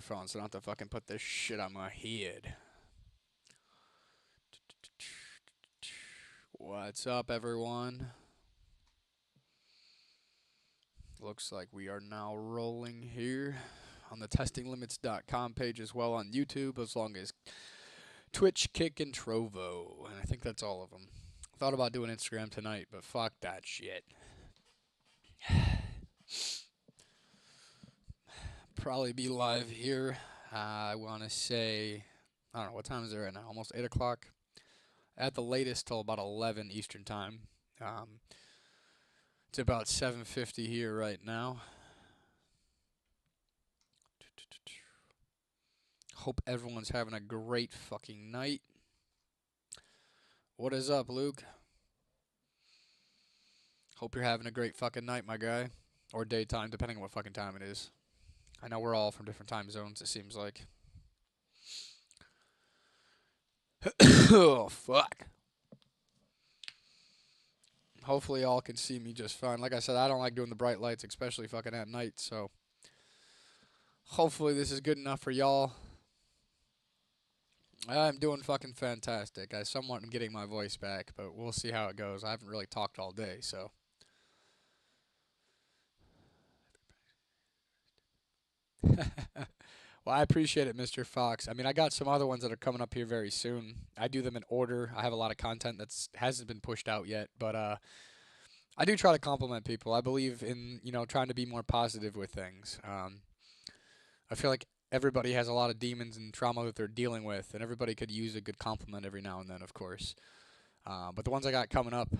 Phone, so I don't have to fucking put this shit on my head. What's up, everyone? Looks like we are now rolling here on the testinglimits.com page as well on YouTube, as long as Twitch, Kick, and Trovo. And I think that's all of them. Thought about doing Instagram tonight, but fuck that shit. Probably be live here. I want to say, I don't know, what time is it right now? Almost 8 o'clock? At the latest, till about 11 Eastern Time. It's about 7:50 here right now. Hope everyone's having a great fucking night. What is up, Luke? Hope you're having a great fucking night, my guy. Or daytime, depending on what fucking time it is. I know we're all from different time zones, it seems like. Oh, fuck. Hopefully y'all can see me just fine. Like I said, I don't like doing the bright lights, especially fucking at night, so hopefully this is good enough for y'all. I'm doing fucking fantastic. I somewhat am getting my voice back, but we'll see how it goes. I haven't really talked all day, so. Well, I appreciate it, Mr. Fox. I mean, I got some other ones that are coming up here very soon. I do them in order. I have a lot of content that's hasn't been pushed out yet, but I do try to compliment people. I believe in, trying to be more positive with things. I feel like everybody has a lot of demons and trauma that they're dealing with, and everybody could use a good compliment every now and then, of course. But the ones I got coming up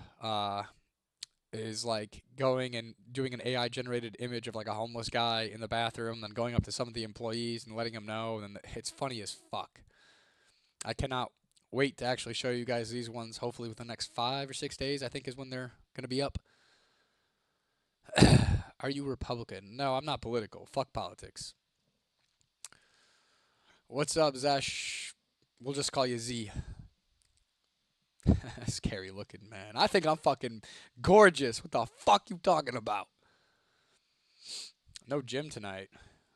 is like going and doing an AI generated image of like a homeless guy in the bathroom, then going up to some of the employees and letting them know. And it's funny as fuck. I cannot wait to actually show you guys these ones. Hopefully within the next 5 or 6 days, I think is when they're gonna be up. Are you Republican? No, I'm not political. Fuck politics. What's up, Zash? We'll just call you Z. Scary looking, man. I think I'm fucking gorgeous. What the fuck you talking about? No gym tonight.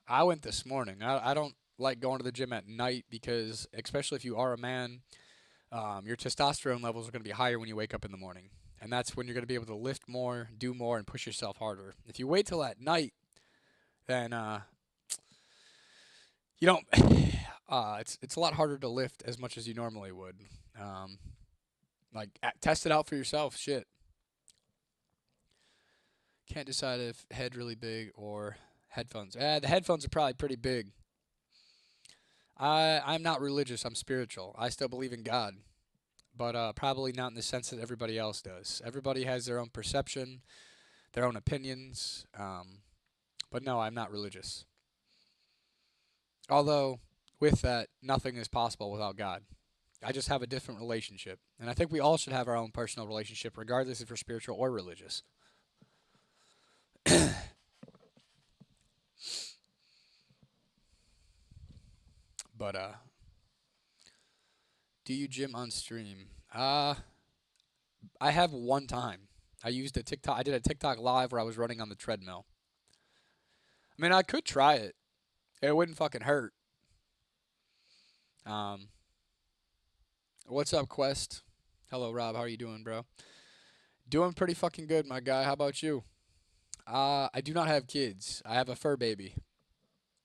I went this morning. I don't like going to the gym at night because, especially if you are a man, your testosterone levels are going to be higher when you wake up in the morning. And that's when you're going to be able to lift more, do more, and push yourself harder. If you wait till at night, then you don't. It's a lot harder to lift as much as you normally would. Um, test it out for yourself. Shit. Can't decide if head really big or headphones. The headphones are probably pretty big. I'm not religious. I'm spiritual. I still believe in God, but probably not in the sense that everybody else does. Everybody has their own perception, their own opinions. But no, I'm not religious. Although, with that, nothing is possible without God. I just have a different relationship. And I think we all should have our own personal relationship, regardless if we're spiritual or religious. But, do you gym on stream? I have one time. I used a TikTok. I did a TikTok live where I was running on the treadmill. I mean, I could try it. It wouldn't fucking hurt. Um, what's up, Quest? Hello, Rob. How are you doing, bro? Doing pretty fucking good, my guy. How about you? I do not have kids. I have a fur baby.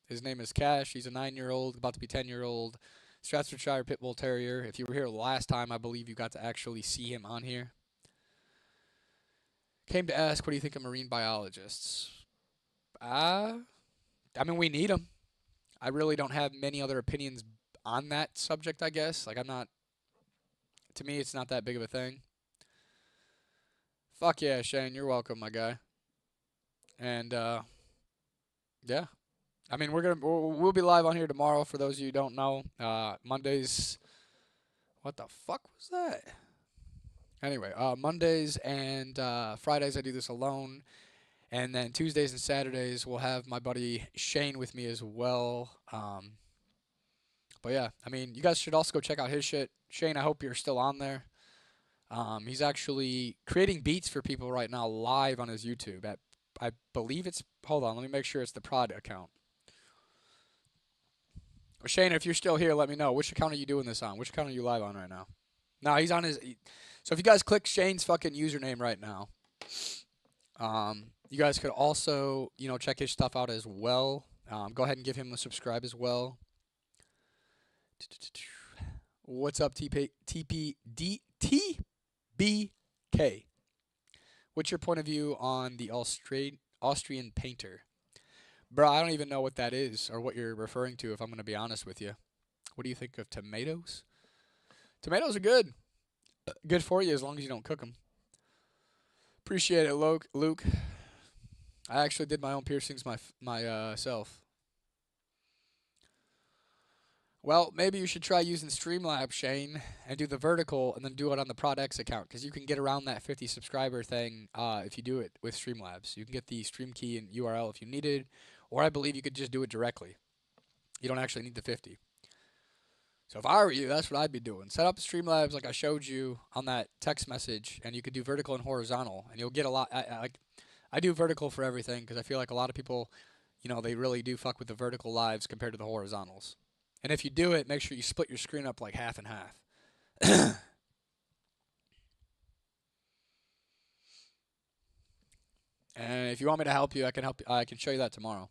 His name is Cash. He's a 9-year-old, about to be 10-year-old Staffordshire Pit Bull Terrier. If you were here last time, I believe you got to actually see him on here. Came to ask, what do you think of marine biologists? Uh, I mean, we need them. I really don't have many other opinions on that subject, I guess. Like, I'm not, to me, it's not that big of a thing. Fuck yeah, Shane. You're welcome, my guy. And, yeah. I mean, we'll be live on here tomorrow for those of you who don't know. Mondays, what the fuck was that? Anyway, Mondays and Fridays I do this alone. And then Tuesdays and Saturdays we'll have my buddy Shane with me as well. But yeah, I mean, you guys should also go check out his shit. Shane, I hope you're still on there. He's actually creating beats for people right now live on his YouTube. I believe it's, hold on, let me make sure it's the prod account. Shane, if you're still here, let me know. Which account are you doing this on? Which account are you live on right now? No, he's on his. So if you guys click Shane's fucking username right now, you guys could also, check his stuff out as well. Go ahead and give him a subscribe as well. What's up, TBK? What's your point of view on the Austrian painter? Bro, I don't even know what that is or what you're referring to, if I'm going to be honest with you. What do you think of tomatoes? Tomatoes are good. Good for you as long as you don't cook them. Appreciate it, Luke. I actually did my own piercings myself. Well, maybe you should try using Streamlabs, Shane, and do the vertical and then do it on the Prod X account, because you can get around that 50 subscriber thing if you do it with Streamlabs. You can get the stream key and URL if you needed, or I believe you could just do it directly. You don't actually need the 50. So if I were you, that's what I'd be doing. Set up Streamlabs like I showed you on that text message, and you could do vertical and horizontal, and you'll get a lot. I do vertical for everything because I feel like a lot of people, they really do fuck with the vertical lives compared to the horizontals. And if you do it, make sure you split your screen up like half and half. And if you want me to help you, I can help you. I can show you that tomorrow.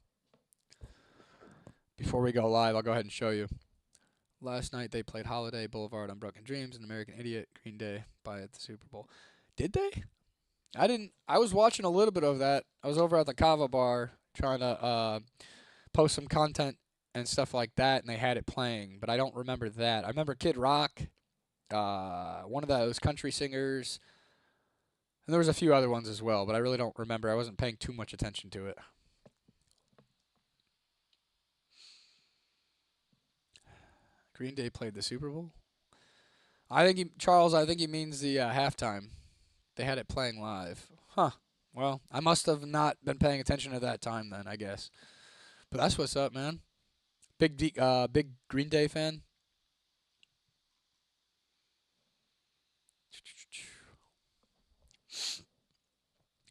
Before we go live, I'll go ahead and show you. Last night they played Holiday, Boulevard, Unbroken Dreams, and American Idiot, Green Day at the Super Bowl. Did they? I didn't. I was watching a little bit of that. I was over at the Kava bar trying to post some content and stuff like that, and they had it playing, but I don't remember that. I remember Kid Rock, one of those country singers, and there was a few other ones as well, but I really don't remember. I wasn't paying too much attention to it. Green Day played the Super Bowl? Charles, I think he means the halftime. They had it playing live. Huh. Well, I must have not been paying attention at that time then, I guess. But that's what's up, man. Big Green Day fan?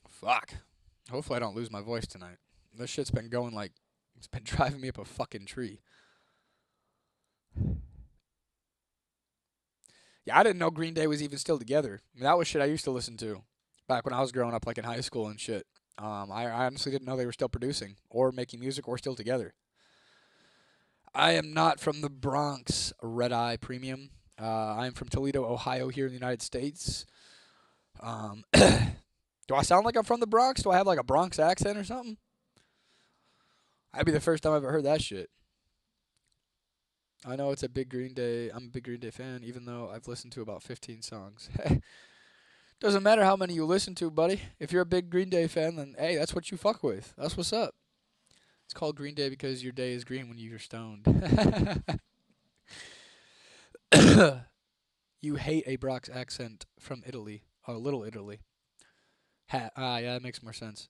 Fuck. Hopefully I don't lose my voice tonight. This shit's been going like... It's been driving me up a fucking tree. Yeah, I didn't know Green Day was even still together. I mean, that was shit I used to listen to back when I was growing up, like in high school and shit. I honestly didn't know they were still producing or making music or still together. I am not from the Bronx, Red Eye Premium. I am from Toledo, Ohio, here in the United States. Do I sound like I'm from the Bronx? Do I have like a Bronx accent or something? That'd be the first time I've ever heard that shit. I know it's a big Green Day. I'm a big Green Day fan, even though I've listened to about 15 songs. Doesn't matter how many you listen to, buddy. If you're a big Green Day fan, then hey, that's what you fuck with. That's what's up. It's called Green Day because your day is green when you're stoned. You hate a Bronx accent from Italy. Oh, Little Italy. Yeah, that makes more sense.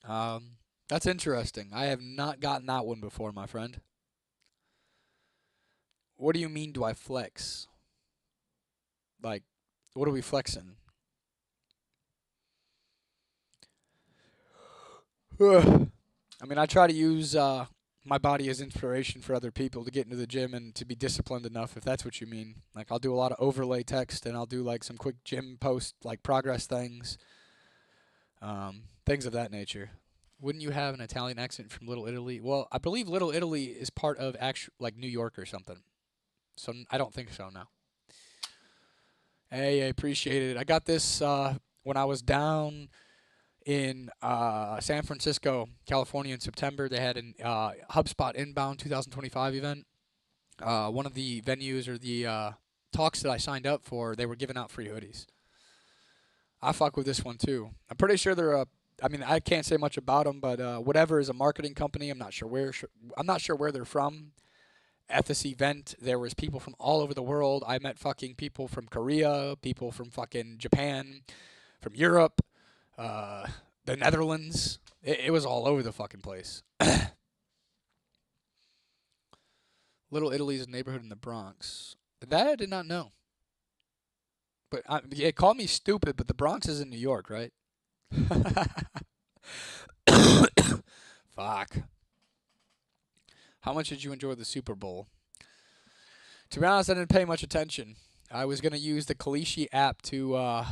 That's interesting. I have not gotten that one before, my friend. What do you mean, do I flex? Like, what are we flexing? I mean, I try to use my body as inspiration for other people to get into the gym and to be disciplined enough, if that's what you mean. Like, I'll do a lot of overlay text, and I'll do, like, some quick gym post, like, progress things. Things of that nature. Wouldn't you have an Italian accent from Little Italy? Well, I believe Little Italy is part of, like, New York or something. So, I don't think so, no. Hey, I appreciate it. I got this when I was down in San Francisco, California in September. They had a HubSpot Inbound 2025 event. One of the venues or the talks that I signed up for, they were giving out free hoodies. I fuck with this one too. I'm pretty sure they're I mean, I can't say much about them, but whatever is a marketing company. I'm not sure where they're from. At this event, there was people from all over the world. I met fucking people from Korea, people from fucking Japan, from Europe, the Netherlands. It was all over the fucking place. Little Italy's a neighborhood in the Bronx. That I did not know. But it called me stupid, but the Bronx is in New York, right? Fuck. How much did you enjoy the Super Bowl? To be honest, I didn't pay much attention. I was gonna use the Kalishi app to,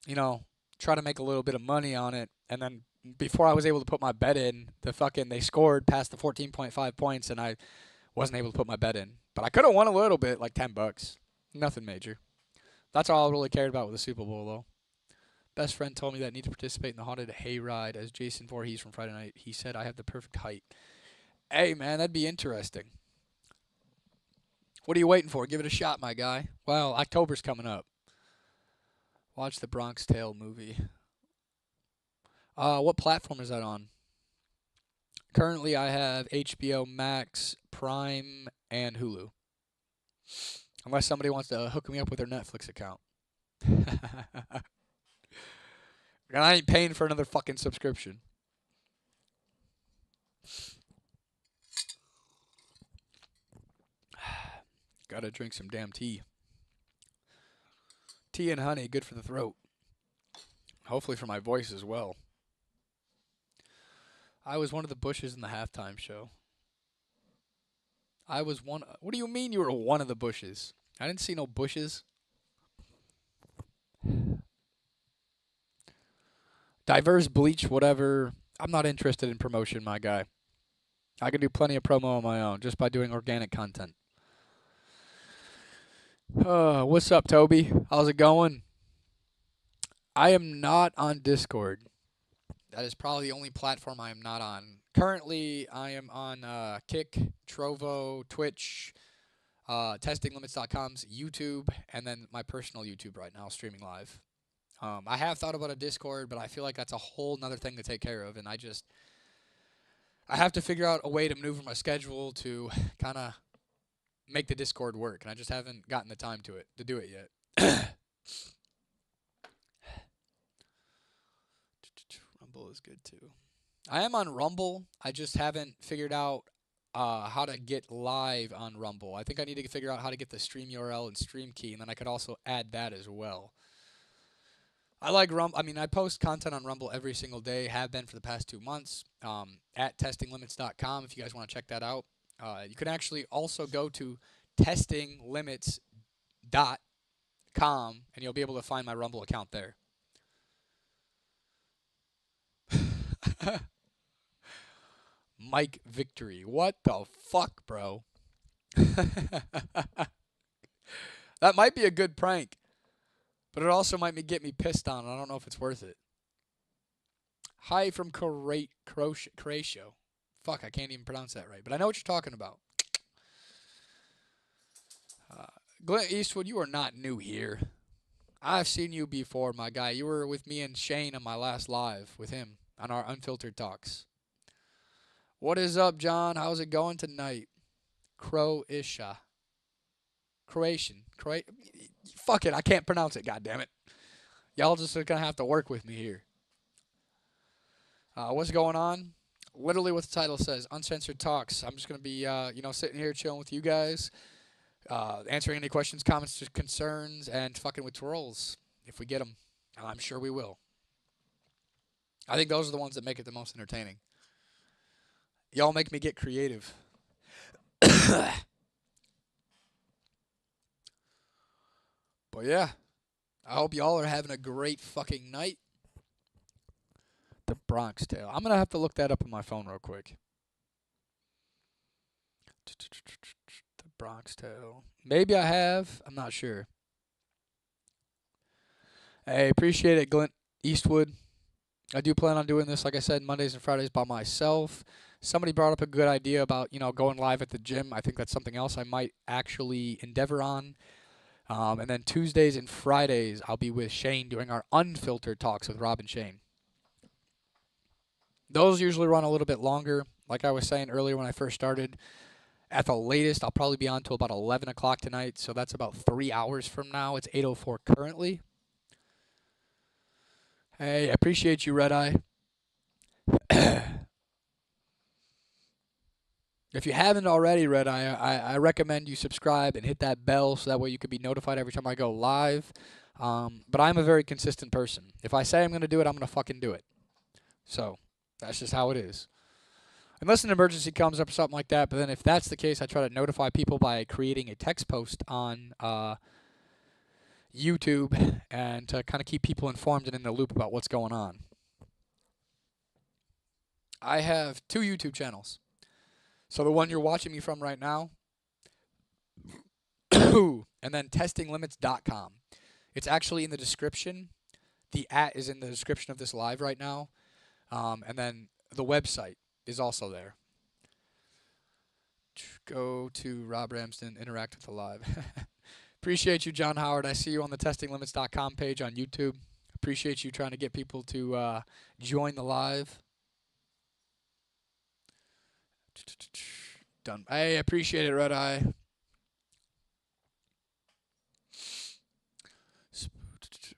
you know, try to make a little bit of money on it, and then before I was able to put my bet in, they scored past the 14.5 points, and I wasn't able to put my bet in. But I could have won a little bit, like $10. Nothing major. That's all I really cared about with the Super Bowl, though. Best friend told me that I need to participate in the haunted hayride as Jason Voorhees from Friday Night. He said I have the perfect height. Hey, man, that'd be interesting. What are you waiting for? Give it a shot, my guy. Well, October's coming up. Watch the Bronx Tale movie. What platform is that on? Currently, I have HBO Max, Prime, and Hulu. Unless somebody wants to hook me up with their Netflix account. And I ain't paying for another fucking subscription. Gotta drink some damn tea. Tea and honey, good for the throat. Hopefully for my voice as well. I was one of the Bushes in the halftime show. I was one. What do you mean you were one of the Bushes? I didn't see no bushes. Diverse bleach, whatever. I'm not interested in promotion, my guy. I can do plenty of promo on my own just by doing organic content. What's up, Toby? How's it going? I am not on Discord. That is probably the only platform I am not on. Currently, I am on Kick, Trovo, Twitch, TestingLimits.com's YouTube, and then my personal YouTube right now, streaming live. I have thought about a Discord, but I feel like that's a whole nother thing to take care of, and I have to figure out a way to maneuver my schedule to kind of make the Discord work, and I just haven't gotten the time to do it yet. Rumble is good too. I am on Rumble. I just haven't figured out how to get live on Rumble. I think I need to figure out how to get the stream URL and stream key, and then I could also add that as well. I like Rumble. I mean, I post content on Rumble every single day. Have been for the past 2 months. At testinglimits.com if you guys want to check that out. You can actually also go to testinglimits.com and you'll be able to find my Rumble account there. Mike Victory. What the fuck, bro? That might be a good prank, but it also might get me pissed on. I don't know if it's worth it. Hi from Croatia. Fuck, I can't even pronounce that right, but I know what you're talking about. Glenn Eastwood, you are not new here. I've seen you before, my guy. You were with me and Shane on my last live with him on our Unfiltered Talks. What is up, John? How's it going tonight? Croatia. Croatian. Fuck it, I can't pronounce it, goddammit. Y'all just are going to have to work with me here. What's going on? Literally what the title says, Uncensored Talks. I'm just going to be, sitting here chilling with you guys, answering any questions, comments, concerns, and fucking with trolls if we get them. I'm sure we will. I think those are the ones that make it the most entertaining. Y'all make me get creative. But yeah, I hope y'all are having a great fucking night. The Bronx Tale. I'm going to have to look that up on my phone real quick. The Bronx Tale. Maybe I have. I'm not sure. Hey, appreciate it, Glenn Eastwood. I do plan on doing this, like I said, Mondays and Fridays by myself. Somebody brought up a good idea about, going live at the gym. I think that's something else I might actually endeavor on. And then Tuesdays and Fridays, I'll be with Shane doing our Unfiltered Talks with Robb and Shane. Those usually run a little bit longer. Like I was saying earlier when I first started, at the latest, I'll probably be on until about 11 o'clock tonight. So that's about 3 hours from now. It's 8:04 currently. Hey, I appreciate you, Red Eye. If you haven't already, Red Eye, I recommend you subscribe and hit that bell so that way you can be notified every time I go live. But I'm a very consistent person. If I say I'm going to do it, I'm going to fucking do it. So that's just how it is. Unless an emergency comes up or something like that. But then if that's the case, I try to notify people by creating a text post on YouTube and to kind of keep people informed and in the loop about what's going on. I have 2 YouTube channels. So the one you're watching me from right now, and then testinglimits.com. It's actually in the description. The @ is in the description of this live right now. And then the website is also there. Go to Robb Ramsden, interact with the live. Appreciate you, John Howard. I see you on the testinglimits.com page on YouTube. Appreciate you trying to get people to join the live. Done. Hey, appreciate it, Red Eye.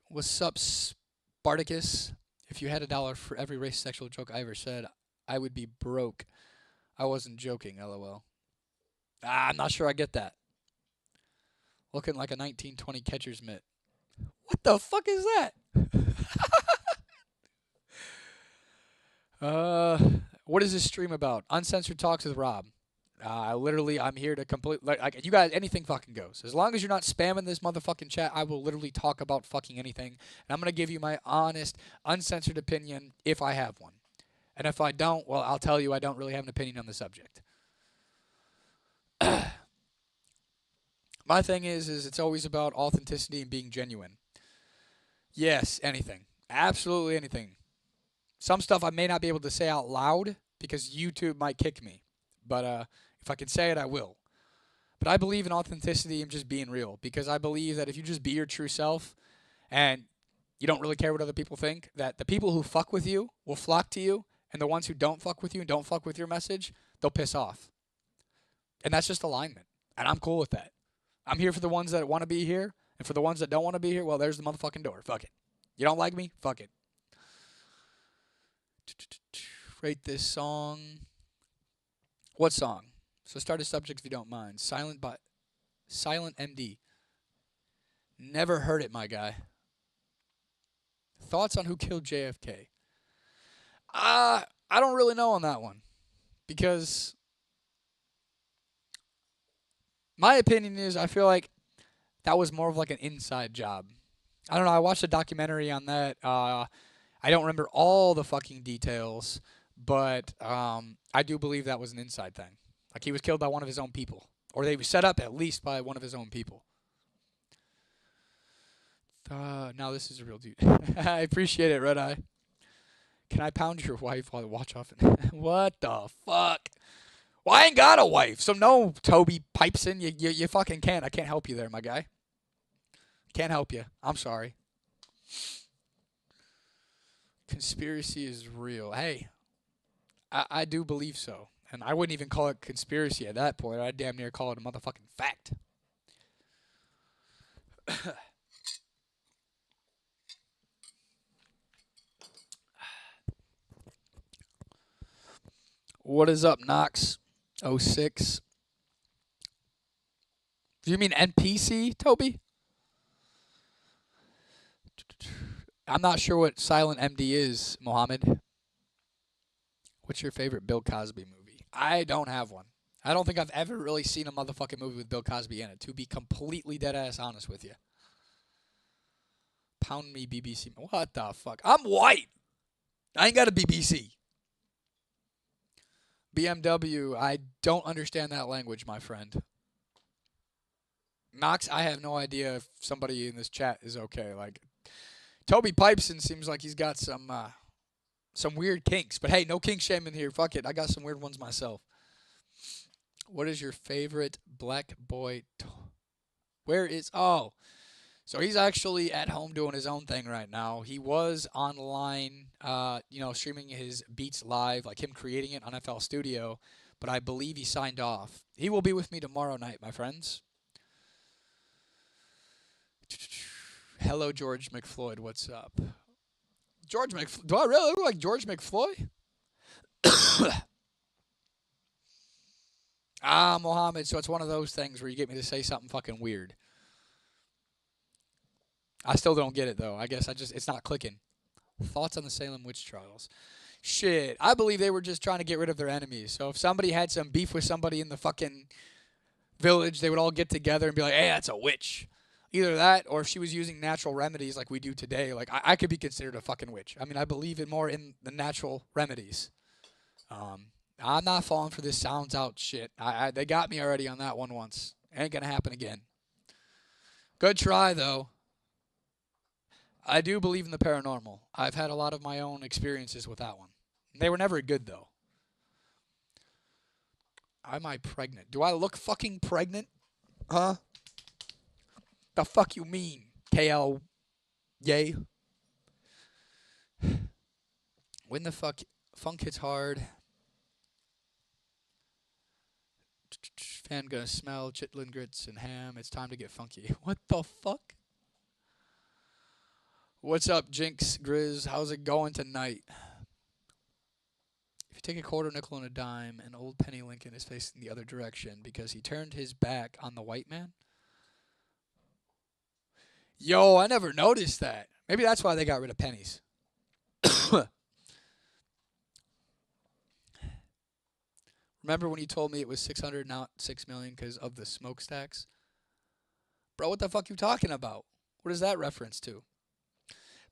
What's up, Spartacus? If you had $1 for every race sexual joke I ever said, I would be broke. I wasn't joking, LOL. I'm not sure I get that. Looking like a 1920 catcher's mitt. What the fuck is that? What is this stream about? Uncensored Talks with Robb. Literally, I'm here to like you guys, anything fucking goes. As long as you're not spamming this motherfucking chat, I will literally talk about fucking anything. And I'm going to give you my honest, uncensored opinion if I have one. And if I don't, well, I'll tell you I don't really have an opinion on the subject. My thing is it's always about authenticity and being genuine. Yes, anything. Absolutely anything. Some stuff I may not be able to say out loud because YouTube might kick me. But if I can say it, I will. But I believe in authenticity and just being real because I believe that if you just be your true self and you don't really care what other people think, that the people who fuck with you will flock to you, and the ones who don't fuck with you and don't fuck with your message, they'll piss off. And that's just alignment. And I'm cool with that. I'm here for the ones that want to be here, and for the ones that don't want to be here, well, there's the motherfucking door. Fuck it. You don't like me? Fuck it. Rate this song. What song? So start a subject if you don't mind. Silent MD. Never heard it, my guy. Thoughts on who killed JFK? I don't really know on that one. Because my opinion is I feel like that was more of like an inside job. I don't know. I watched a documentary on that. I don't remember all the fucking details, but I do believe that was an inside thing. Like he was killed by one of his own people. Or they were set up at least by one of his own people. Now this is a real dude. I appreciate it, Red Eye. Can I pound your wife while I watch off? What the fuck? Well, I ain't got a wife, so no, Toby Pipeson, you fucking can't. I can't help you there, my guy. Can't help you. I'm sorry. Conspiracy is real. Hey, I do believe so. And I wouldn't even call it conspiracy at that point. I'd damn near call it a motherfucking fact. What is up, Knox? 06. Do you mean NPC, Toby? I'm not sure what Silent MD is, Mohammed. What's your favorite Bill Cosby movie? I don't have one. I don't think I've ever really seen a motherfucking movie with Bill Cosby in it, to be completely dead-ass honest with you. Pound me, BBC. What the fuck? I'm white. I ain't got a BBC. BMW, I don't understand that language, my friend. Knox, I have no idea if somebody in this chat is okay. Like, Toby Pipeson seems like he's got some weird kinks. But hey, no kink shaming here. Fuck it. I got some weird ones myself. What is your favorite black boy? Where is... Oh. So he's actually at home doing his own thing right now. He was online, streaming his beats live, like him creating it on FL Studio. But I believe he signed off. He will be with me tomorrow night, my friends. Hello, George McFloyd. What's up? George McFloyd. Do I really look like George McFloyd? Mohammed. So it's one of those things where you get me to say something fucking weird. I still don't get it, though. I guess it's not clicking. Thoughts on the Salem witch trials? Shit, I believe they were just trying to get rid of their enemies. So if somebody had some beef with somebody in the fucking village, they would all get together and be like, "Hey, that's a witch." Either that, or if she was using natural remedies like we do today, like I could be considered a fucking witch. I mean, I believe in more in the natural remedies. Um, I'm not falling for this sounds out shit. They got me already on that one once. Ain't gonna happen again. Good try though. I do believe in the paranormal. I've had a lot of my own experiences with that one. They were never good though. Am I pregnant? Do I look fucking pregnant? Huh? The fuck you mean? KL yay. When the fuck funk hits hard. Fan gonna smell chitlin grits and ham. It's time to get funky. What the fuck? What's up, Jinx Grizz? How's it going tonight? If you take a quarter, nickel, and a dime, and old Penny Lincoln is facing the other direction because he turned his back on the white man. Yo, I never noticed that. Maybe that's why they got rid of pennies. Remember when you told me it was 600, not 6 million because of the smokestacks? Bro, what the fuck you talking about? What is that reference to?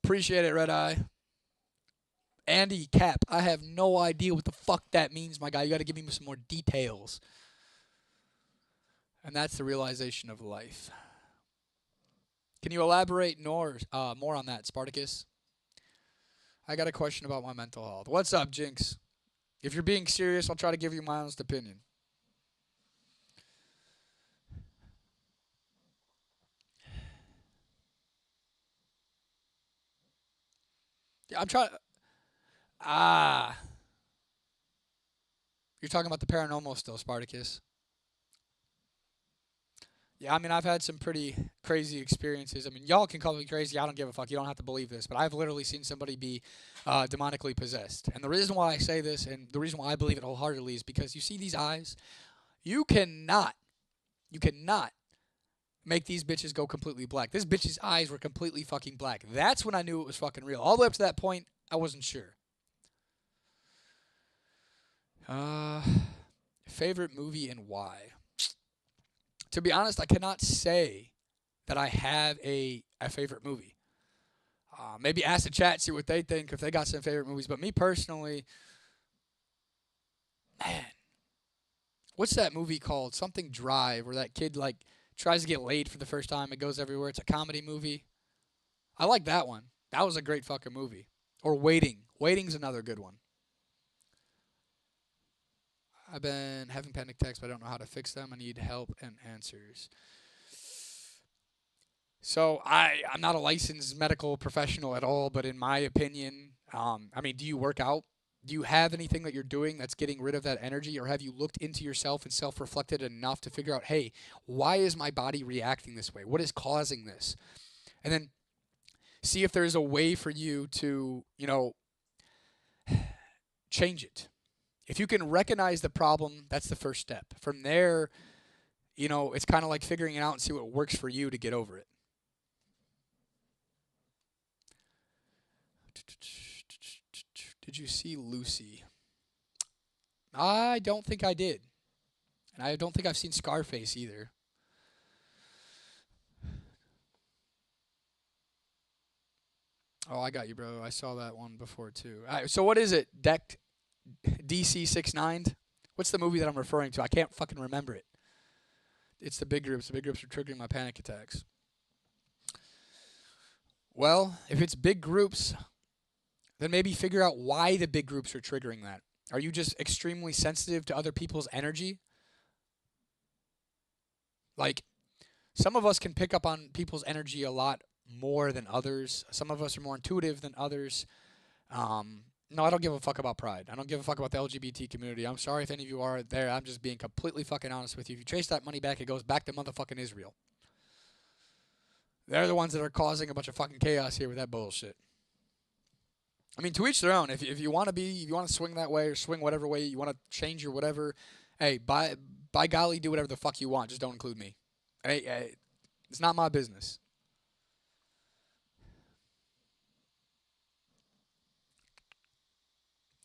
Appreciate it, Red Eye. Andy Cap, I have no idea what the fuck that means, my guy. You got to give me some more details. And that's the realization of life. Can you elaborate more on that, Spartacus? I got a question about my mental health. What's up, Jinx? If you're being serious, I'll try to give you my honest opinion. Yeah, I'm trying. Ah. You're talking about the paranormal still, Spartacus. Yeah, I mean, I've had some pretty crazy experiences. I mean, y'all can call me crazy. I don't give a fuck. You don't have to believe this. But I've literally seen somebody be demonically possessed. And the reason why I say this and the reason why I believe it wholeheartedly is because you see these eyes. You cannot make these bitches go completely black. This bitch's eyes were completely fucking black. That's when I knew it was fucking real. All the way up to that point, I wasn't sure. Uh, favorite movie and why? To be honest, I cannot say that I have a favorite movie. Maybe ask the chat, see what they think, if they got some favorite movies. But me personally, man, what's that movie called? Something Drive, where that kid like tries to get laid for the first time. It goes everywhere. It's a comedy movie. I like that one. That was a great fucking movie. Or Waiting. Waiting's another good one. I've been having panic attacks, but I don't know how to fix them. I need help and answers. So I'm not a licensed medical professional at all, but in my opinion, I mean, do you work out? Do you have anything that you're doing that's getting rid of that energy, or have you looked into yourself and self-reflected enough to figure out, hey, why is my body reacting this way? What is causing this? And then see if there's a way for you to, change it. If you can recognize the problem, that's the first step. From there, it's kind of like figuring it out and see what works for you to get over it. Did you see Lucy? I don't think I did. And I don't think I've seen Scarface either. Oh, I got you, bro. I saw that one before, too. All right, so what is it? DC 69? What's the movie that I'm referring to? I can't fucking remember it. It's the big groups. The big groups are triggering my panic attacks. Well, if it's big groups, then maybe figure out why the big groups are triggering that. Are you just extremely sensitive to other people's energy? Like, some of us can pick up on people's energy a lot more than others. Some of us are more intuitive than others. No, I don't give a fuck about pride. I don't give a fuck about the LGBT community. I'm sorry if any of you are there. I'm just being completely fucking honest with you. If you trace that money back, it goes back to motherfucking Israel. They're the ones that are causing a bunch of fucking chaos here with that bullshit. I mean, to each their own. If you want to if you want to swing that way or swing whatever way you want to change your whatever, hey, by golly, do whatever the fuck you want. Just don't include me. Hey, it's not my business.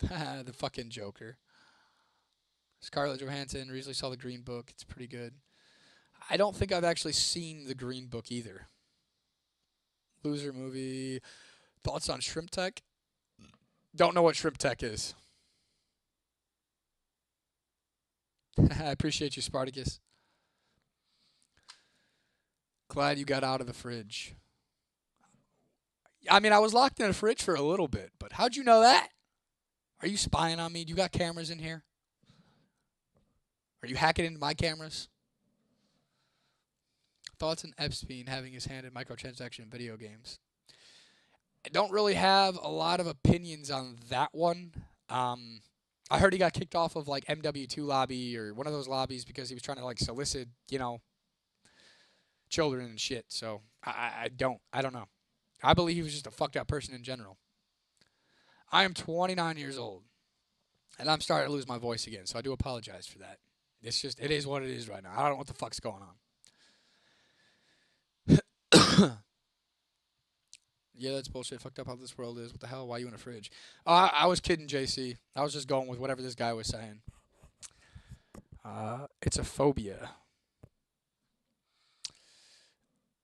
The fucking Joker. Scarlett Johansson recently saw the Green Book. It's pretty good. I don't think I've actually seen the Green Book either. Loser movie. Thoughts on Shrimp Tech? Don't know what Shrimp Tech is. I appreciate you, Spartacus. Glad you got out of the fridge. I mean, I was locked in a fridge for a little bit, but how'd you know that? Are you spying on me? Do you got cameras in here? Are you hacking into my cameras? Thoughts on Epstein having his hand in microtransaction in video games? I don't really have a lot of opinions on that one. I heard he got kicked off of like MW2 lobby or one of those lobbies because he was trying to like solicit, children and shit. So I don't know. I believe he was just a fucked up person in general. I am 29 years old, and I'm starting to lose my voice again, so I do apologize for that. It is what it is right now. I don't know what the fuck's going on. Yeah, that's bullshit. Fucked up how this world is. What the hell? Why are you in a fridge? Oh, I was kidding, JC. I was just going with whatever this guy was saying. It's a phobia.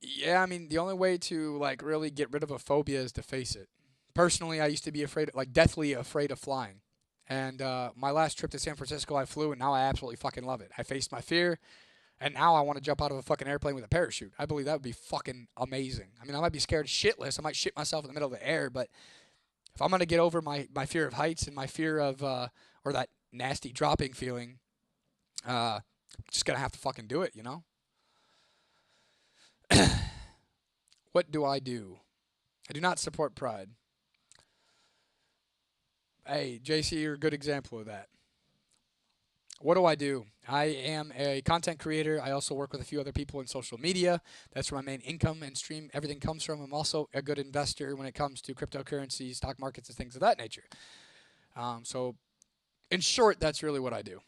Yeah, I mean, the only way to like really get rid of a phobia is to face it. Personally, I used to be afraid, like deathly afraid of flying. And my last trip to San Francisco, I flew, and now I absolutely fucking love it. I faced my fear, and now I want to jump out of a fucking airplane with a parachute. I believe that would be fucking amazing. I mean, I might be scared shitless. I might shit myself in the middle of the air, but if I'm going to get over my fear of heights and my fear of, or that nasty dropping feeling, just going to have to fucking do it, you know? What do? I do not support pride. Hey, JC, you're a good example of that. What do? I am a content creator. I also work with a few other people in social media. That's where my main income and stream everything comes from. I'm also a good investor when it comes to cryptocurrency, stock markets, and things of that nature. So, in short, that's really what I do.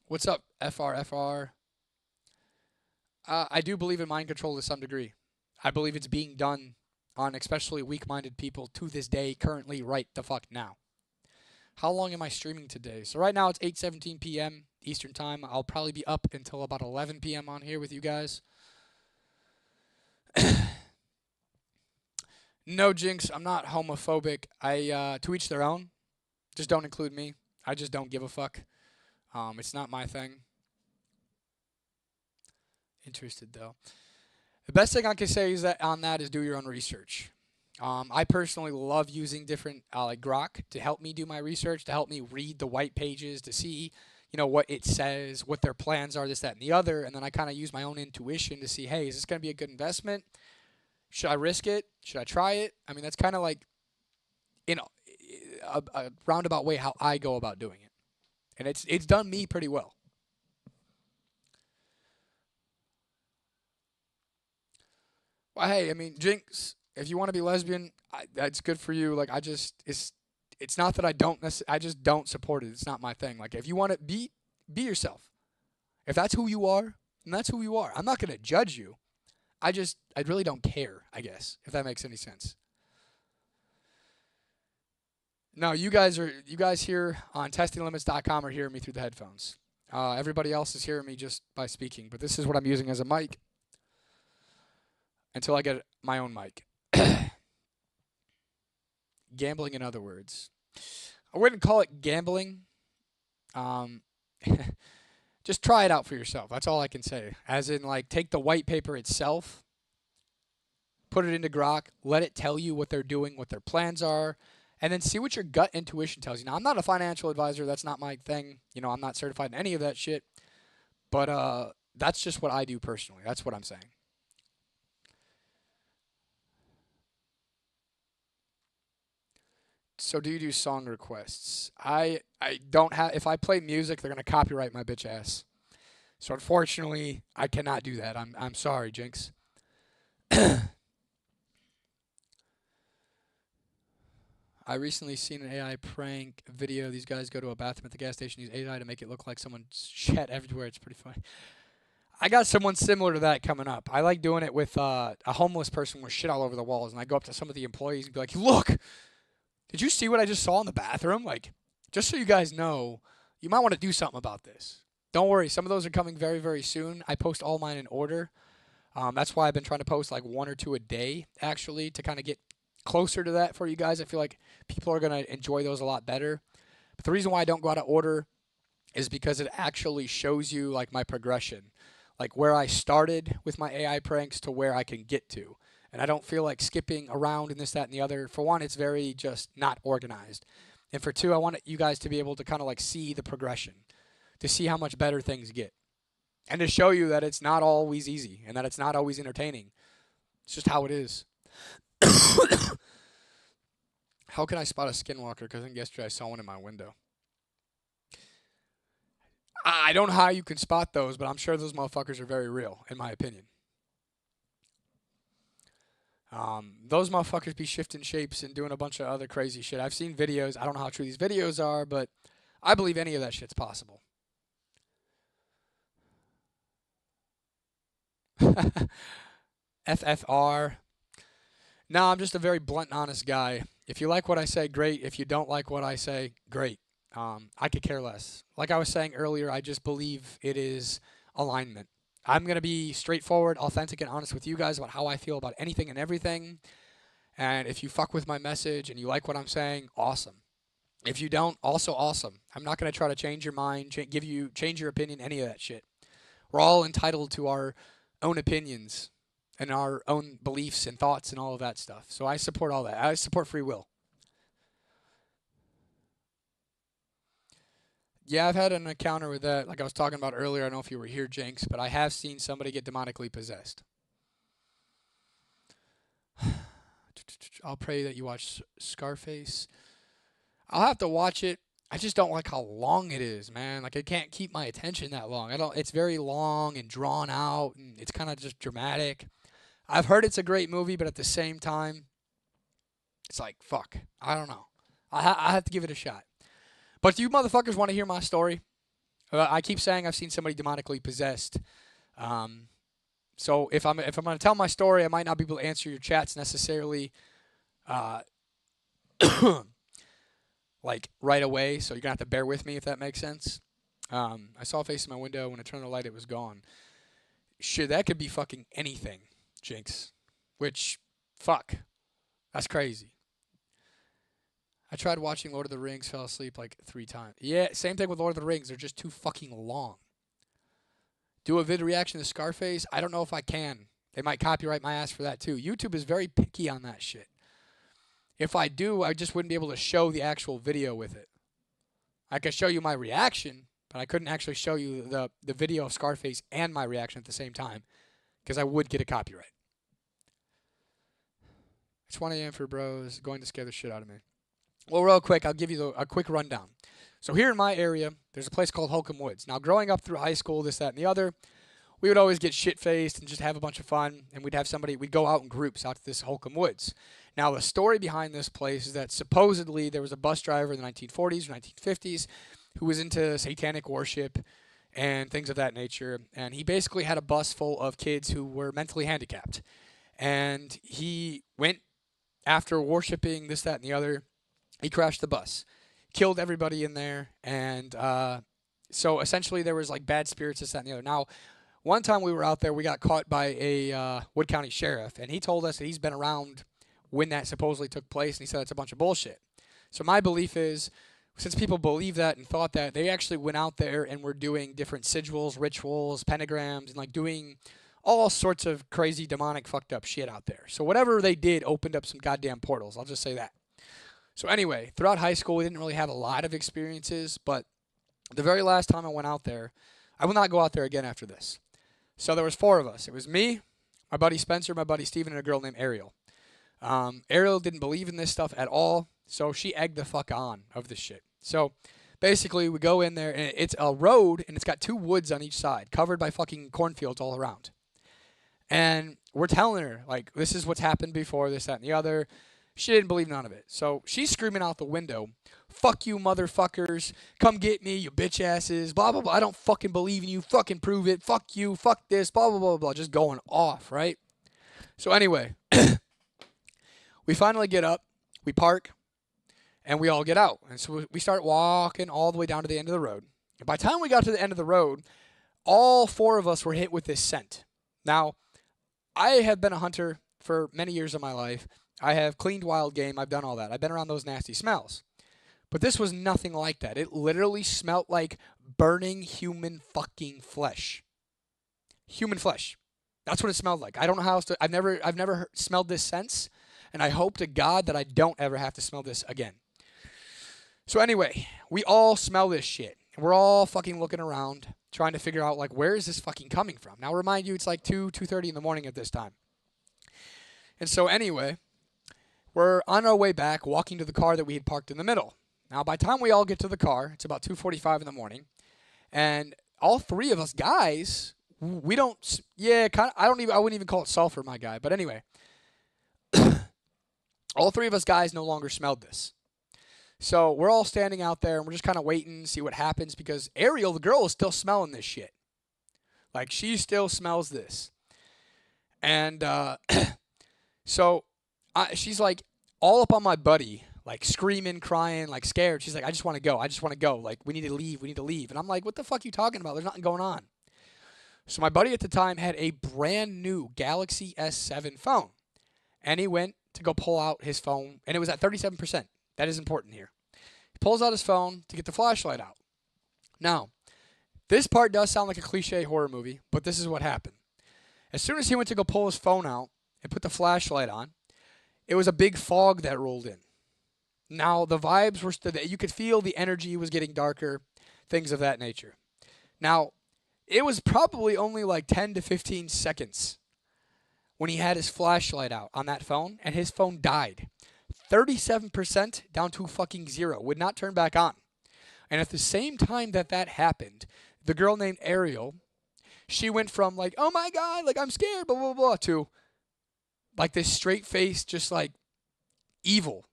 What's up, FRFR? I do believe in mind control to some degree. I believe it's being done on especially weak-minded people to this day, currently, right the fuck now. How long am I streaming today? So right now it's 8:17 p.m. Eastern Time. I'll probably be up until about 11 p.m. on here with you guys. No, Jinx, I'm not homophobic. To each their own. Just don't include me. I just don't give a fuck. It's not my thing. Interested, though. The best thing I can say is that on that is do your own research. I personally love using different like Grok to help me do my research, to help me read the white pages, to see, what it says, what their plans are, this, that, and the other, and then I kind of use my own intuition to see, hey, is this going to be a good investment? Should I risk it? Should I try it? I mean, that's kind of like, a roundabout way how I go about doing it, and it's done me pretty well. Well, hey, I mean, Jinx, if you want to be lesbian, that's good for you. Like, it's not that I don't I just don't support it. It's not my thing. Like, if you want to be yourself. If that's who you are, then that's who you are. I'm not going to judge you. I really don't care, I guess, if that makes any sense. No, you guys here on testinglimits.com are hearing me through the headphones. Everybody else is hearing me just by speaking, but this is what I'm using as a mic until I get my own mic. Gambling, in other words. I wouldn't call it gambling. Just try it out for yourself. That's all I can say. As in, like, take the white paper itself, put it into Grok, let it tell you what they're doing, what their plans are, and then see what your gut intuition tells you. Now, I'm not a financial advisor. That's not my thing. I'm not certified in any of that shit. But that's just what I do personally. That's what I'm saying. So do you do song requests? I don't have. If I play music, they're gonna copyright my bitch ass. So unfortunately, I cannot do that. I'm sorry, Jinx. I recently seen an AI prank video. These guys go to a bathroom at the gas station, use AI to make it look like someone shat everywhere. It's pretty funny. I got someone similar to that coming up. I like doing it with a homeless person with shit all over the walls, and I go up to some of the employees and be like, "Look, Did you see what I just saw in the bathroom? Like, just so you guys know, you might want to do something about this. Don't worry, some of those are coming very, very soon. I post all mine in order. That's why I've been trying to post like one or two a day, actually, to kind of get closer to that for you guys. I feel like people are going to enjoy those a lot better. But the reason why I don't go out of order is because it actually shows you like my progression, like where I started with my AI pranks to where I can get to. And I don't feel like skipping around and this, that, and the other. For one, it's very just not organized. And for two, I want you guys to be able to kind of like see the progression, to see how much better things get. And to show you that it's not always easy and that it's not always entertaining. It's just how it is. How can I spot a skinwalker? Because I think yesterday I saw one in my window. I don't know how you can spot those, but I'm sure those motherfuckers are very real, in my opinion. Those motherfuckers be shifting shapes and doing a bunch of other crazy shit. I've seen videos. I don't know how true these videos are, but I believe any of that shit's possible. FFR. No, I'm just a very blunt and honest guy. If you like what I say, great. If you don't like what I say, great. I could care less. Like I was saying earlier, I just believe it is alignment. I'm going to be straightforward, authentic, and honest with you guys about how I feel about anything and everything. And if you fuck with my message and you like what I'm saying, awesome. If you don't, also awesome. I'm not going to try to change your mind, change your opinion, any of that shit. We're all entitled to our own opinions and our own beliefs and thoughts and all of that stuff. So I support all that. I support free will. Yeah, I've had an encounter with that, like I was talking about earlier. I don't know if you were here, Jinx, but I have seen somebody get demonically possessed. I'll pray that you watch Scarface. I'll have to watch it. I just don't like how long it is, man. Like I can't keep my attention that long. I don't. It's very long and drawn out, and it's kind of just dramatic. I've heard it's a great movie, but at the same time, it's like fuck. I don't know. I have to give it a shot. But do you motherfuckers want to hear my story? I keep saying I've seen somebody demonically possessed. So if I'm going to tell my story, I might not be able to answer your chats necessarily, like right away. So you're gonna have to bear with me if that makes sense. I saw a face in my window. When I turned the light, it was gone. Shit, that could be fucking anything, Jinx. Which, fuck, that's crazy. I tried watching Lord of the Rings, fell asleep like 3 times. Yeah, same thing with Lord of the Rings. They're just too fucking long. Do a vid reaction to Scarface? I don't know if I can. They might copyright my ass for that too. YouTube is very picky on that shit. If I do, I just wouldn't be able to show the actual video with it. I could show you my reaction, but I couldn't actually show you the video of Scarface and my reaction at the same time because I would get a copyright. It's 1 a.m. for bros, going to scare the shit out of me. Well, real quick, I'll give you a quick rundown. So here in my area, there's a place called Holcomb Woods. Now, growing up through high school, this, that, and the other, we would always get shit-faced and just have a bunch of fun, and we'd go out in groups out to this Holcomb Woods. Now, the story behind this place is that supposedly there was a bus driver in the 1940s or 1950s who was into satanic worship and things of that nature, and he basically had a bus full of kids who were mentally handicapped. And he went after worshiping this, that, and the other. He crashed the bus, killed everybody in there, and so essentially there was like bad spirits, this, that, and the other. Now, one time we were out there, we got caught by a Wood County sheriff, and he told us that he's been around when that supposedly took place, and he said it's a bunch of bullshit. So my belief is, since people believe that and thought that, they actually went out there and were doing different sigils, rituals, pentagrams, and like doing all sorts of crazy, demonic, fucked up shit out there. So whatever they did opened up some goddamn portals. I'll just say that. So anyway, throughout high school, we didn't really have a lot of experiences, but the very last time I went out there, I will not go out there again after this. So there was 4 of us. It was me, my buddy Spencer, my buddy Steven, and a girl named Ariel. Ariel didn't believe in this stuff at all, so she egged the fuck on of this shit. So basically, we go in there, and it's a road, and it's got 2 woods on each side, covered by fucking cornfields all around. And we're telling her, like, this is what's happened before, this, that, and the other. She didn't believe none of it. So she's screaming out the window, fuck you motherfuckers, come get me, you bitch asses, blah, blah, blah, I don't fucking believe in you, fucking prove it, fuck you, fuck this, blah, blah, blah, blah, just going off, right? So anyway, we finally get up, we park, And we all get out. And so we start walking all the way down to the end of the road. And by the time we got to the end of the road, all four of us were hit with this scent. Now, I have been a hunter for many years of my life. I have cleaned wild game. I've done all that. I've been around those nasty smells. But this was nothing like that. It literally smelled like burning human fucking flesh. Human flesh. That's what it smelled like. I don't know how else to. I've never smelled this since, and I hope to God that I don't ever have to smell this again. So anyway, we all smell this shit. We're all fucking looking around, trying to figure out like where is this fucking coming from. Now, remind you, it's like 2:30 in the morning at this time. And so anyway, we're on our way back, walking to the car that we had parked in the middle. Now, by the time we all get to the car, it's about 2:45 in the morning, and all three of us guys, we don't, yeah, kind of. I wouldn't even call it sulfur, my guy. But anyway, all three of us guys no longer smelled this. So we're all standing out there, and we're just kind of waiting to see what happens because Ariel, the girl, is still smelling this shit. Like, she still smells this. And so she's like all up on my buddy, like screaming, crying, like scared. She's like, I just want to go. I just want to go. Like, we need to leave. We need to leave. And I'm like, what the fuck are you talking about? There's nothing going on. So my buddy at the time had a brand new Galaxy S7 phone. And he went to go pull out his phone, and it was at 37%. That is important here. He pulls out his phone to get the flashlight out. Now, this part does sound like a cliche horror movie, but this is what happened. As soon as he went to go pull his phone out and put the flashlight on, it was a big fog that rolled in. Now, the vibes were still, you could feel the energy was getting darker, things of that nature. Now, it was probably only like 10 to 15 seconds when he had his flashlight out on that phone, and his phone died. 37% down to fucking 0. Would not turn back on. And at the same time that that happened, the girl named Ariel, she went from like, oh my God, like I'm scared, blah, blah, blah, to like this straight face, just like evil.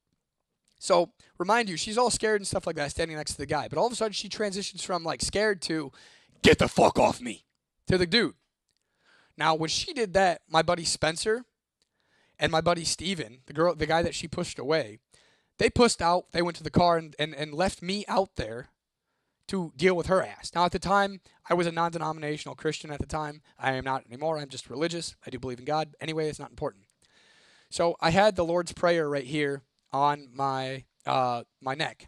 So, remind you, she's all scared and stuff like that, standing next to the guy. But all of a sudden, she transitions from like scared to, get the fuck off me, to the dude. Now, when she did that, my buddy Spencer and my buddy Steven, the guy that she pushed away, they pushed out, they went to the car and left me out there to deal with her ass. Now, at the time, I was a non-denominational Christian at the time. I am not anymore. I'm just religious. I do believe in God. Anyway, it's not important. So I had the Lord's Prayer right here on my my neck.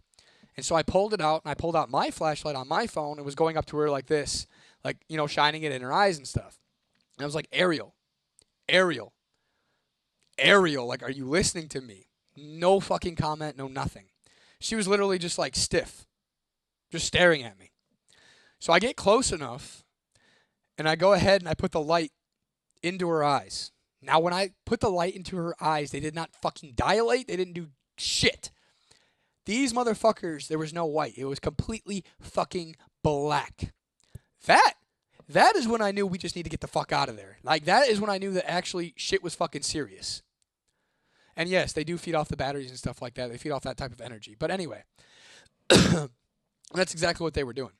And so I pulled it out, and I pulled out my flashlight on my phone and was going up to her like this, like, you know, shining it in her eyes and stuff. And I was like, Ariel, Ariel, Ariel, like, are you listening to me? No fucking comment, no nothing. She was literally just like stiff, just staring at me. So I get close enough, and I go ahead and I put the light into her eyes. Now, when I put the light into her eyes, they did not fucking dilate. They didn't do shit. These motherfuckers, there was no white. It was completely fucking black. That is when I knew we just need to get the fuck out of there. Like, that is when I knew that actually shit was fucking serious. And yes, they do feed off the batteries and stuff like that. They feed off that type of energy. But anyway, that's exactly what they were doing.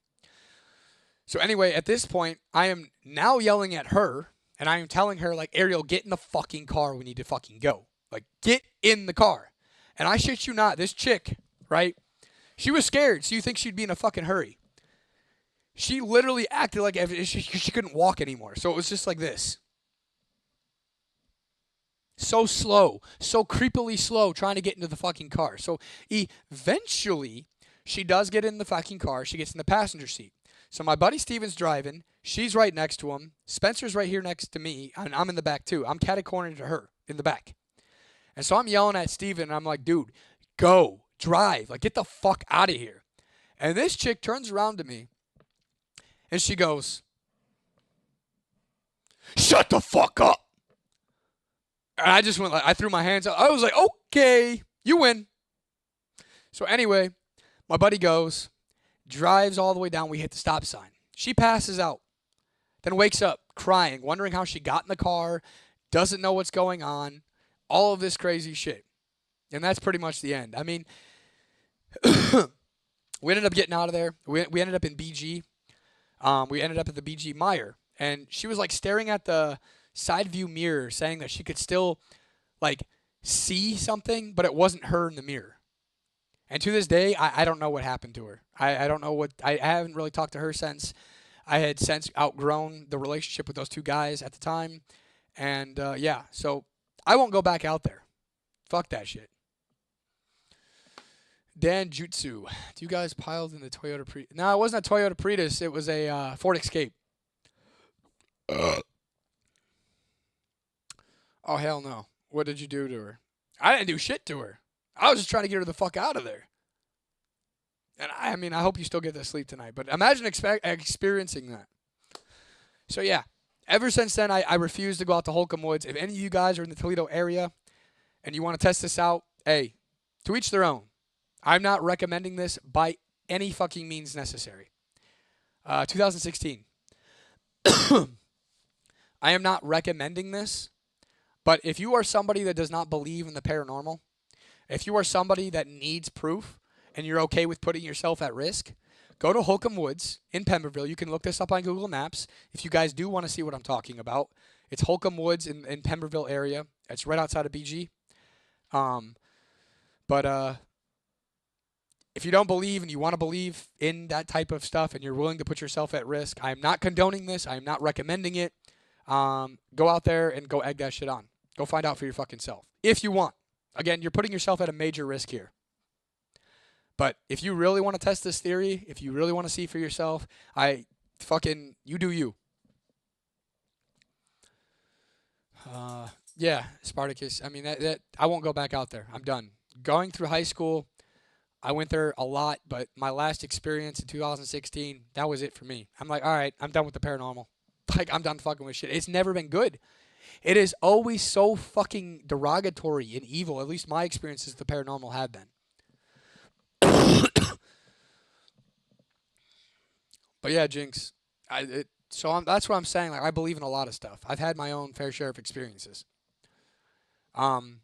So anyway, at this point, I am now yelling at her, and I am telling her, like, Ariel, get in the fucking car. We need to fucking go. Like, get in the car. And I shit you not, this chick, right? She was scared, so you think she'd be in a fucking hurry. She literally acted like she couldn't walk anymore. So it was just like this. So slow, so creepily slow, trying to get into the fucking car. So eventually, she does get in the fucking car. She gets in the passenger seat. So my buddy Steven's driving. She's right next to him. Spencer's right here next to me, and I'm in the back too. I'm catty-cornered to her in the back. And so I'm yelling at Steven, and I'm like, dude, go, drive. Like, get the fuck out of here. And this chick turns around to me, and she goes, shut the fuck up. And I just went, like, I threw my hands up. I was like, okay, you win. So anyway, my buddy goes, drives all the way down. We hit the stop sign. She passes out, then wakes up crying, wondering how she got in the car, doesn't know what's going on, all of this crazy shit. And that's pretty much the end. I mean, we ended up getting out of there. We ended up in BG. We ended up at the BG Meyer. And she was like staring at the side view mirror, saying that she could still like see something, but it wasn't her in the mirror. And to this day, I don't know what happened to her. I don't know what I haven't really talked to her since. I had since outgrown the relationship with those two guys at the time, and yeah, so I won't go back out there. Fuck that shit. Dan Jutsu, do you guys piled in the Toyota Prius? No, it wasn't a Toyota Prius. It was a Ford Escape. Oh hell no! What did you do to her? I didn't do shit to her. I was just trying to get her the fuck out of there. And I mean, I hope you still get to sleep tonight. But imagine experiencing that. So yeah, ever since then, I refuse to go out to Holcomb Woods. If any of you guys are in the Toledo area and you want to test this out, hey, to each their own. I'm not recommending this by any fucking means necessary. 2016. I am not recommending this, but if you are somebody that does not believe in the paranormal, if you are somebody that needs proof and you're okay with putting yourself at risk, go to Holcomb Woods in Pemberville. You can look this up on Google Maps if you guys do want to see what I'm talking about. It's Holcomb Woods in Pemberville area. It's right outside of BG. But if you don't believe and you want to believe in that type of stuff and you're willing to put yourself at risk, I am not condoning this. I am not recommending it. Go out there and go egg that shit on. Go find out for your fucking self. If you want. Again, you're putting yourself at a major risk here. But if you really want to test this theory, if you really want to see for yourself, you do you. Yeah, Spartacus. I mean, that I won't go back out there. I'm done. Going through high school, I went there a lot, but my last experience in 2016, that was it for me. I'm like, all right, I'm done with the paranormal. Like, I'm done fucking with shit. It's never been good. It is always so fucking derogatory and evil. At least my experiences with the paranormal have been. But yeah, Jinx. That's what I'm saying. Like, I believe in a lot of stuff. I've had my own fair share of experiences. When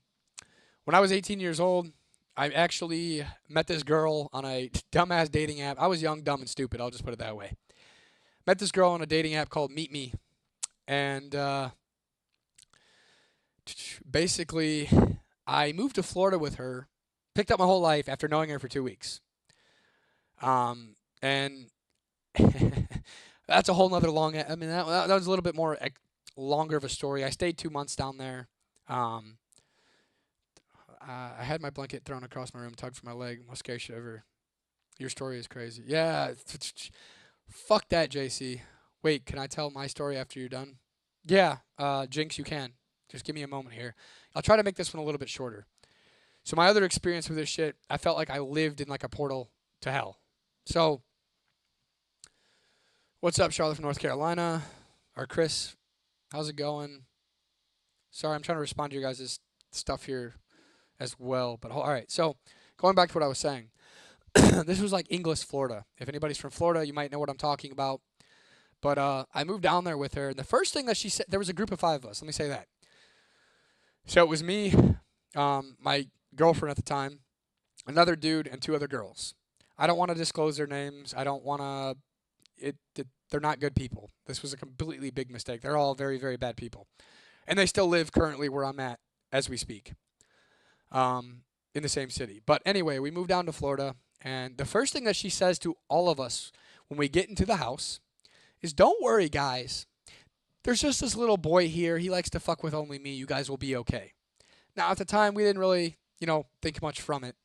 I was 18 years old, I actually met this girl on a dumbass dating app. I was young, dumb, and stupid. I'll just put it that way. Met this girl on a dating app called Meet Me. And basically, I moved to Florida with her, picked up my whole life after knowing her for 2 weeks. And that's a whole nother long. I mean, that was a little bit more longer of a story. I stayed 2 months down there. I had my blanket thrown across my room, tugged for my leg, musket shiver. Your story is crazy. Yeah, fuck that, JC. Wait, can I tell my story after you're done? Yeah, Jinx, you can. Just give me a moment here. I'll try to make this one a little bit shorter. So my other experience with this shit, I felt like I lived in like a portal to hell. So, what's up, Charlotte from North Carolina? Or Chris, how's it going? Sorry, I'm trying to respond to your guys' stuff here as well. But all right, so going back to what I was saying. This was like Inglis, Florida. If anybody's from Florida, you might know what I'm talking about. But I moved down there with her. And the first thing that she said, there was a group of 5 of us. Let me say that. So it was me, my girlfriend at the time, another dude, and 2 other girls. I don't want to disclose their names. I don't want to. They're not good people. This was a completely big mistake. They're all very, very bad people. And they still live currently where I'm at as we speak, in the same city. But anyway, we moved down to Florida. And the first thing that she says to all of us when we get into the house is, don't worry, guys. There's just this little boy here. He likes to fuck with only me. You guys will be okay. Now, at the time, we didn't really, think much from it.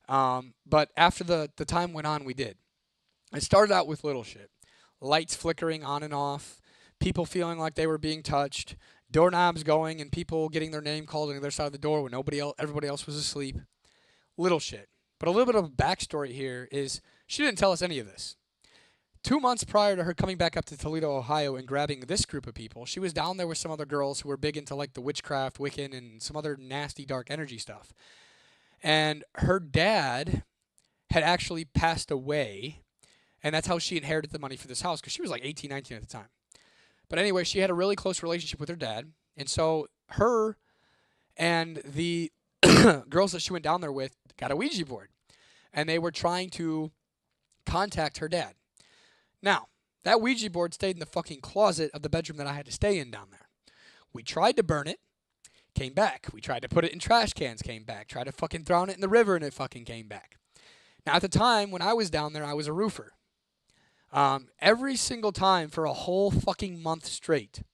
But after the time went on, we did. It started out with little shit. Lights flickering on and off. People feeling like they were being touched. Doorknobs going and people getting their name called on the other side of the door when everybody else was asleep. Little shit. But a little bit of a backstory here is she didn't tell us any of this. 2 months prior to her coming back up to Toledo, Ohio and grabbing this group of people, she was down there with some other girls who were big into like the witchcraft, Wiccan, and some other nasty dark energy stuff. And her dad had actually passed away, and that's how she inherited the money for this house, because she was like 18, 19 at the time. But anyway, she had a really close relationship with her dad, and so her and the girls that she went down there with got a Ouija board, and they were trying to contact her dad. Now, that Ouija board stayed in the fucking closet of the bedroom that I had to stay in down there. We tried to burn it, came back. We tried to put it in trash cans, came back. Tried to fucking throw it in the river, and it fucking came back. Now, at the time when I was down there, I was a roofer. Every single time for a whole fucking month straight,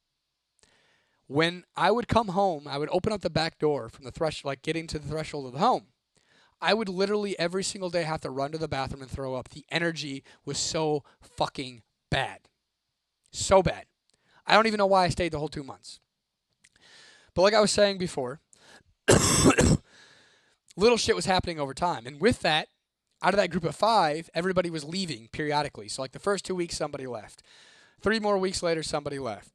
when I would come home, I would open up the back door from the threshold, like getting to the threshold of the home. I would literally every single day have to run to the bathroom and throw up. The energy was so fucking bad. So bad. I don't even know why I stayed the whole 2 months. But like I was saying before, little shit was happening over time. And with that, out of that group of 5, everybody was leaving periodically. So like the first 2 weeks, somebody left. 3 more weeks later, somebody left.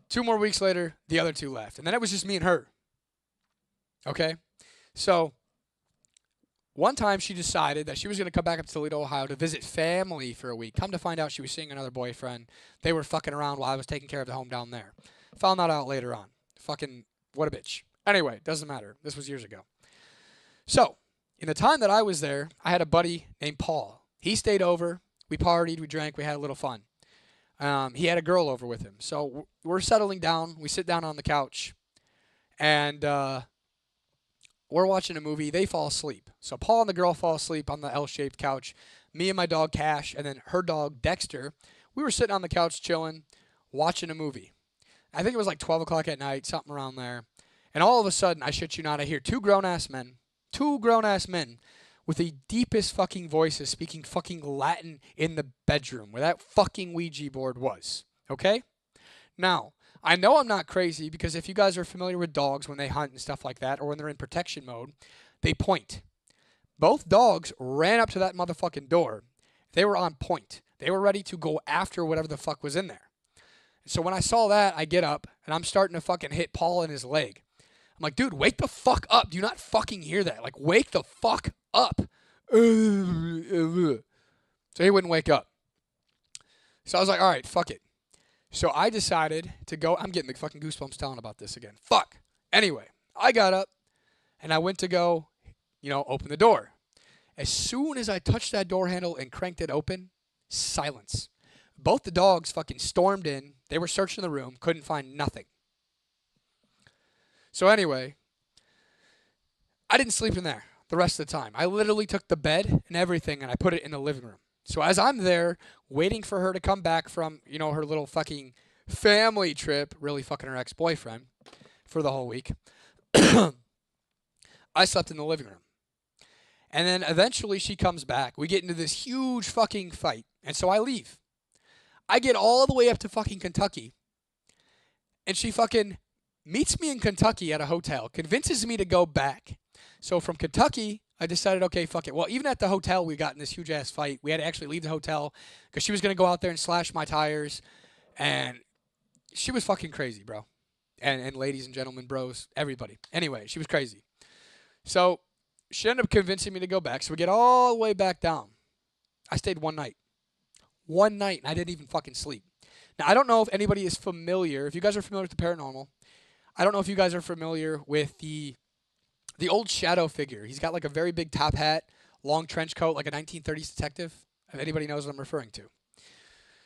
2 more weeks later, the other 2 left. And then it was just me and her. Okay? So one time she decided that she was going to come back up to Toledo, Ohio to visit family for a week. Come to find out she was seeing another boyfriend. They were fucking around while I was taking care of the home down there. Found that out later on. Fucking what a bitch. Anyway, doesn't matter. This was years ago. So, in the time that I was there, I had a buddy named Paul. He stayed over. We partied. We drank. We had a little fun. He had a girl over with him. So, we're settling down. We sit down on the couch. And we're watching a movie. They fall asleep. So, Paul and the girl fall asleep on the L-shaped couch. Me and my dog, Cash, and then her dog, Dexter, we were sitting on the couch chilling, watching a movie. I think it was like 12 o'clock at night, something around there. And all of a sudden, I shit you not, I hear two grown-ass men with the deepest fucking voices speaking fucking Latin in the bedroom where that fucking Ouija board was. Okay? Now, I know I'm not crazy because if you guys are familiar with dogs when they hunt and stuff like that or when they're in protection mode, they point. Both dogs ran up to that motherfucking door. They were on point. They were ready to go after whatever the fuck was in there. So when I saw that, I get up, and I'm starting to fucking hit Paul in his leg. I'm like, dude, wake the fuck up. Do you not fucking hear that? Like, wake the fuck up. So he wouldn't wake up. So I was like, all right, fuck it. So I decided to go. I'm getting the fucking goosebumps telling about this again. Fuck. Anyway, I got up, and I went to go, open the door. As soon as I touched that door handle and cranked it open, silence. Both the dogs fucking stormed in. They were searching the room, couldn't find nothing. So anyway, I didn't sleep in there the rest of the time. I literally took the bed and everything and I put it in the living room. So as I'm there waiting for her to come back from, her little fucking family trip, really fucking her ex-boyfriend for the whole week, I slept in the living room. And then eventually she comes back. We get into this huge fucking fight. And so I leave. I get all the way up to fucking Kentucky, and she fucking meets me in Kentucky at a hotel, convinces me to go back. So from Kentucky, I decided, okay, fuck it. Well, even at the hotel, we got in this huge-ass fight. We had to actually leave the hotel because she was going to go out there and slash my tires, and she was fucking crazy, bro. And ladies and gentlemen, bros, everybody. Anyway, she was crazy. So she ended up convincing me to go back, so we get all the way back down. I stayed one night. And I didn't even fucking sleep. Now, I don't know if anybody is familiar. If you guys are familiar with the paranormal, I don't know if you guys are familiar with the old shadow figure. He's got like a very big top hat, long trench coat, like a 1930s detective. If anybody knows what I'm referring to.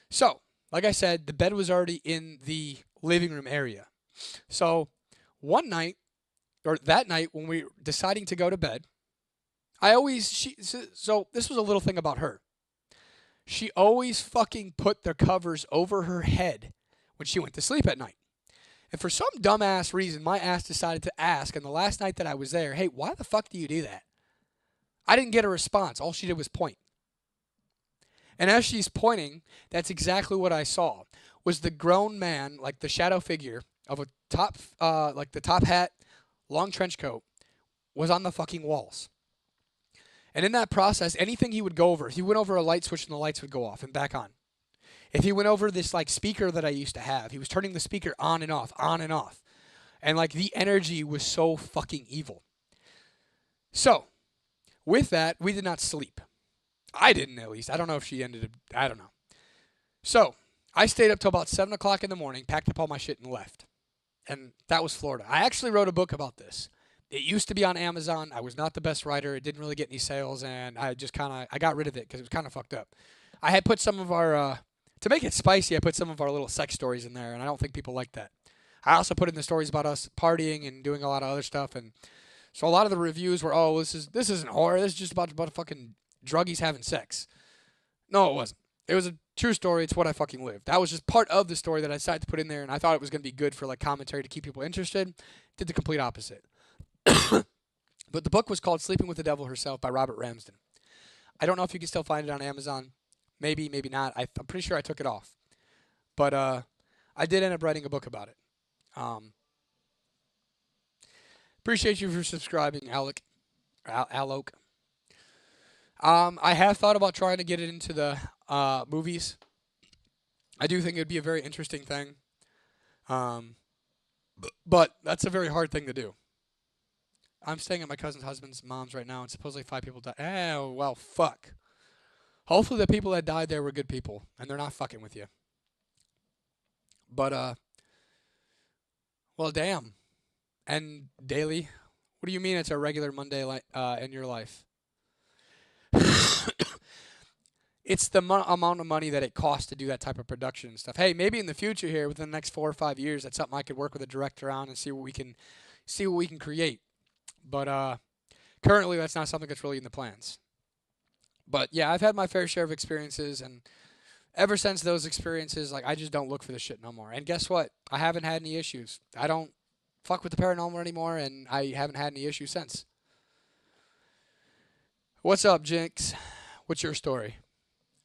So, like I said, the bed was already in the living room area. So, that night when we were deciding to go to bed, so this was a little thing about her. She always fucking put the covers over her head when she went to sleep at night. And for some dumbass reason, my ass decided to ask on the last night that I was there, hey, why the fuck do you do that? I didn't get a response. All she did was point. And as she's pointing, that's exactly what I saw. Was the grown man, like the shadow figure of a like the top hat, long trench coat, was on the fucking walls. And in that process, anything he would go over, if he went over a light switch and the lights would go off and back on. If he went over this like speaker that I used to have, he was turning the speaker on and off, on and off. And like the energy was so fucking evil. So, with that, we did not sleep. I didn't, at least. I don't know if she ended up, I don't know. So, I stayed up till about 7 o'clock in the morning, packed up all my shit and left. And that was Florida. I actually wrote a book about this. It used to be on Amazon. I was not the best writer. It didn't really get any sales, and I just I got rid of it because it was kind of fucked up. I had put some of our, to make it spicy, I put some of our little sex stories in there, and I don't think people like that. I also put in the stories about us partying and doing a lot of other stuff, and so a lot of the reviews were, oh, this isn't horror. This is just about fucking druggies having sex. No, it wasn't. It was a true story. It's what I fucking lived. That was just part of the story that I decided to put in there, and I thought it was going to be good for like commentary to keep people interested. Did the complete opposite. But the book was called Sleeping with the Devil Herself by Robert Ramsden. I don't know if you can still find it on Amazon. Maybe, maybe not. I'm pretty sure I took it off. But I did end up writing a book about it. Um, appreciate you for subscribing, Alec. Alok. I have thought about trying to get it into the movies. I do think it would be a very interesting thing. Um, but that's a very hard thing to do. I'm staying at my cousin's husband's mom's right now, and supposedly 5 people died. Oh, well, fuck. Hopefully the people that died there were good people, and they're not fucking with you. But, well, damn. And daily? What do you mean it's a regular Monday in your life? It's the amount of money that it costs to do that type of production and stuff. Hey, maybe in the future here, within the next 4 or 5 years, that's something I could work with a director on and see what we can create. But currently, that's not something that's really in the plans. But yeah, I've had my fair share of experiences, and ever since those experiences, like I just don't look for the shit no more. And guess what? I haven't had any issues. I don't fuck with the paranormal anymore, and I haven't had any issues since. What's up, Jinx? What's your story?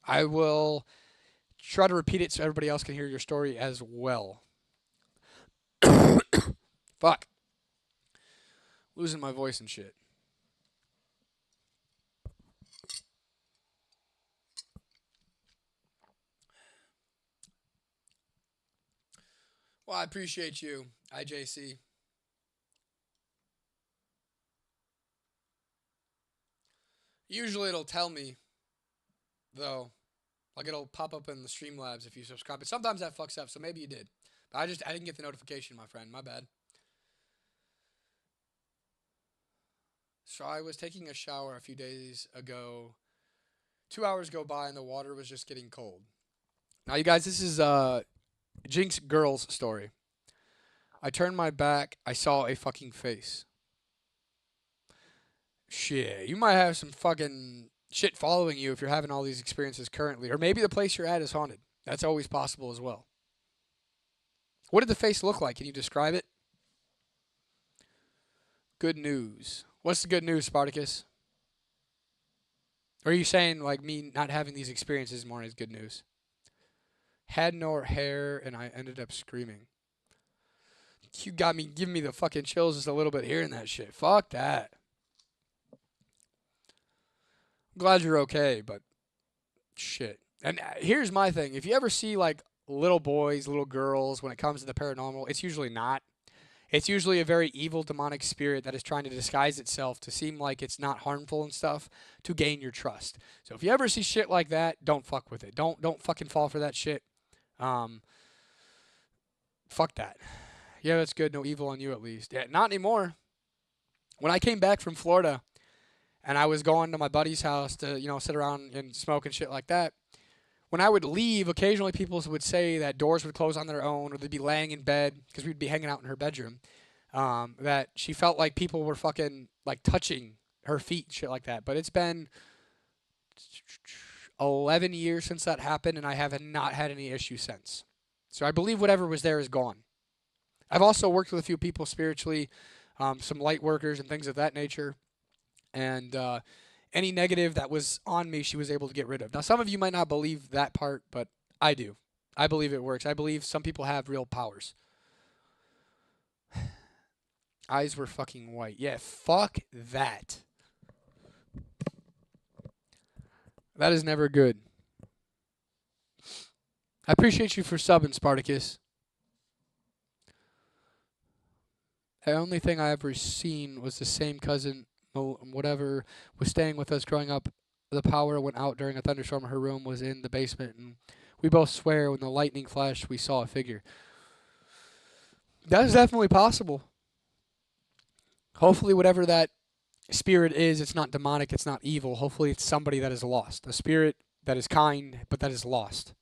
I will try to repeat it so everybody else can hear your story as well. Fuck. Losing my voice and shit. Well, I appreciate you, IJC. Usually it'll tell me, though. Like it'll pop up in the Streamlabs if you subscribe. But sometimes that fucks up, so maybe you did. But I didn't get the notification, my friend. My bad. So I was taking a shower a few days ago. 2 hours go by and the water was just getting cold. Now, you guys, this is Jinx girl's story. I turned my back. I saw a fucking face. Shit, you might have some fucking shit following you if you're having all these experiences currently. Or maybe the place you're at is haunted. That's always possible as well. What did the face look like? Can you describe it? Good news. What's the good news, Spartacus? Or are you saying, like, me not having these experiences more is good news? Had no hair, and I ended up screaming. You got me giving me the fucking chills just a little bit hearing that shit. Fuck that. I'm glad you're okay, but shit. And here's my thing. If you ever see, like, little boys, little girls, when it comes to the paranormal, it's usually not. It's usually a very evil demonic spirit that is trying to disguise itself to seem like it's not harmful and stuff to gain your trust. So if you ever see shit like that, don't fuck with it. Don't fucking fall for that shit. Um, fuck that. Yeah, that's good. No evil on you at least. Yeah, not anymore. When I came back from Florida and I was going to my buddy's house to, sit around and smoke and shit like that, when I would leave, occasionally people would say that doors would close on their own or they'd be laying in bed because we'd be hanging out in her bedroom. That she felt like people were fucking like touching her feet and shit like that. But it's been 11 years since that happened and I have not had any issues since. So I believe whatever was there is gone. I've also worked with a few people spiritually, some light workers and things of that nature. And any negative that was on me, she was able to get rid of. Now, some of you might not believe that part, but I do. I believe it works. I believe some people have real powers. Eyes were fucking white. Yeah, fuck that. That is never good. I appreciate you for subbing, Spartacus. The only thing I ever seen was the same cousin, whatever, was staying with us growing up. The power went out during a thunderstorm. Her room was in the basement, and we both swear when the lightning flashed, we saw a figure. That is definitely possible. Hopefully, whatever that spirit is, it's not demonic, it's not evil. Hopefully, it's somebody that is lost. A spirit that is kind, but that is lost.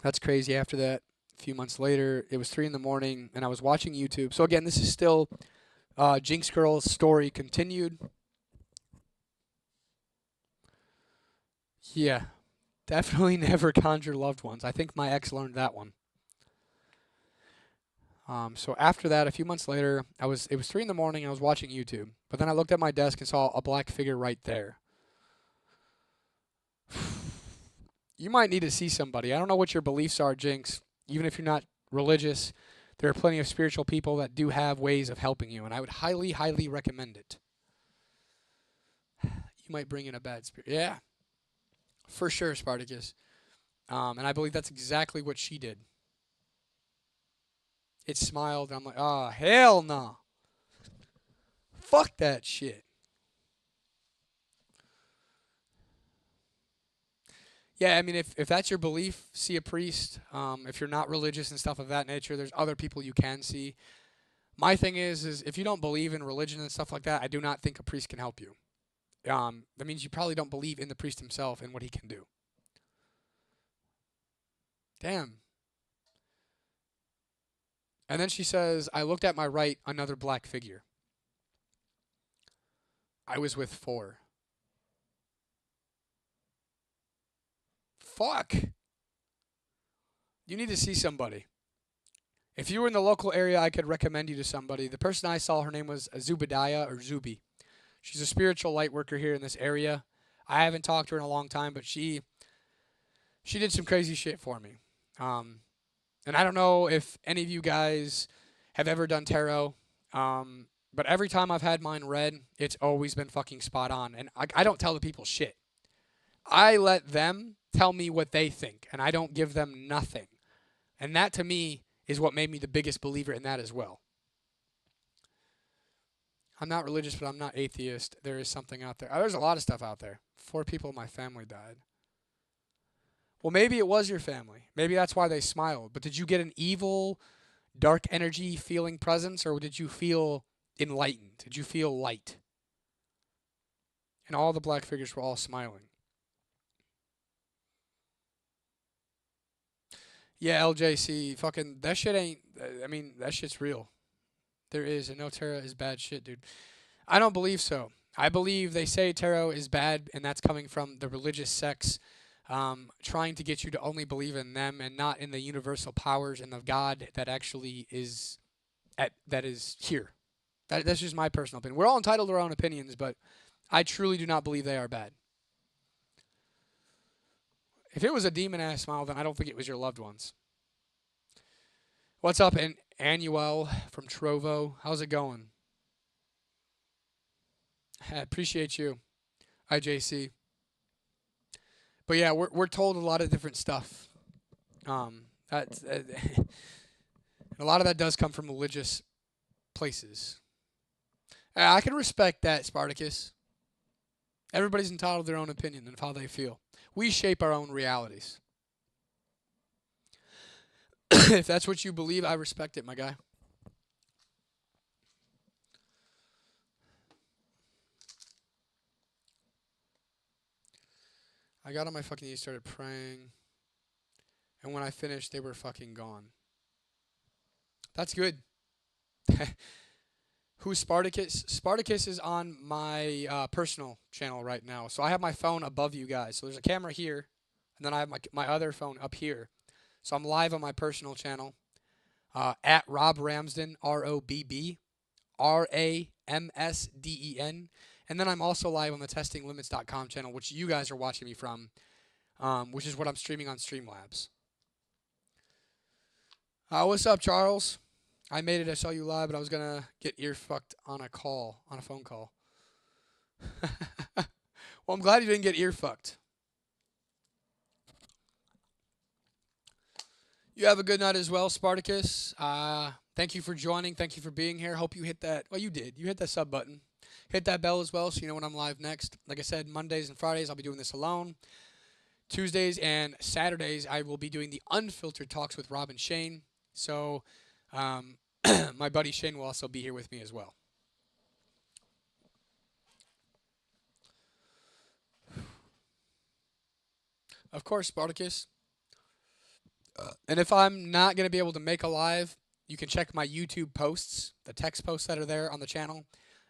That's crazy after that. A few months later, it was 3 in the morning, and I was watching YouTube. So again, this is still Jinx Girl's story continued. Yeah, definitely never conjure loved ones. I think my ex learned that one. So after that, a few months later, it was 3 in the morning. I was watching YouTube, but then I looked at my desk and saw a black figure right there. You might need to see somebody. I don't know what your beliefs are, Jinx. Even if you're not religious, there are plenty of spiritual people that do have ways of helping you, and I would highly, highly recommend it. You might bring in a bad spirit. Yeah, for sure, Spartacus. And I believe that's exactly what she did. It smiled, and I'm like, oh, hell no. Fuck that shit. Yeah, I mean, if that's your belief, see a priest. If you're not religious and stuff of that nature, there's other people you can see. My thing is if you don't believe in religion and stuff like that, I do not think a priest can help you. That means you probably don't believe in the priest himself and what he can do. Damn. And then she says, I looked at my right, another black figure. I was with four. Fuck. You need to see somebody. If you were in the local area, I could recommend you to somebody. The person I saw, her name was Zubadiah or Zubi. She's a spiritual light worker here in this area. I haven't talked to her in a long time, but she did some crazy shit for me. Um, and I don't know if any of you guys have ever done tarot, but every time I've had mine read, it's always been fucking spot on. And I don't tell the people shit. I let them tell me what they think, and I don't give them nothing. And that to me is what made me the biggest believer in that as well. I'm not religious, but I'm not atheist. There is something out there. There's a lot of stuff out there. 4 people in my family died. Well, maybe it was your family. Maybe that's why they smiled. But did you get an evil, dark energy feeling presence, or did you feel enlightened? Did you feel light? And all the black figures were all smiling. Yeah, LJC, fucking, that shit ain't, I mean, that shit's real. There is, and no tarot is bad shit, dude. I don't believe so. I believe they say tarot is bad, and that's coming from the religious sects trying to get you to only believe in them and not in the universal powers and the God that actually is that is here. That's just my personal opinion. We're all entitled to our own opinions, but I truly do not believe they are bad. If it was a demon ass smile, then I don't think it was your loved ones. What's up, Annuel from Trovo? How's it going? I appreciate you, IJC. But yeah, we're told a lot of different stuff. That's a lot of that does come from religious places. I can respect that, Spartacus. Everybody's entitled to their own opinion of how they feel. We shape our own realities. If that's what you believe, I respect it, my guy. I got on my fucking knees, started praying, and when I finished, they were fucking gone. That's good. Who's Spartacus? Spartacus is on my personal channel right now. So I have my phone above you guys. So there's a camera here, and then I have my other phone up here. So I'm live on my personal channel at Robb Ramsden, RobbRamsden. And then I'm also live on the testinglimits.com channel, which you guys are watching me from, which is what I'm streaming on Streamlabs. What's up, Charles? I made it. I saw you live, but I was going to get ear fucked on a phone call. Well, I'm glad you didn't get ear fucked. You have a good night as well, Spartacus. Thank you for joining. Thank you for being here. Hope you hit that. Well, you did. You hit that sub button. Hit that bell as well so you know when I'm live next. Like I said, Mondays and Fridays, I'll be doing this alone. Tuesdays and Saturdays, I will be doing the unfiltered talks with Rob and Shane. So my buddy Shane will also be here with me as well. Of course, Spartacus. And if I'm not going to be able to make a live, you can check my YouTube posts, the text posts that are there on the channel,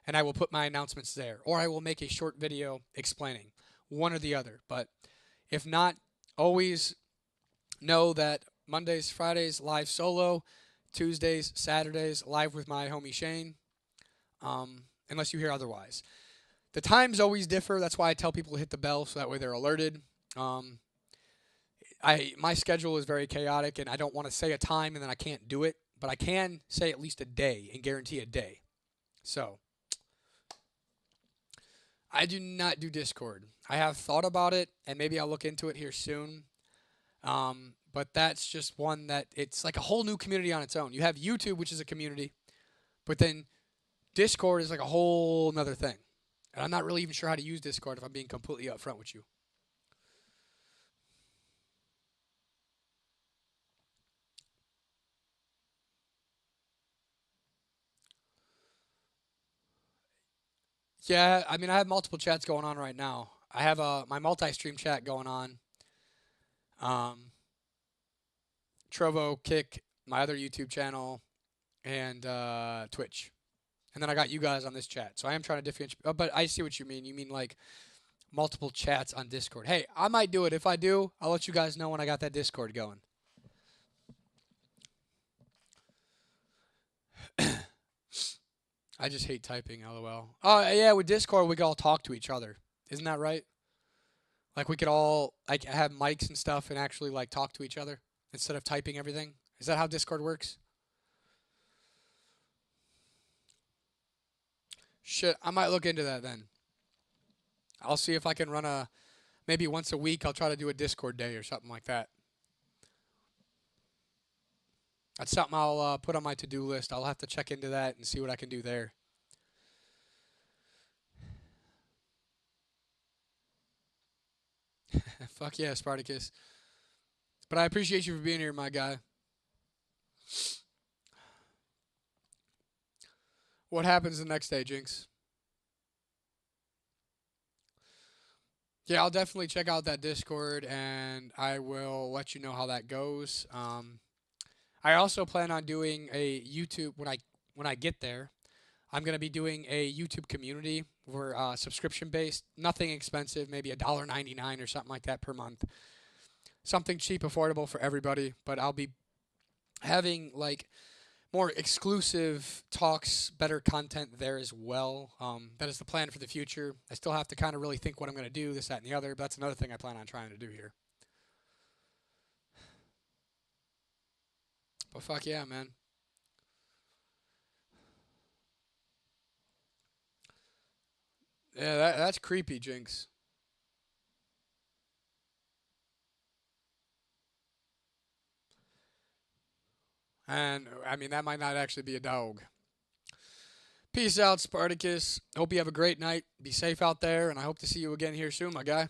and I will put my announcements there. Or I will make a short video explaining one or the other. But if not, always know that Mondays, Fridays, live solo, Tuesdays, Saturdays, live with my homie Shane, unless you hear otherwise. The times always differ. That's why I tell people to hit the bell so that way they're alerted. Um, my schedule is very chaotic, and I don't want to say a time and then I can't do it, but I can say at least a day and guarantee a day. So I do not do Discord. I have thought about it, and maybe I'll look into it here soon. But that's just one that it's like a whole new community on its own. You have YouTube, which is a community, but then Discord is like a whole another thing. And I'm not really even sure how to use Discord if I'm being completely upfront with you. Yeah, I mean, I have multiple chats going on right now. I have my multi-stream chat going on. Um, Trovo, Kick, my other YouTube channel, and Twitch. And then I got you guys on this chat. So I am trying to differentiate. But I see what you mean. You mean like multiple chats on Discord. Hey, I might do it. If I do, I'll let you guys know when I got that Discord going. I just hate typing, lol. Oh, yeah, with Discord, we could all talk to each other. Isn't that right? Like, we could all like have mics and stuff and actually, like, talk to each other instead of typing everything. Is that how Discord works? Shit, I might look into that then. I'll see if I can run maybe once a week, I'll try to do a Discord day or something like that. That's something I'll put on my to-do list. I'll have to check into that and see what I can do there. Fuck yeah, Spartacus. But I appreciate you for being here, my guy. What happens the next day, Jinx? Yeah, I'll definitely check out that Discord, and I will let you know how that goes. I also plan on doing a YouTube when I get there. I'm gonna be doing a YouTube community. We're subscription based, nothing expensive, maybe $1.99 or something like that per month. Something cheap, affordable for everybody. But I'll be having like more exclusive talks, better content there as well. That is the plan for the future. I still have to kind of really think what I'm going to do, this, that, and the other. But that's another thing I plan on trying to do here. But fuck yeah, man. Yeah, that's creepy, Jinx. And I mean, that might not actually be a dog. Peace out, Spartacus. Hope you have a great night. Be safe out there, and I hope to see you again here soon, my guy.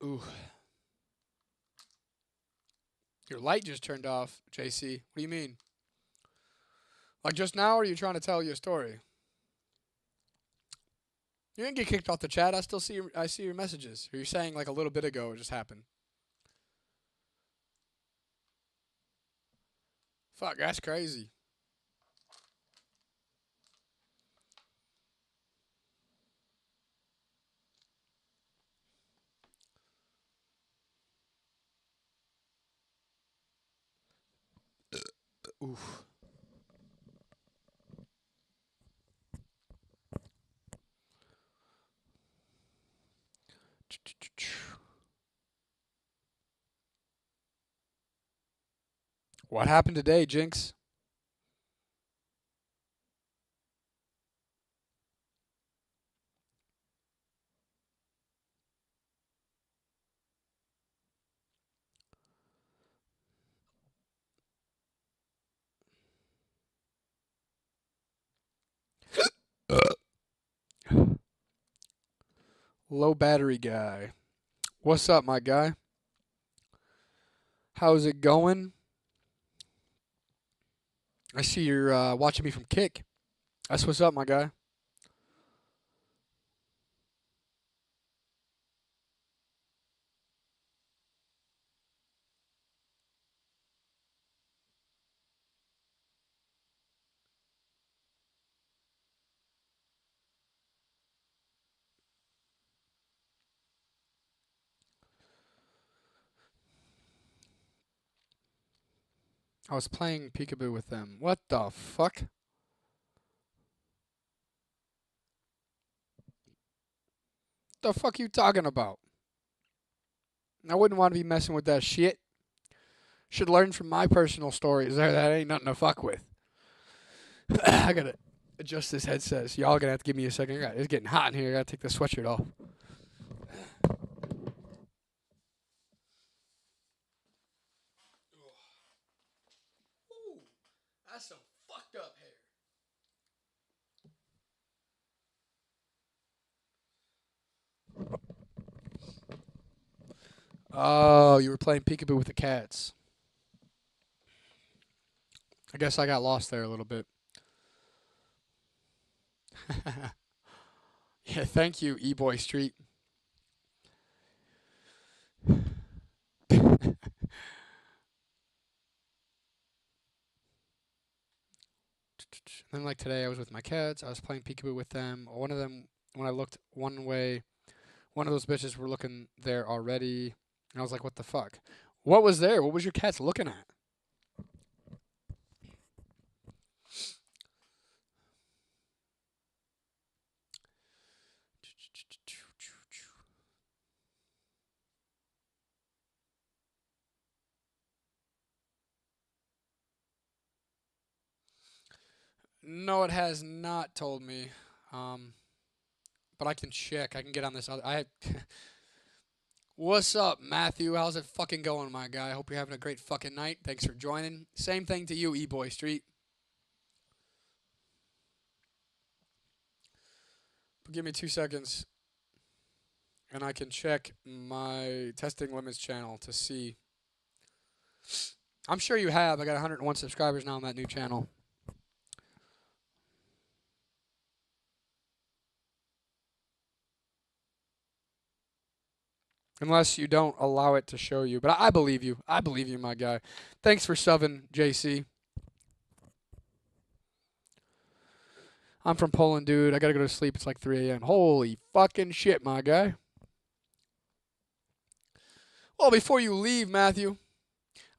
Ooh. Your light just turned off, JC. What do you mean? Like just now, or are you trying to tell your story? You didn't get kicked off the chat. I still see I see your messages. Or you're saying like a little bit ago it just happened. Fuck, that's crazy. Oof. What happened today, Jinx? Low battery guy. What's up, my guy? How's it going? I see you're watching me from Kick. That's what's up, my guy. I was playing peekaboo with them. What the fuck? The fuck you talking about? I wouldn't want to be messing with that shit. Should learn from my personal stories. There, that ain't nothing to fuck with. I gotta adjust this headset. So y'all gonna have to give me a second. It's getting hot in here. I gotta take the sweatshirt off. Ooh, that's some fucked up hair. Oh, you were playing peekaboo with the cats. I guess I got lost there a little bit. Yeah, thank you, E-Boy Street. Then, like today, I was with my cats. I was playing peekaboo with them. One of them, when I looked one way, one of those bitches were looking there already. And I was like, what the fuck? What was there? What was your cats looking at? No, it has not told me. Um, but I can check. I can get on this other. What's up, Matthew? How's it fucking going, my guy? I hope you're having a great fucking night. Thanks for joining. Same thing to you, E-Boy Street. But give me 2 seconds, and I can check my testing limits channel to see. I'm sure you have. I got 101 subscribers now on that new channel. Unless you don't allow it to show you. But I believe you. I believe you, my guy. Thanks for subbing, JC. I'm from Poland, dude. I gotta go to sleep. It's like 3 a.m. Holy fucking shit, my guy. Well, before you leave, Matthew,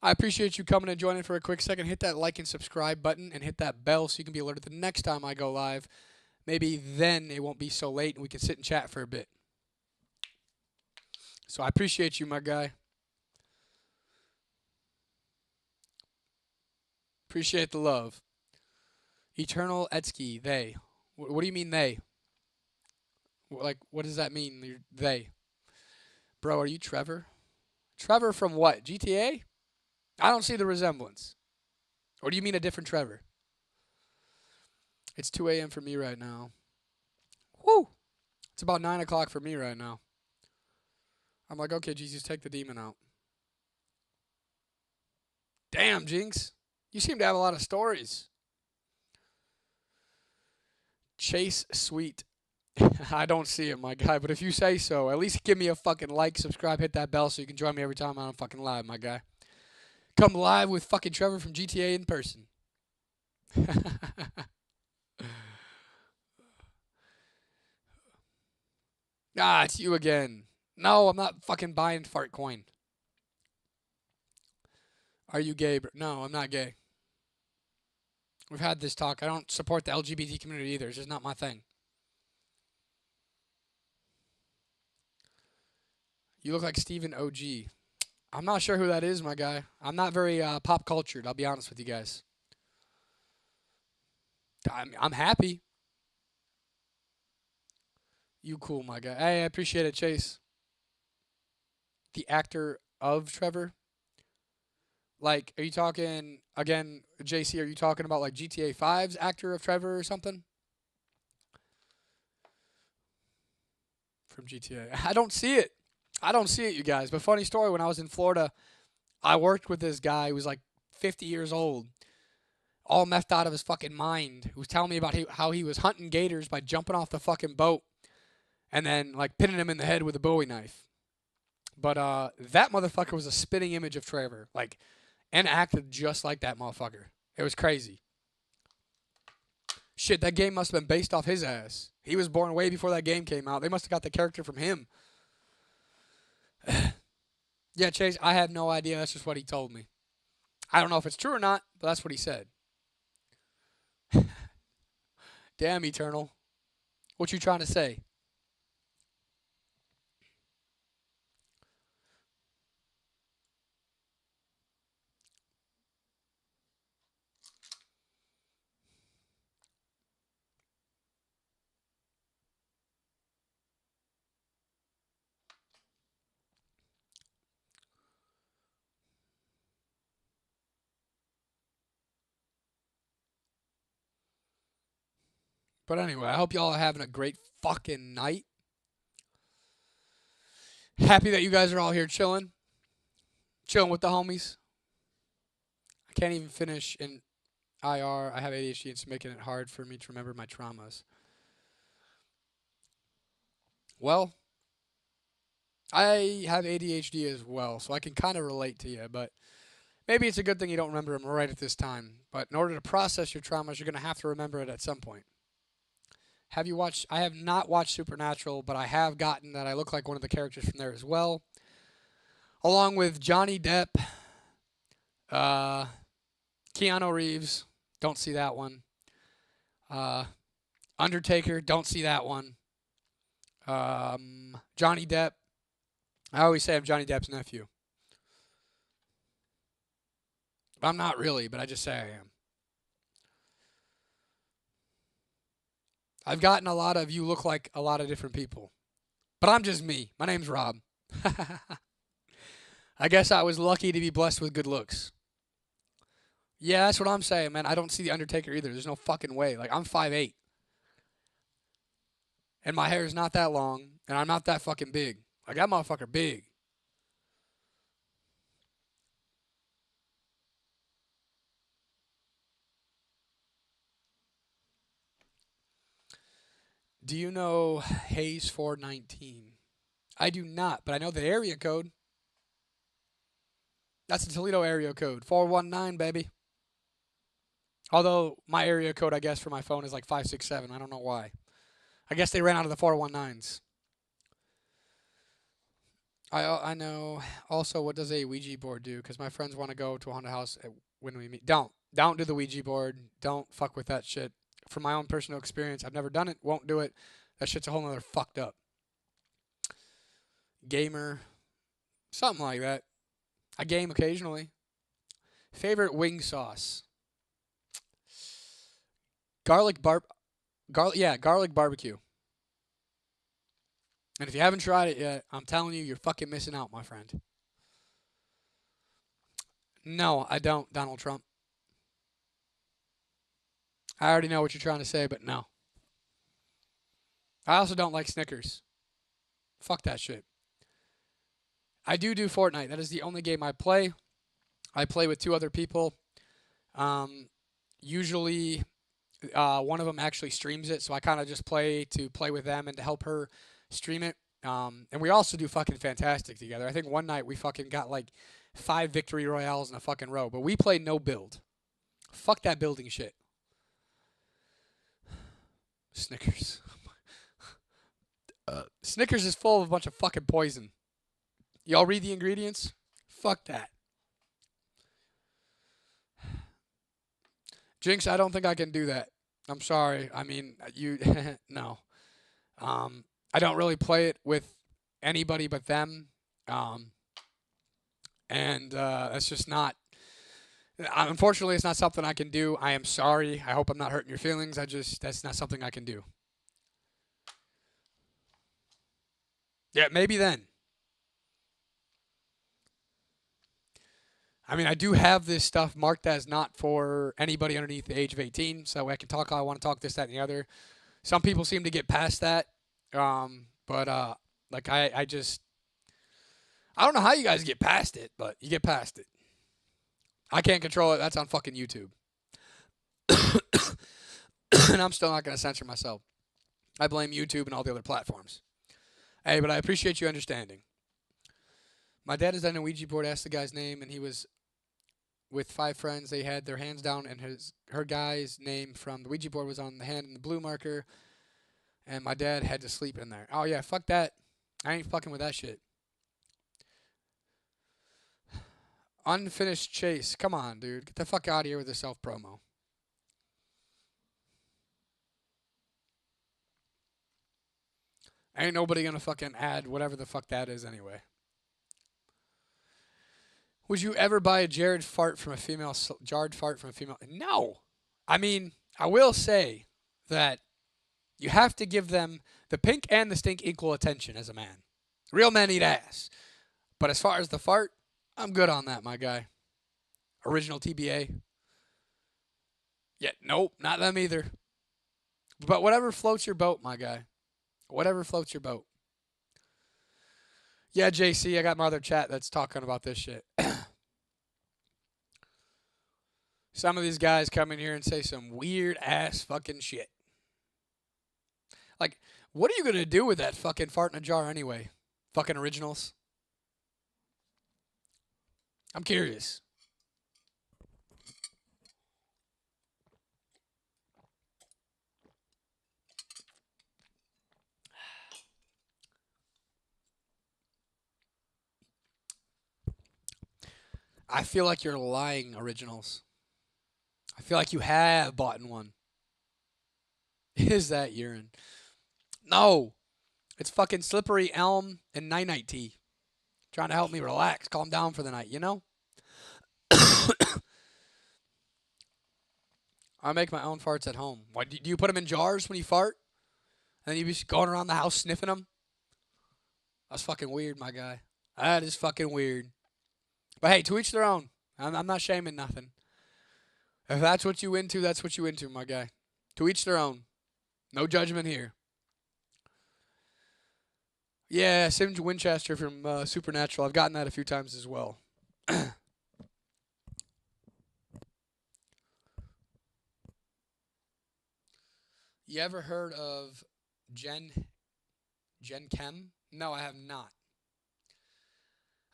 I appreciate you coming and joining for a quick second. Hit that like and subscribe button and hit that bell so you can be alerted the next time I go live. Maybe then it won't be so late and we can sit and chat for a bit. So I appreciate you, my guy. Appreciate the love. Eternal Etsky, they. What do you mean they? Like, what does that mean? They. Bro, are you Trevor? Trevor from what? GTA? I don't see the resemblance. Or do you mean a different Trevor? It's 2 a.m. for me right now. Woo! It's about 9 o'clock for me right now. I'm like, okay, Jesus, take the demon out. Damn, Jinx. You seem to have a lot of stories. Chase Sweet. I don't see it, my guy, but if you say so, at least give me a fucking like, subscribe, hit that bell so you can join me every time I'm fucking live, my guy. Come live with fucking Trevor from GTA in person. Ah, it's you again. No, I'm not fucking buying fart coin. Are you gay? No, I'm not gay. We've had this talk. I don't support the LGBT community either. It's just not my thing. You look like Steven OG. I'm not sure who that is, my guy. I'm not very pop cultured, I'll be honest with you guys. I'm happy. You cool, my guy. Hey, I appreciate it, Chase. The actor of Trevor? Like, are you talking, again, JC, are you talking about like GTA 5's actor of Trevor or something? From GTA. I don't see it. I don't see it, you guys. But funny story, when I was in Florida, I worked with this guy who was like 50 years old. all methed out of his fucking mind, who was telling me about how he was hunting gators by jumping off the fucking boat and then like pinning him in the head with a Bowie knife. But that motherfucker was a spitting image of Trevor, like, and acted just like that motherfucker. It was crazy. Shit, that game must have been based off his ass. He was born way before that game came out. They must have got the character from him. Yeah, Chase, I have no idea. That's just what he told me. I don't know if it's true or not, but that's what he said. Damn, Eternal. What you trying to say? But anyway, I hope y'all are having a great fucking night. Happy that you guys are all here chilling. Chilling with the homies. I can't even finish in IR. I have ADHD. It's making it hard for me to remember my traumas. Well, I have ADHD as well, so I can kind of relate to you, but maybe it's a good thing you don't remember them right at this time. But in order to process your traumas, you're going to have to remember it at some point. Have you watched? I have not watched Supernatural, but I have gotten that I look like one of the characters from there as well, along with Johnny Depp, Keanu Reeves. Don't see that one. Undertaker. Don't see that one. Johnny Depp. I always say I'm Johnny Depp's nephew. I'm not really, but I just say I am. I've gotten a lot of you look like a lot of different people. But I'm just me. My name's Rob. I guess I was lucky to be blessed with good looks. Yeah, that's what I'm saying, man. I don't see the Undertaker either. There's no fucking way. Like, I'm 5'8". And my hair is not that long, and I'm not that fucking big. Like, that motherfucker big. Do you know Hayes 419? I do not, but I know the area code. That's the Toledo area code. 419, baby. Although my area code, I guess, for my phone is like 567. I don't know why. I guess they ran out of the 419s. I know. Also, what does a Ouija board do? Because my friends want to go to a haunted house when we meet. Don't do the Ouija board. Don't fuck with that shit. From my own personal experience, I've never done it. Won't do it. That shit's a whole nother fucked up. Gamer, something like that. I game occasionally. Favorite wing sauce? Garlic barbecue. And if you haven't tried it yet, I'm telling you, you're fucking missing out, my friend. No, I don't, Donald Trump. I already know what you're trying to say, but no. I also don't like Snickers. Fuck that shit. I do Fortnite. That is the only game I play. I play with two other people. Usually, one of them actually streams it, so I kind of just play with them and to help her stream it. And we also do fucking fantastic together. I think one night we fucking got like 5 victory royales in a fucking row, but we played no build. Fuck that building shit. Snickers. Snickers is full of a bunch of fucking poison. Y'all read the ingredients? Fuck that. Jinx, I don't think I can do that. I'm sorry. I mean, you no. I don't really play it with anybody but them. And that's just not. Unfortunately, it's not something I can do. I am sorry. I hope I'm not hurting your feelings. That's not something I can do. Yeah, maybe then. I mean, I do have this stuff marked as not for anybody underneath the age of 18, so I can talk how I want to talk, this, that, and the other. Some people seem to get past that, but like I just, I don't know how you guys get past it, but you get past it. I can't control it. That's on fucking YouTube. And I'm still not going to censor myself. I blame YouTube and all the other platforms. Hey, but I appreciate you understanding. My dad has done a Ouija board, asked the guy's name, and he was with 5 friends. They had their hands down, and her guy's name from the Ouija board was on the hand in the blue marker, and my dad had to sleep in there. Oh, yeah, fuck that. I ain't fucking with that shit. Unfinished chase. Come on, dude. Get the fuck out of here with the self promo. Ain't nobody gonna fucking add whatever the fuck that is anyway. Would you ever buy a jarred fart from a female? No. I mean, I will say that you have to give them the pink and the stink equal attention as a man. Real men eat ass. But as far as the fart, I'm good on that, my guy. Original TBA. Yeah, nope, not them either. But whatever floats your boat, my guy. Whatever floats your boat. Yeah, JC, I got my other chat that's talking about this shit. Some of these guys come in here and say some weird ass fucking shit. Like, what are you gonna do with that fucking fart in a jar anyway? Fucking originals? I'm curious. I feel like you're lying, originals. I feel like you have bought in one. Is that urine? No. It's fucking slippery elm and night tea. Trying to help me relax, calm down for the night, you know? I make my own farts at home. Why do you put them in jars when you fart? And then you just going around the house sniffing them? That's fucking weird, my guy. That is fucking weird. But hey, to each their own. I'm not shaming nothing. If that's what you into, that's what you into, my guy. To each their own. No judgment here. Yeah, Sim Winchester from Supernatural. I've gotten that a few times as well. You ever heard of Gen Chem? No, I have not.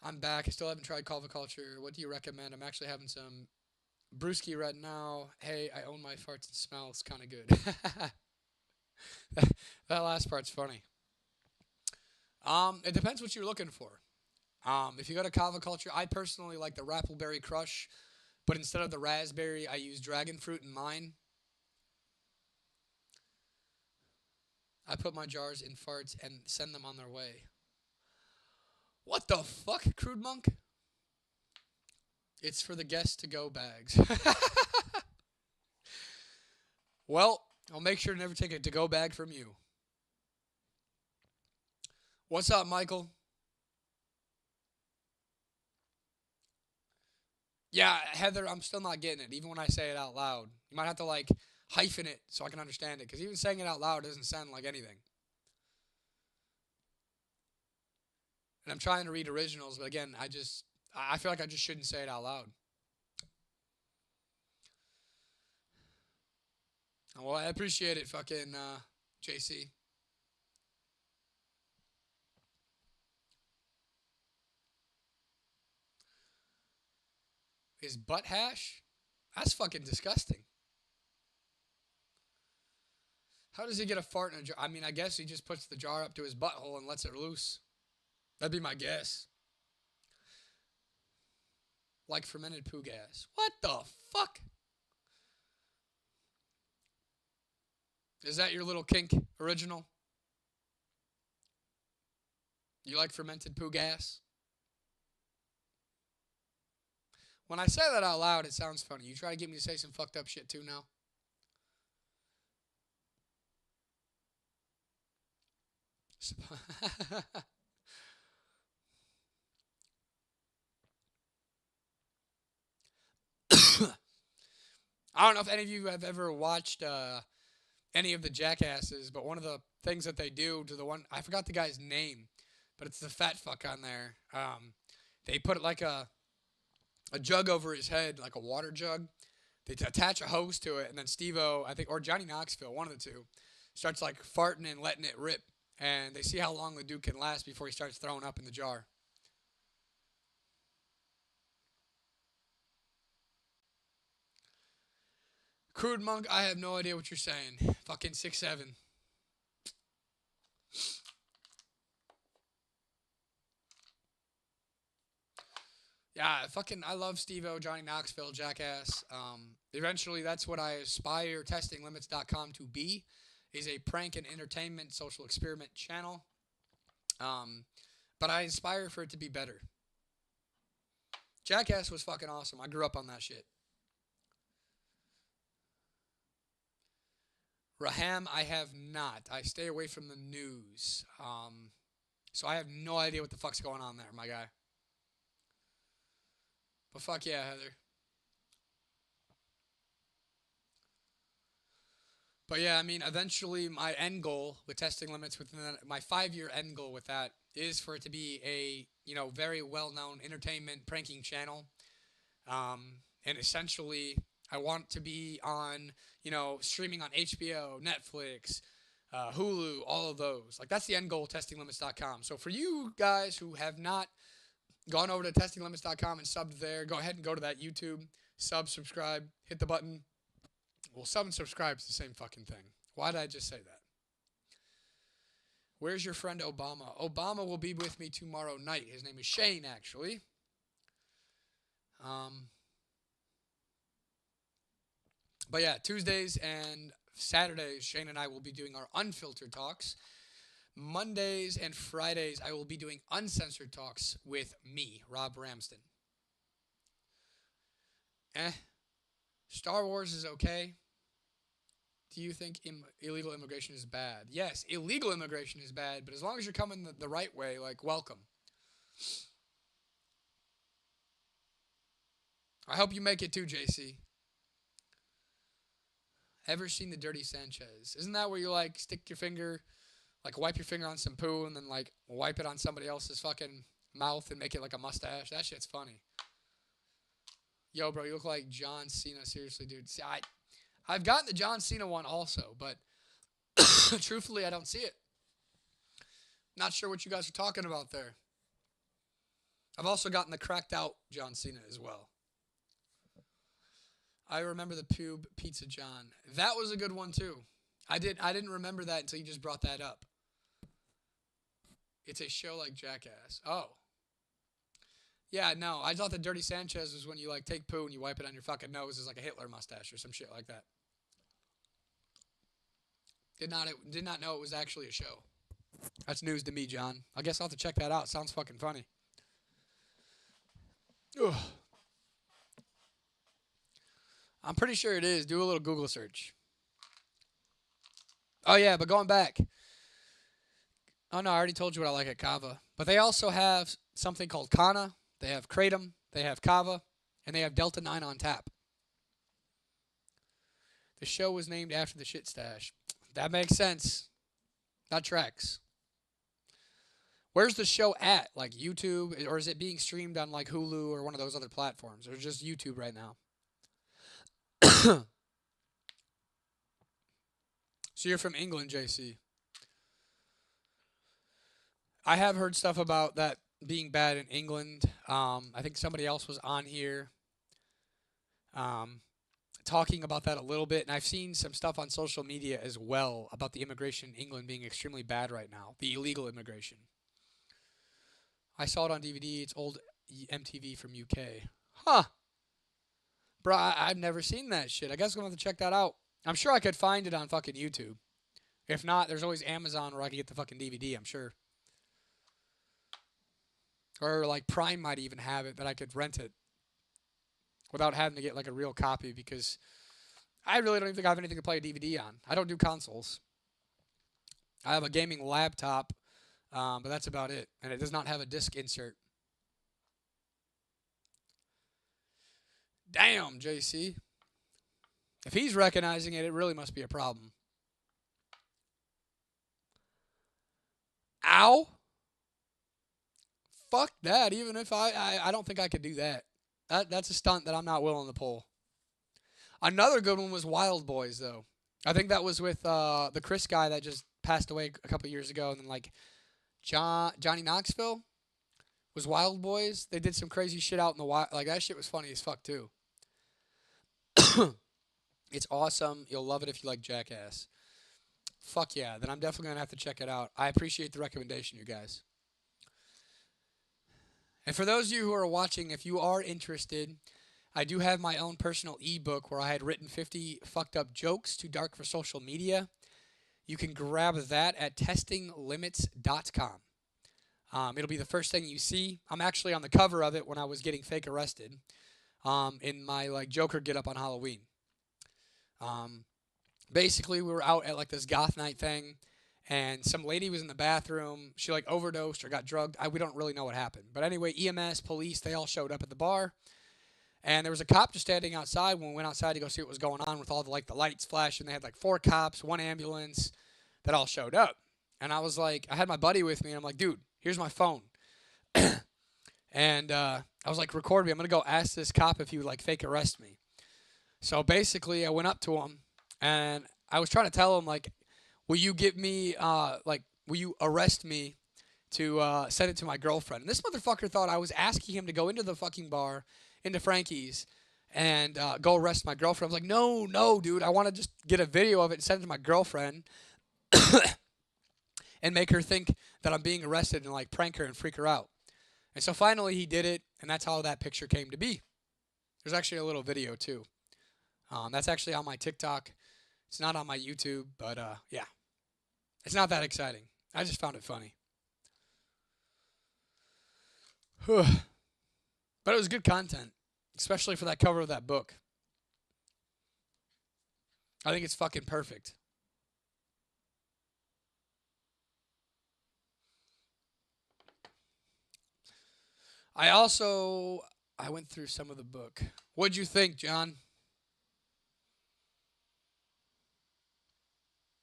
I'm back. I still haven't tried Culva Culture. What do you recommend? I'm actually having some brewski right now. Hey, I own my farts and smells kind of good. That last part's funny. It depends what you're looking for. If you go to Kava Culture, I personally like the Rappleberry Crush, but instead of the raspberry, I use dragon fruit in mine. I put my jars in farts and send them on their way. What the fuck, Crude Monk? It's for the guests to go bags. Well, I'll make sure to never take a to go bag from you. What's up, Michael? Yeah, Heather, I'm still not getting it, even when I say it out loud. You might have to, like, hyphen it so I can understand it, because even saying it out loud doesn't sound like anything. And I'm trying to read originals, but again, I feel like I just shouldn't say it out loud. Well, I appreciate it, fucking JC. Is butt hash? That's fucking disgusting. How does he get a fart in a jar? I mean, I guess he just puts the jar up to his butthole and lets it loose. That'd be my guess. Like fermented poo gas. What the fuck? Is that your little kink original? You like fermented poo gas? When I say that out loud, it sounds funny. You try to get me to say some fucked up shit too now? I don't know if any of you have ever watched any of the Jackasses, but one of the things that they do to the one, I forgot the guy's name, but it's the fat fuck on there. They put it like a jug over his head, like a water jug, They attach a hose to it, and then Steve-O, I think, or Johnny Knoxville, one of the two, starts like farting and letting it rip. And they see how long the dude can last before he starts throwing up in the jar. Crude Monk, I have no idea what you're saying. Fucking 6'7". Yeah, fucking, I love Steve-O, Johnny Knoxville, Jackass. Eventually, that's what I aspire testinglimits.com to be, is a prank and entertainment social experiment channel. Um, but I aspire for it to be better. Jackass was fucking awesome. I grew up on that shit. Raham, I have not. I stay away from the news. So I have no idea what the fuck's going on there, my guy. But fuck yeah, Heather. But yeah, I mean, eventually my end goal with testing limits within my 5-year end goal with that is for it to be a very well known entertainment pranking channel. And essentially, I want to be on streaming on HBO, Netflix, Hulu, all of those. Like that's the end goal of testinglimits.com. So for you guys who have not gone over to testinglimits.com and subbed there, go ahead and go to that YouTube, subscribe, hit the button. Well, sub and subscribe is the same fucking thing. Why did I just say that? Where's your friend Obama? Obama will be with me tomorrow night. His name is Shane, actually. But yeah, Tuesdays and Saturdays, Shane and I will be doing our unfiltered talks. Mondays and Fridays, I will be doing uncensored talks with me, Robb Ramsden. Star Wars is okay. Do you think illegal immigration is bad? Yes, illegal immigration is bad, but as long as you're coming the right way, like, welcome. I hope you make it too, JC. Ever seen the Dirty Sanchez? Isn't that where you, like, stick your finger, like, wipe your finger on some poo and then, like, wipe it on somebody else's fucking mouth and make it like a mustache? That shit's funny. Yo, bro, you look like John Cena. Seriously, dude. See, I've gotten the John Cena one also, but truthfully, I don't see it. Not sure what you guys are talking about there. I've also gotten the cracked out John Cena as well. I remember the pube Pizza John. That was a good one too. I didn't remember that until you just brought that up. It's a show like Jackass. Oh. Yeah, no. I thought the Dirty Sanchez was when you like take poo and you wipe it on your fucking nose as like a Hitler mustache or some shit like that. Did not know it was actually a show. That's news to me, John. I guess I'll have to check that out. Sounds fucking funny. Ugh. I'm pretty sure it is. Do a little Google search. Oh, yeah, but going back. Oh, no, I already told you what I like at Kava. But they also have something called Kana. They have Kratom. They have Kava. And they have Delta 9 on tap. The show was named after the shit stash. That makes sense. That tracks. Where's the show at? Like YouTube? Or is it being streamed on like Hulu or one of those other platforms? Or just YouTube right now? So you're from England, JC. I have heard stuff about that being bad in England. I think somebody else was on here talking about that a little bit. And I've seen some stuff on social media as well about the immigration in England being extremely bad right now. The illegal immigration. I saw it on DVD. It's old MTV from UK. Huh. Bro, I've never seen that shit. I guess I'm going to have to check that out. I'm sure I could find it on fucking YouTube. If not, there's always Amazon where I can get the fucking DVD, I'm sure. Or like Prime might even have it that I could rent it without having to get like a real copy because I really don't even think I have anything to play a DVD on. I don't do consoles. I have a gaming laptop, but that's about it. And it does not have a disc insert. Damn, JC. If he's recognizing it, it really must be a problem. Ow. Fuck that. Even if I don't think I could do that. That's a stunt that I'm not willing to pull. Another good one was Wild Boys, though. I think that was with the Chris guy that just passed away a couple years ago, and then like Johnny Knoxville was Wild Boys. They did some crazy shit out in the wild. Like that shit was funny as fuck too. It's awesome. You'll love it if you like Jackass. Fuck yeah. Then I'm definitely gonna have to check it out. I appreciate the recommendation, you guys. And for those of you who are watching, if you are interested, I do have my own personal ebook where I had written 50 fucked up jokes too dark for social media. You can grab that at testinglimits.com. It'll be the first thing you see. I'm actually on the cover of it when I was getting fake arrested, in my like Joker get up on Halloween. Um, Basically, we were out at like this goth night thing, and some lady was in the bathroom. She like overdosed or got drugged. We don't really know what happened, but anyway, EMS, police, they all showed up at the bar, and there was a cop just standing outside. When we went outside to go see what was going on with all the lights flashing, they had like 4 cops, 1 ambulance that all showed up, and I was like, I had my buddy with me, and I'm like, dude, here's my phone. And I was like, record me. I'm gonna go ask this cop if he would like fake arrest me. So basically, I went up to him, and I was trying to tell him like, will you give me will you arrest me to send it to my girlfriend? And this motherfucker thought I was asking him to go into the fucking bar, into Frankie's, and go arrest my girlfriend. I was like, no, no, dude, I want to just get a video of it and send it to my girlfriend, and make her think that I'm being arrested and like prank her and freak her out. And so finally he did it, and that's how that picture came to be. There's actually a little video too. That's actually on my TikTok. It's not on my YouTube, but yeah. It's not that exciting. I just found it funny. But it was good content, especially for that cover of that book. I think it's fucking perfect. I went through some of the book. What'd you think, John?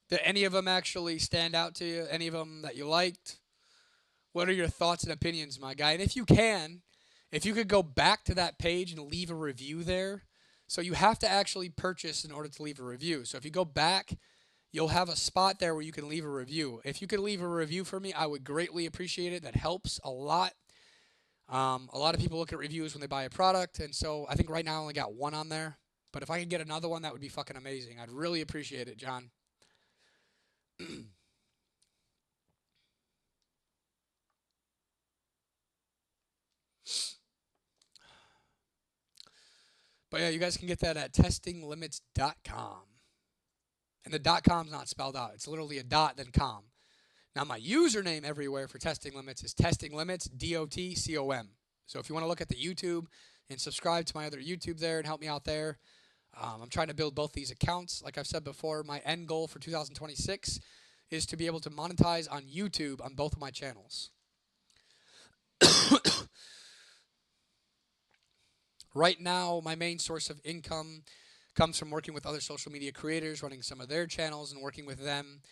Did any of them actually stand out to you? Any of them that you liked? What are your thoughts and opinions, my guy? And if you can, if you could go back to that page and leave a review there. So you have to actually purchase in order to leave a review. So if you go back, you'll have a spot there where you can leave a review. If you could leave a review for me, I would greatly appreciate it. That helps a lot. A lot of people look at reviews when they buy a product, and so I think right now I only got one on there. But if I could get another one, that would be fucking amazing. I'd really appreciate it, John. But yeah, you guys can get that at testinglimits.com. And the .com's not spelled out. It's literally a dot then com. Now my username everywhere for Testing Limits is Testing Limits, DOTCOM. So if you want to look at the YouTube and subscribe to my other YouTube there and help me out there, I'm trying to build both these accounts. Like I've said before, my end goal for 2026 is to be able to monetize on YouTube on both of my channels. Right now, my main source of income comes from working with other social media creators, running some of their channels and working with them.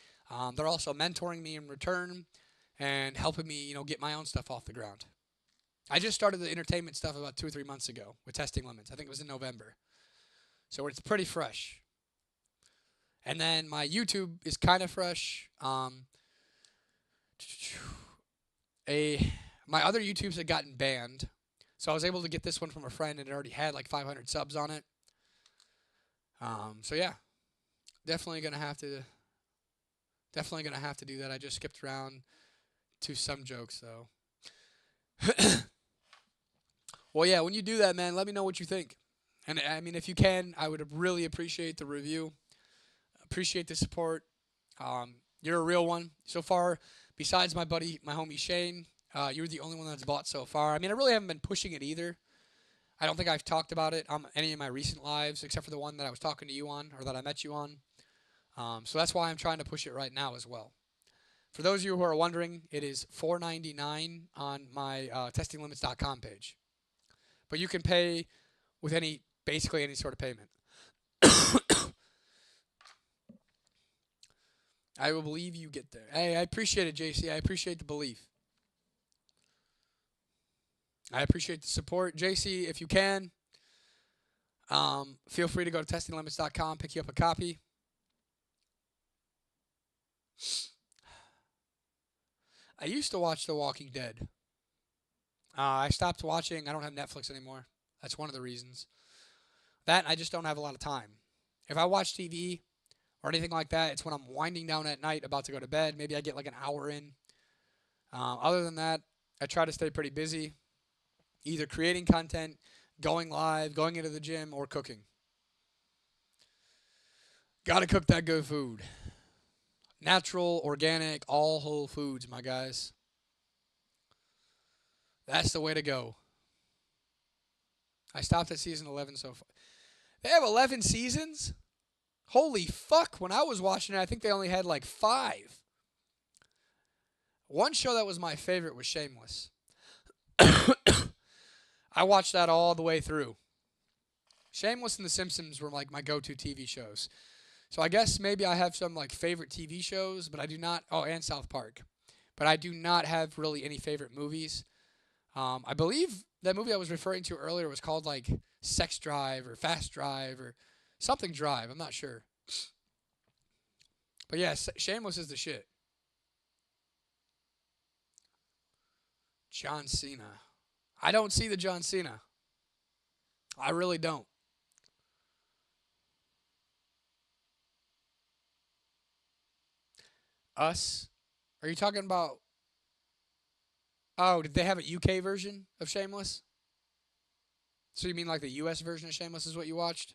They're also mentoring me in return and helping me, get my own stuff off the ground. I just started the entertainment stuff about 2 or 3 months ago with Testing Limits. I think it was in November. So it's pretty fresh. And then my YouTube is kind of fresh. My other YouTubes had gotten banned. So I was able to get this one from a friend, and it already had like 500 subs on it. So yeah, definitely gonna have to do that. I just skipped around to some jokes though. Well, yeah, when you do that, man, let me know what you think. And I mean, if you can, I would really appreciate the review. Appreciate the support. You're a real one so far. Besides my homie Shane. You're the only one that's bought so far. I mean, I really haven't been pushing it either. I don't think I've talked about it on any of my recent lives, except for the one that I was talking to you on, or that I met you on. So that's why I'm trying to push it right now as well. For those of you who are wondering, it is $4.99 on my testinglimits.com page. But you can pay with basically any sort of payment. I will believe you get there. Hey, I appreciate it, JC. I appreciate the belief. I appreciate the support. JC, if you can, Feel free to go to testinglimits.com, pick you up a copy. I used to watch The Walking Dead. I stopped watching. I don't have Netflix anymore. That's one of the reasons. That I just don't have a lot of time. If I watch TV or anything like that, it's when I'm winding down at night, about to go to bed. Maybe I get like an hour in. Other than that, I try to stay pretty busy, either creating content, going live, going into the gym, or cooking. Gotta cook that good food. Natural, organic, all whole foods, my guys. That's the way to go. I stopped at season 11 so far. They have 11 seasons? Holy fuck. When I was watching it, I think they only had like 5. One show that was my favorite was Shameless. I watched that all the way through. Shameless and The Simpsons were like my go-to TV shows. So I guess maybe I have some like favorite TV shows, but I do not. Oh, and South Park. But I do not have really any favorite movies. I believe that movie I was referring to earlier was called like Sex Drive or Fast Drive or something Drive. I'm not sure. But yeah, Shameless is the shit. John Cena. I don't see the John Cena. I really don't. Us? Are you talking about? Oh, did they have a UK version of Shameless? So you mean like the US version of Shameless is what you watched?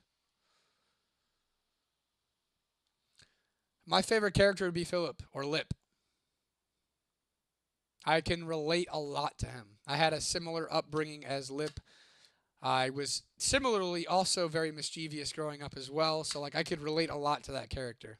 My favorite character would be Philip or Lip. I can relate a lot to him. I had a similar upbringing as Lip. I was similarly also very mischievous growing up as well, so like I could relate a lot to that character.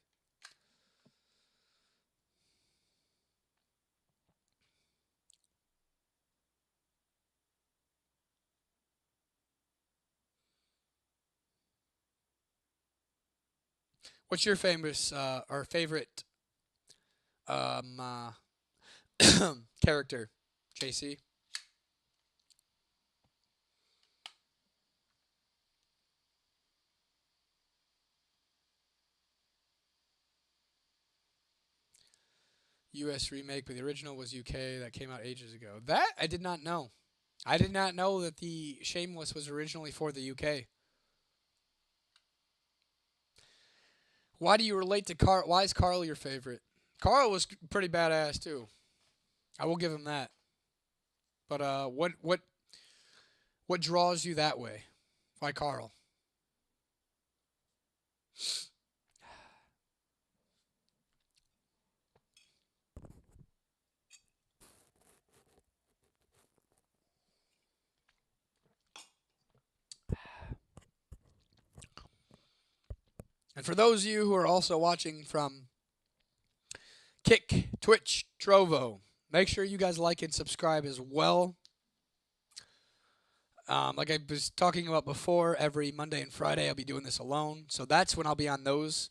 What's your famous or favorite um, uh, character, JC? US remake, but the original was UK that came out ages ago. That I did not know. I did not know that the Shameless was originally for the UK. Why do you relate to Carl? Why is Carl your favorite? Carl was pretty badass too. I will give him that. But what draws you that way? Why Carl? And for those of you who are also watching from Kick, Twitch, Trovo, make sure you guys like and subscribe as well. Like I was talking about before, every Monday and Friday I'll be doing this alone, so that's when I'll be on those.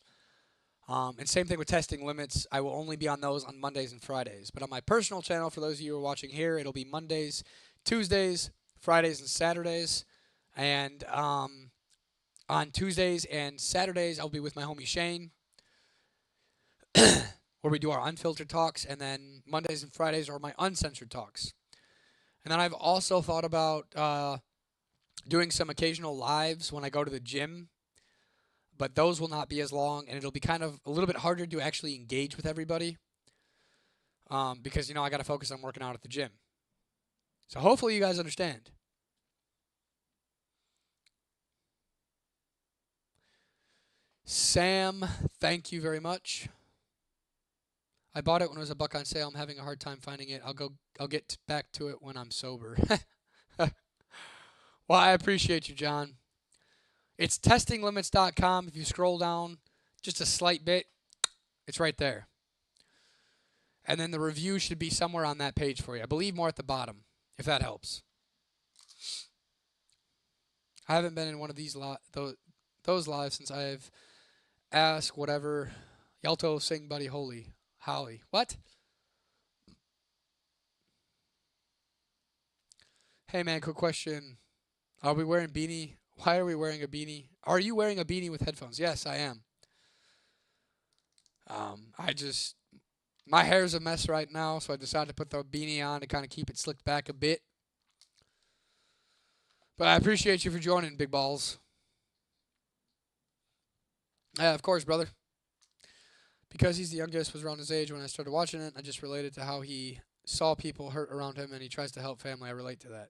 And same thing with testing limits. I will only be on those on Mondays and Fridays. But on my personal channel, for those of you who are watching here, it'll be Mondays, Tuesdays, Fridays, and Saturdays. And on Tuesdays and Saturdays, I'll be with my homie Shane, where we do our unfiltered talks. And then Mondays and Fridays are my uncensored talks. And then I've also thought about doing some occasional lives when I go to the gym, but those will not be as long, and it'll be kind of a little bit harder to actually engage with everybody because, I got to focus on working out at the gym. So hopefully you guys understand. Sam, thank you very much. I bought it when it was a buck on sale. I'm having a hard time finding it. I'll get back to it when I'm sober. Well, I appreciate you, John. It's testinglimits.com. If you scroll down just a slight bit, it's right there. And then the review should be somewhere on that page for you. I believe more at the bottom, if that helps. I haven't been in one of those lives since I've asked whatever. Yelto, sing, buddy, holy, Holly. What? Hey, man, quick question. Are we wearing beanie Why are we wearing a beanie? Are you wearing a beanie with headphones? Yes, I am. I just my hair's a mess right now, so I decided to put the beanie on to kind of keep it slicked back a bit. But I appreciate you for joining, big balls. Yeah, of course, brother. Because he's the youngest, was around his age when I started watching it. I just related to how he saw people hurt around him and he tries to help family. I relate to that.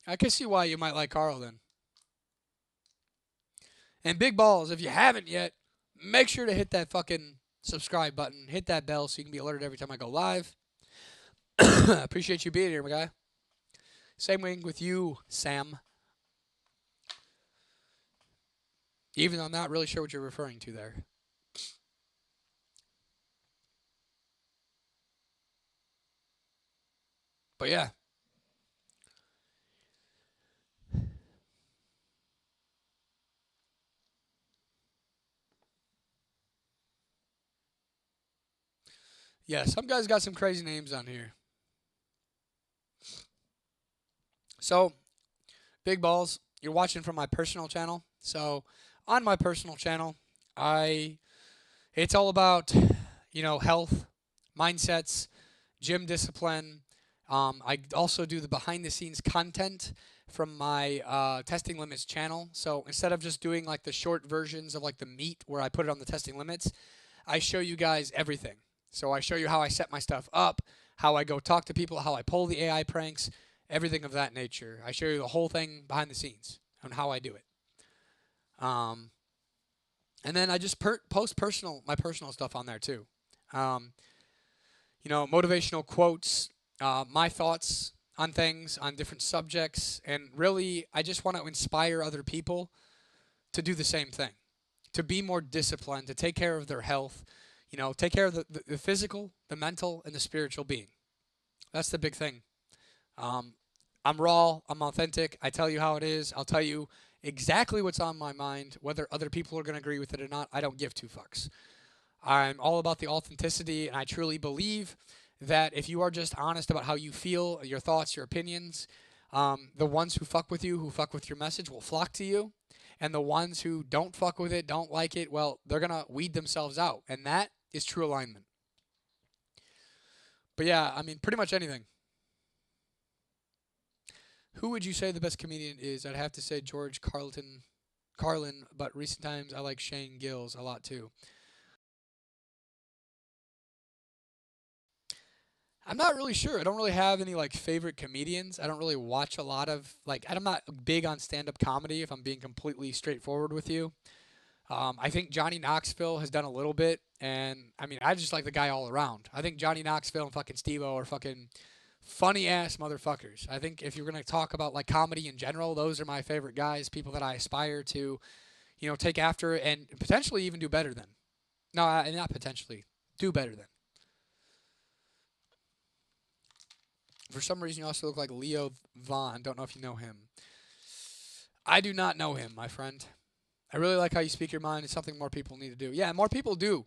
I can see why you might like Carl then. And big balls, if you haven't yet, make sure to hit that fucking subscribe button. Hit that bell so you can be alerted every time I go live. Appreciate you being here, my guy. Same thing with you, Sam. Even though I'm not really sure what you're referring to there. But yeah. Yeah, some guys got some crazy names on here. So, big balls, you're watching from my personal channel. So, on my personal channel, I it's all about, health, mindsets, gym discipline. I also do the behind the scenes content from my testing limits channel. So instead of just doing like the short versions of like the meat where I put it on the testing limits, I show you guys everything. So I show you how I set my stuff up, how I go talk to people, how I pull the AI pranks, everything of that nature. I show you the whole thing behind the scenes on how I do it. Um, and then I just post my personal stuff on there too. Um, motivational quotes, my thoughts on things, on different subjects, and really, I just want to inspire other people to do the same thing, to be more disciplined, to take care of their health, take care of the physical, the mental, and the spiritual being. That's the big thing. Um, I'm raw, I'm authentic, I tell you how it is, I'll tell you exactly what's on my mind, whether other people are going to agree with it or not, I don't give two fucks. I'm all about the authenticity, and I truly believe that if you are just honest about how you feel, your thoughts, your opinions, the ones who fuck with you, who fuck with your message, will flock to you. And the ones who don't fuck with it, don't like it, well, they're going to weed themselves out. And that is true alignment. But yeah, I mean, pretty much anything. Who would you say the best comedian is? I'd have to say George Carlin, but recent times I like Shane Gills a lot too. I'm not really sure. I don't really have any like favorite comedians. I don't really watch a lot of like. I'm not big on stand-up comedy. If I'm being completely straightforward with you, I think Johnny Knoxville has done a little bit, and I mean, I just like the guy all around. I think Johnny Knoxville and fucking Steve-O are fucking funny ass motherfuckers. I think if you're gonna talk about like comedy in general, those are my favorite guys. People that I aspire to, take after and potentially even do better than. No, not potentially. Do better than. For some reason, you also look like Leo Vaughn. Don't know if you know him. I do not know him, my friend. I really like how you speak your mind. It's something more people need to do. Yeah, more people do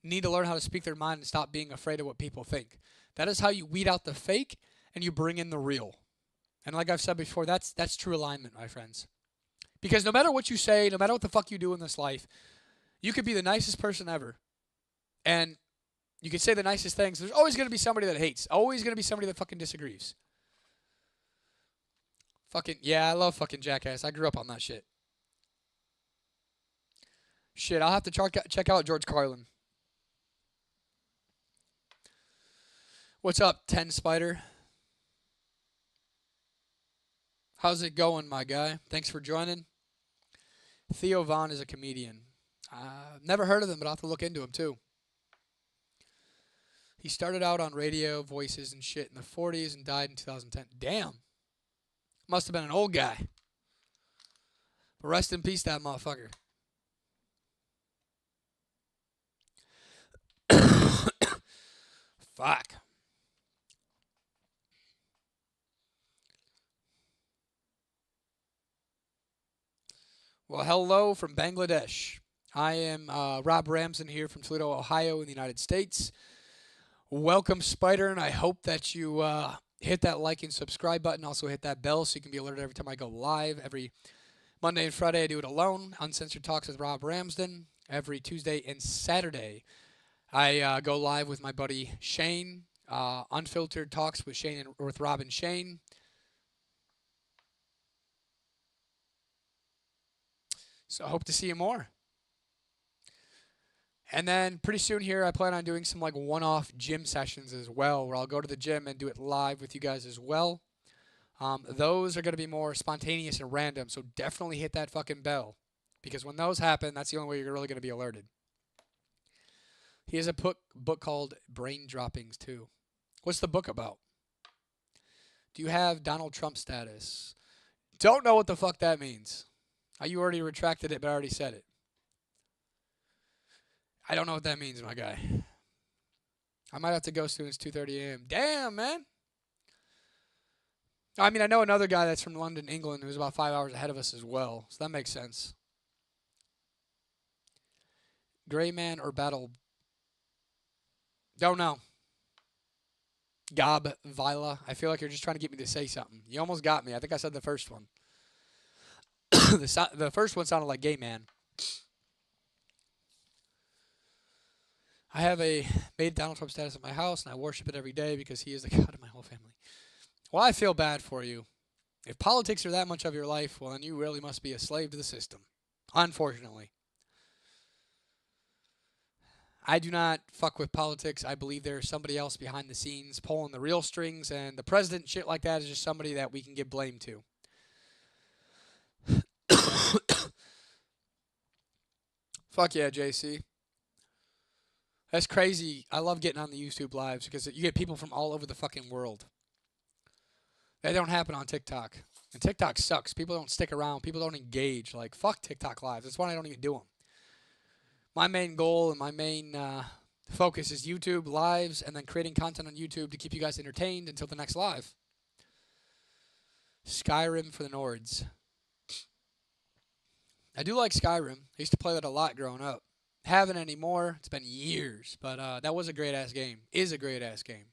need to learn how to speak their mind and stop being afraid of what people think. That is how you weed out the fake and you bring in the real. And like I've said before, that's true alignment, my friends. Because no matter what you say, no matter what the fuck you do in this life, you could be the nicest person ever. And you could say the nicest things. There's always going to be somebody that hates. Always going to be somebody that fucking disagrees. Fucking, yeah, I love fucking Jackass. I grew up on that shit. Shit, I'll have to check out George Carlin. What's up, 10 Spider? How's it going, my guy? Thanks for joining. Theo Vaughn is a comedian. Never heard of him, but I'll have to look into him too. He started out on radio, voices, and shit in the 40s and died in 2010. Damn. Must have been an old guy. But rest in peace, that motherfucker. Fuck. Well, hello from Bangladesh. I am Robb Ramson here from Toledo, Ohio, in the United States. Welcome, Spider, and I hope that you hit that like and subscribe button. Also, hit that bell so you can be alerted every time I go live, every Monday and Friday, I do it alone. Uncensored Talks with Robb Ramsden. Every Tuesday and Saturday, I go live with my buddy Shane. Unfiltered Talks with with Rob and Shane. So I hope to see you more. And then pretty soon here, I plan on doing some like one-off gym sessions as well, where I'll go to the gym and do it live with you guys as well. Those are going to be more spontaneous and random, so definitely hit that fucking bell. Because when those happen, that's the only way you're really going to be alerted. He has a book called Brain Droppings, too. What's the book about? Do you have Donald Trump status? Don't know what the fuck that means. You already retracted it, but I already said it. I don't know what that means, my guy. I might have to go soon. It's 2:30 a.m. Damn, man. I mean, I know another guy that's from London, England, who's about 5 hours ahead of us as well, so that makes sense. Gray Man or Battle? Don't know. Gob Vila. I feel like you're just trying to get me to say something. You almost got me. I think I said the first one. The first one sounded like Gay Man. I have made Donald Trump status at my house, and I worship it every day because he is the God of my whole family. Well, I feel bad for you. If politics are that much of your life, well, then you really must be a slave to the system. Unfortunately. I do not fuck with politics. I believe there's somebody else behind the scenes pulling the real strings, and the president shit like that is just somebody that we can give blame to. Fuck yeah, JC. That's crazy. I love getting on the YouTube lives because you get people from all over the fucking world. That don't happen on TikTok. And TikTok sucks. People don't stick around. People don't engage. Like, fuck TikTok lives. That's why I don't even do them. My main goal and my main focus is YouTube lives and then creating content on YouTube to keep you guys entertained until the next live. Skyrim for the Nords. I do like Skyrim. I used to play that a lot growing up. Haven't anymore. It's been years. But that was a great-ass game. Is a great-ass game.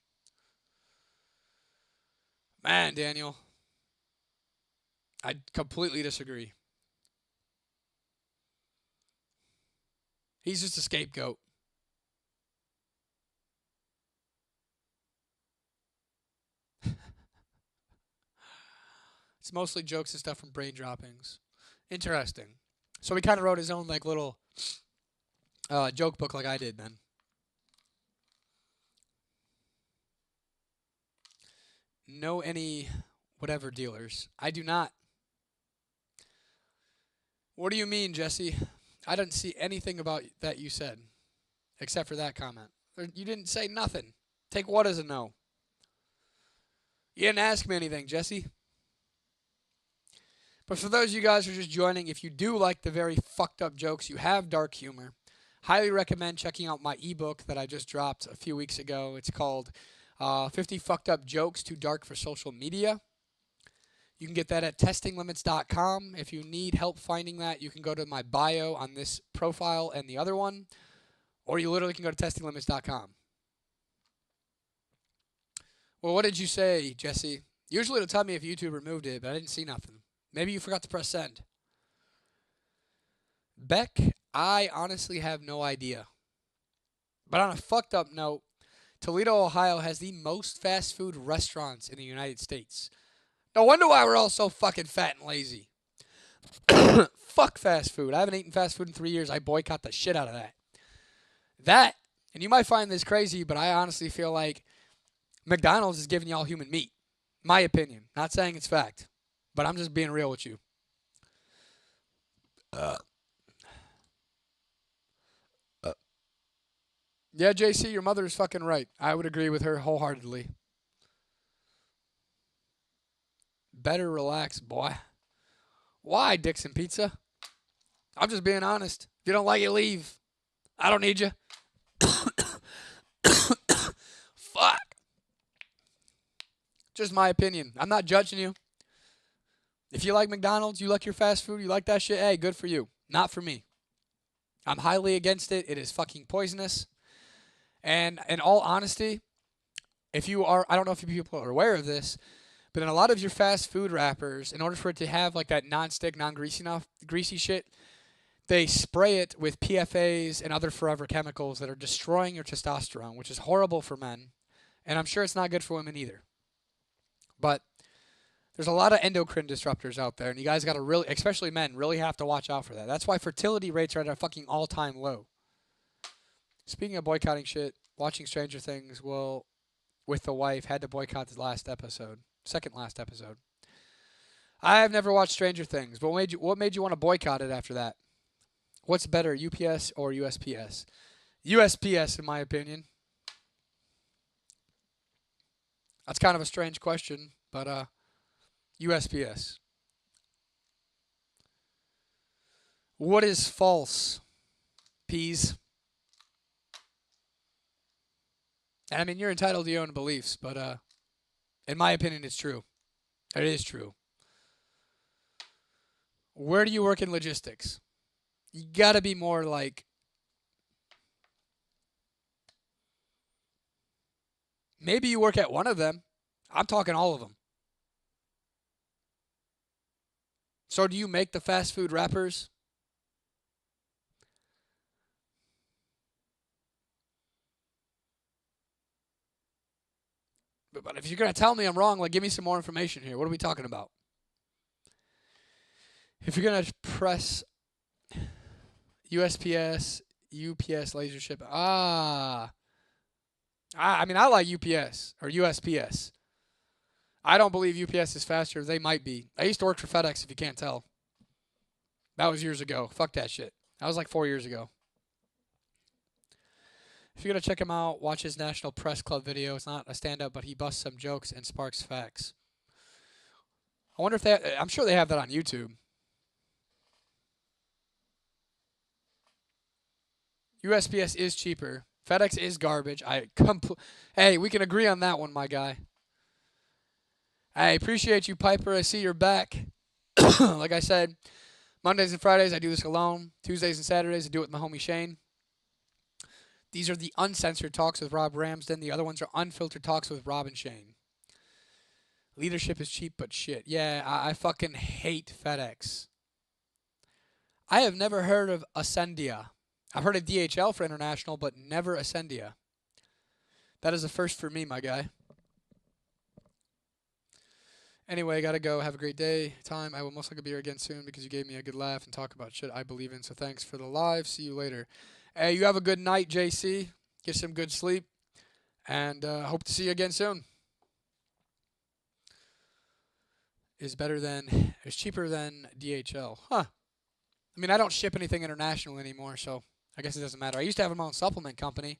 Man, Daniel. I completely disagree. He's just a scapegoat. It's mostly jokes and stuff from Brain Droppings. Interesting. So he kind of wrote his own like little joke book like I did then. Know any whatever dealers? I do not. What do you mean, Jesse? I didn't see anything about that you said, except for that comment. You didn't say nothing. Take what as a no? You didn't ask me anything, Jesse. But for those of you guys who are just joining, if you do like the very fucked up jokes, you have dark humor, highly recommend checking out my ebook that I just dropped a few weeks ago. It's called 50 Fucked Up Jokes Too Dark for Social Media. You can get that at testinglimits.com. If you need help finding that, you can go to my bio on this profile and the other one, or you literally can go to testinglimits.com. Well, what did you say, Jesse? Usually it'll tell me if YouTube removed it, but I didn't see nothing. Maybe you forgot to press send. Beck, I honestly have no idea. But on a fucked up note, Toledo, Ohio has the most fast food restaurants in the United States. No wonder why we're all so fucking fat and lazy. Fuck fast food. I haven't eaten fast food in 3 years. I boycott the shit out of that. That, and you might find this crazy, but I honestly feel like McDonald's is giving y'all human meat. My opinion. Not saying it's fact. But I'm just being real with you. Yeah, JC, your mother is fucking right. I would agree with her wholeheartedly. Better relax, boy. Why, Dixon Pizza? I'm just being honest. If you don't like it, leave. I don't need you. Fuck. Just my opinion. I'm not judging you. If you like McDonald's, you like your fast food, you like that shit, hey, good for you. Not for me. I'm highly against it. It is fucking poisonous. And in all honesty, if you are, I don't know if you people are aware of this, But in a lot of your fast food wrappers, in order for it to have like that non-stick, non-greasy enough, greasy shit, they spray it with PFAs and other forever chemicals that are destroying your testosterone, which is horrible for men. And I'm sure it's not good for women either. But there's a lot of endocrine disruptors out there, and you guys got to really, especially men, really have to watch out for that. That's why fertility rates are at a fucking all-time low. Speaking of boycotting shit, watching Stranger Things, well, with the wife, had to boycott the last episode, second last episode. I've never watched Stranger Things, but what made you want to boycott it after that? What's better, UPS or USPS? USPS, in my opinion. That's kind of a strange question, but USPS. What is false? Peas. And I mean, you're entitled to your own beliefs, but in my opinion, it's true. It is true. Where do you work in logistics? You gotta be more like. Maybe you work at one of them. I'm talking all of them. So do you make the fast food wrappers? But if you're going to tell me I'm wrong, like give me some more information here. What are we talking about? If you're going to press USPS, UPS laser ship. I mean, I like UPS or USPS. I don't believe UPS is faster. They might be. I used to work for FedEx, if you can't tell. That was years ago. Fuck that shit. That was like 4 years ago. If you're going to check him out, watch his National Press Club video. It's not a stand-up, but he busts some jokes and sparks facts. I wonder if I'm sure they have that on YouTube. USPS is cheaper. FedEx is garbage. Hey, we can agree on that one, my guy. I appreciate you, Piper. I see you're back. Like I said, Mondays and Fridays, I do this alone. Tuesdays and Saturdays, I do it with my homie Shane. These are the uncensored talks with Robb Ramsden. The other ones are unfiltered talks with Robb and Shane. Leadership is cheap, but shit. Yeah, I fucking hate FedEx. I have never heard of Ascendia. I've heard of DHL for international, but never Ascendia. That is a first for me, my guy. Anyway, gotta go. Have a great day. Time. I will most likely be here again soon because you gave me a good laugh and talk about shit I believe in. So thanks for the live. See you later. Hey, you have a good night, JC. Get some good sleep. And hope to see you again soon. Is cheaper than DHL. Huh. I mean, I don't ship anything international anymore, so I guess it doesn't matter. I used to have my own supplement company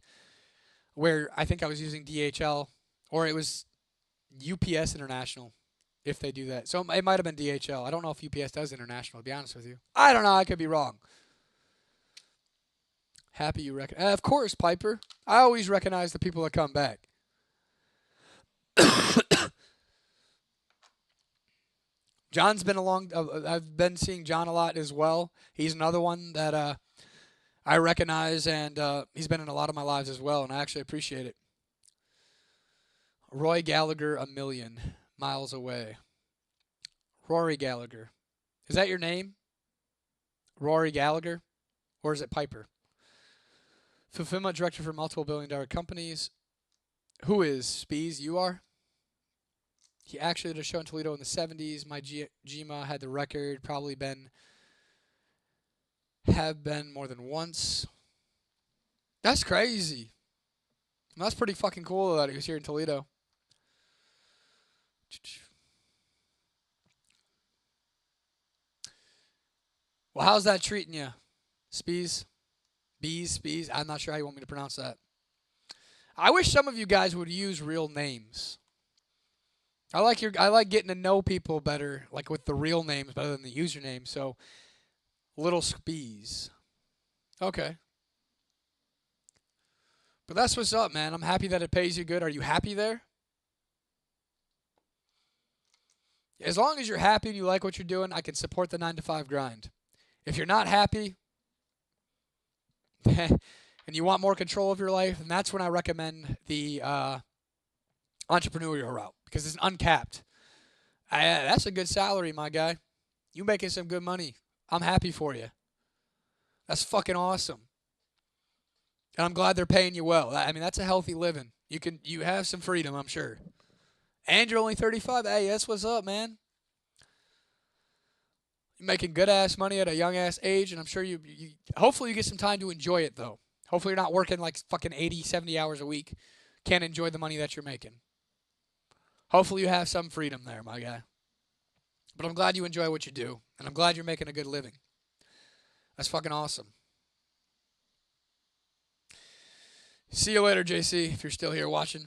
where I think I was using DHL, or it was UPS International, if they do that. So it might have been DHL. I don't know if UPS does international, to be honest with you. I don't know. I could be wrong. Happy you recognize. Of course, Piper. I always recognize the people that come back. John's been along. I've been seeing John a lot as well. He's another one that I recognize, and he's been in a lot of my lives as well, and I actually appreciate it. Roy Gallagher, a million miles away. Rory Gallagher. Is that your name? Rory Gallagher? Or is it Piper? Fulfillment director for multiple billion-dollar companies. Who is Spees? You are? He actually did a show in Toledo in the 70s. My GMA had the record. Probably have been more than once. That's crazy. That's pretty fucking cool that he was here in Toledo. Well, how's that treating you? Spees? Spees? I'm not sure how you want me to pronounce that. I wish some of you guys would use real names. I like getting to know people better, like with the real names better than the username. So, Little Spees. Okay. But that's what's up, man. I'm happy that it pays you good. Are you happy there? As long as you're happy and you like what you're doing, I can support the 9-to-5 grind. If you're not happy and you want more control of your life, and that's when I recommend the entrepreneurial route because it's uncapped. That's a good salary, my guy. You making some good money. I'm happy for you. That's fucking awesome. And I'm glad they're paying you well. I mean, that's a healthy living. You have some freedom, I'm sure. And you're only 35. Hey, that's what's up, man. You're making good ass money at a young ass age, and I'm sure you hopefully you get some time to enjoy it though. Hopefully you're not working like fucking 80, 70 hours a week. Can't enjoy the money that you're making. Hopefully you have some freedom there, my guy. But I'm glad you enjoy what you do, and I'm glad you're making a good living. That's fucking awesome. See you later, JC, if you're still here watching.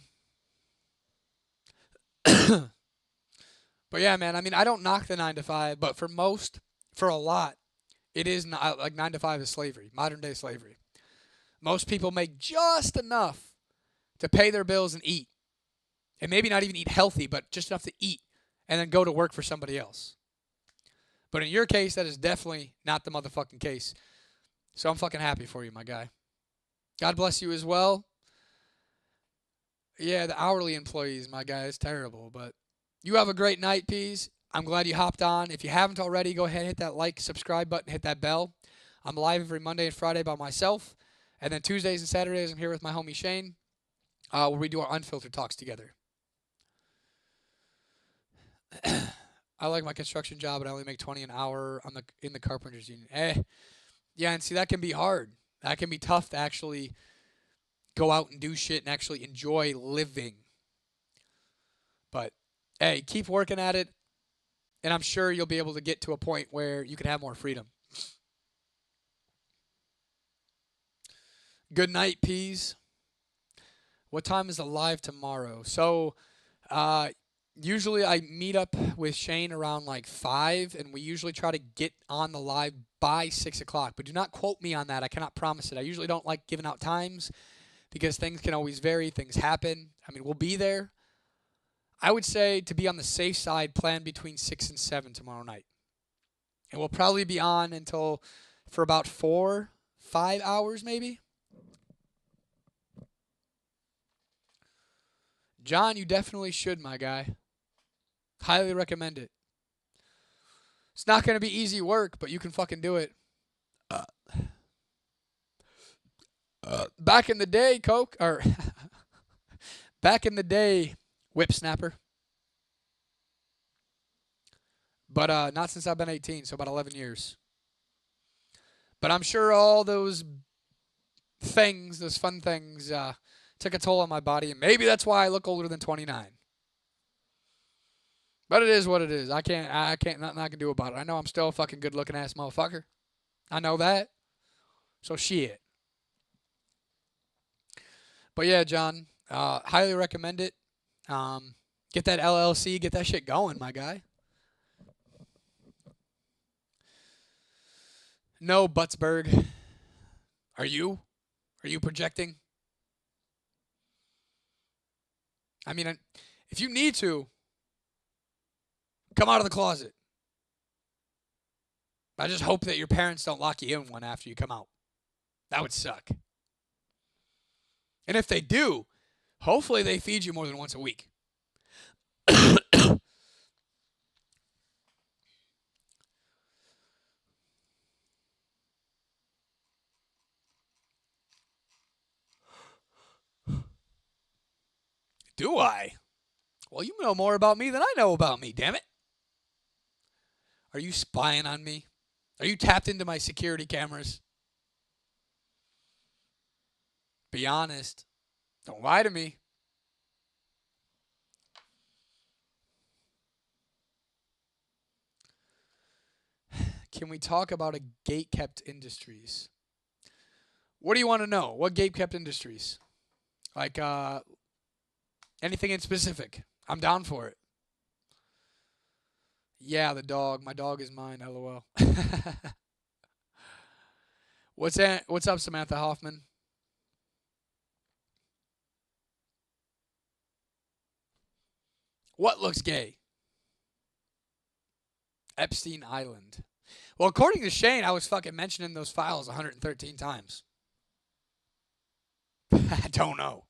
But yeah, man, I mean, I don't knock the 9 to 5, but for a lot, it is not like 9 to 5 is slavery, modern day slavery. Most people make just enough to pay their bills and eat. And maybe not even eat healthy, but just enough to eat and then go to work for somebody else. But in your case, that is definitely not the motherfucking case. So I'm fucking happy for you, my guy. God bless you as well. Yeah, the hourly employees, my guy, is terrible. But you have a great night, Peas. I'm glad you hopped on. If you haven't already, go ahead and hit that like, subscribe button, hit that bell. I'm live every Monday and Friday by myself. And then Tuesdays and Saturdays, I'm here with my homie Shane, where we do our unfiltered talks together. I like my construction job, and I only make 20 an hour in the carpenters union. Yeah, and see that can be hard. That can be tough to actually go out and do shit and actually enjoy living. But hey, keep working at it, and I'm sure you'll be able to get to a point where you can have more freedom. Good night, Peas. What time is the live tomorrow? So, usually I meet up with Shane around like 5, and we usually try to get on the live by 6 o'clock. But do not quote me on that. I cannot promise it. I usually don't like giving out times because things can always vary. Things happen. I mean, we'll be there. I would say to be on the safe side, plan between 6 and 7 tomorrow night. And we'll probably be on until for about 4, 5 hours maybe. John, you definitely should, my guy. Highly recommend it. It's not going to be easy work, but you can fucking do it. Back in the day, Coke, or back in the day, whip snapper. But not since I've been 18, so about 11 years. But I'm sure all those things, those fun things, took a toll on my body, and maybe that's why I look older than 29. But it is what it is. I can't, nothing I can do about it. I know I'm still a fucking good looking ass motherfucker. I know that. So shit. But yeah, John, highly recommend it. Get that LLC, get that shit going, my guy. No, Buttsburg. Are you? Are you projecting? I mean, if you need to, come out of the closet. I just hope that your parents don't lock you in one after you come out. That would suck. And if they do, hopefully they feed you more than once a week. Do I? Well, you know more about me than I know about me, damn it. Are you spying on me? Are you tapped into my security cameras? Be honest. Don't lie to me. Can we talk about a gate-kept industries? What do you want to know? What gate-kept industries? Like, anything in specific? I'm down for it. Yeah, the dog. My dog is mine, lol. What's that? What's up, Samantha Hoffman? What looks gay? Epstein Island. Well, according to Shane, I was fucking mentioning those files 113 times. I don't know.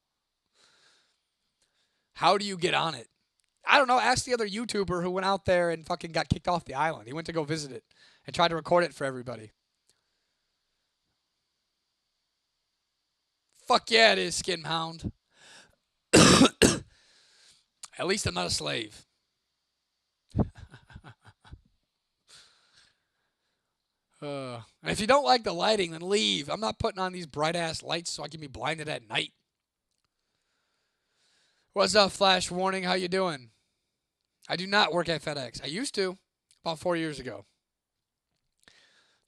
How do you get on it? I don't know. Ask the other YouTuber who went out there and fucking got kicked off the island. He went to go visit it and tried to record it for everybody. Fuck yeah, it is, Skin Hound. At least I'm not a slave. And if you don't like the lighting, then leave. I'm not putting on these bright ass lights so I can be blinded at night. What's up, Flash Warning? How you doing? I do not work at FedEx. I used to, about 4 years ago.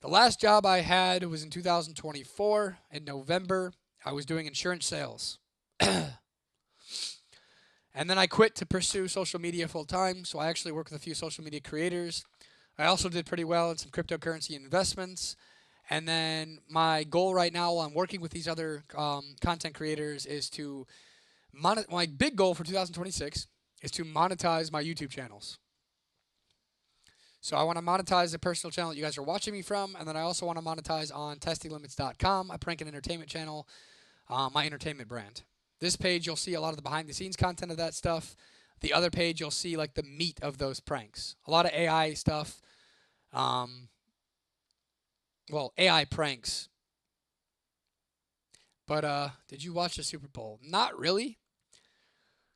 The last job I had was in 2024 in November. I was doing insurance sales. And then I quit to pursue social media full time. So I actually work with a few social media creators. I also did pretty well in some cryptocurrency investments. And then my goal right now, while I'm working with these other content creators, is to my big goal for 2026 is to monetize my YouTube channels. So I want to monetize the personal channel that you guys are watching me from, and then I also want to monetize on testinglimits.com, a prank and entertainment channel, my entertainment brand. This page, you'll see a lot of the behind-the-scenes content of that stuff. The other page, you'll see like the meat of those pranks. A lot of AI stuff. Well, AI pranks. But did you watch the Super Bowl? Not really.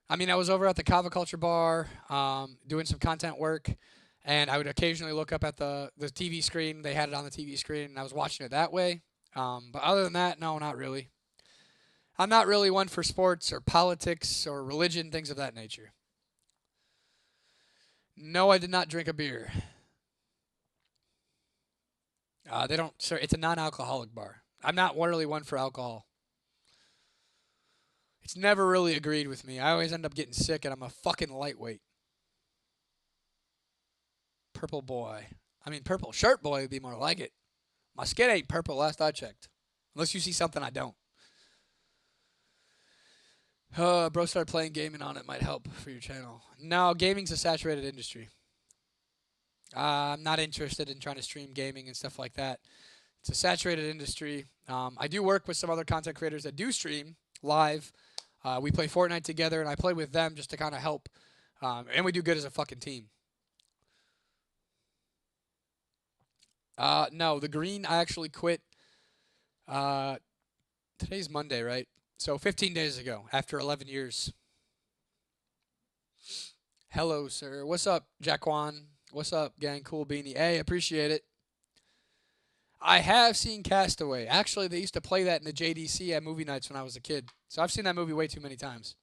I mean, I was over at the Kava Culture Bar doing some content work, and I would occasionally look up at the TV screen. They had it on the TV screen, and I was watching it that way. But other than that, no, not really. I'm not really one for sports or politics or religion, things of that nature. No, I did not drink a beer. They don't, sir. It's a non-alcoholic bar. I'm not really one for alcohol. It's never really agreed with me. I always end up getting sick, and I'm a fucking lightweight. Purple boy. I mean, purple shirt boy would be more like it. My skin ain't purple last I checked. Unless you see something I don't. Bro started playing gaming on it. Might help for your channel. No, gaming's a saturated industry. I'm not interested in trying to stream gaming and stuff like that. It's a saturated industry. I do work with some other content creators that do stream live. We play Fortnite together, and I play with them just to kind of help. And we do good as a fucking team. No, the green, I actually quit. Today's Monday, right? So 15 days ago, after 11 years. Hello, sir. What's up, Jaquan? What's up, gang? Cool beanie. Hey, appreciate it. I have seen Castaway. Actually, they used to play that in the JDC at movie nights when I was a kid. So I've seen that movie way too many times.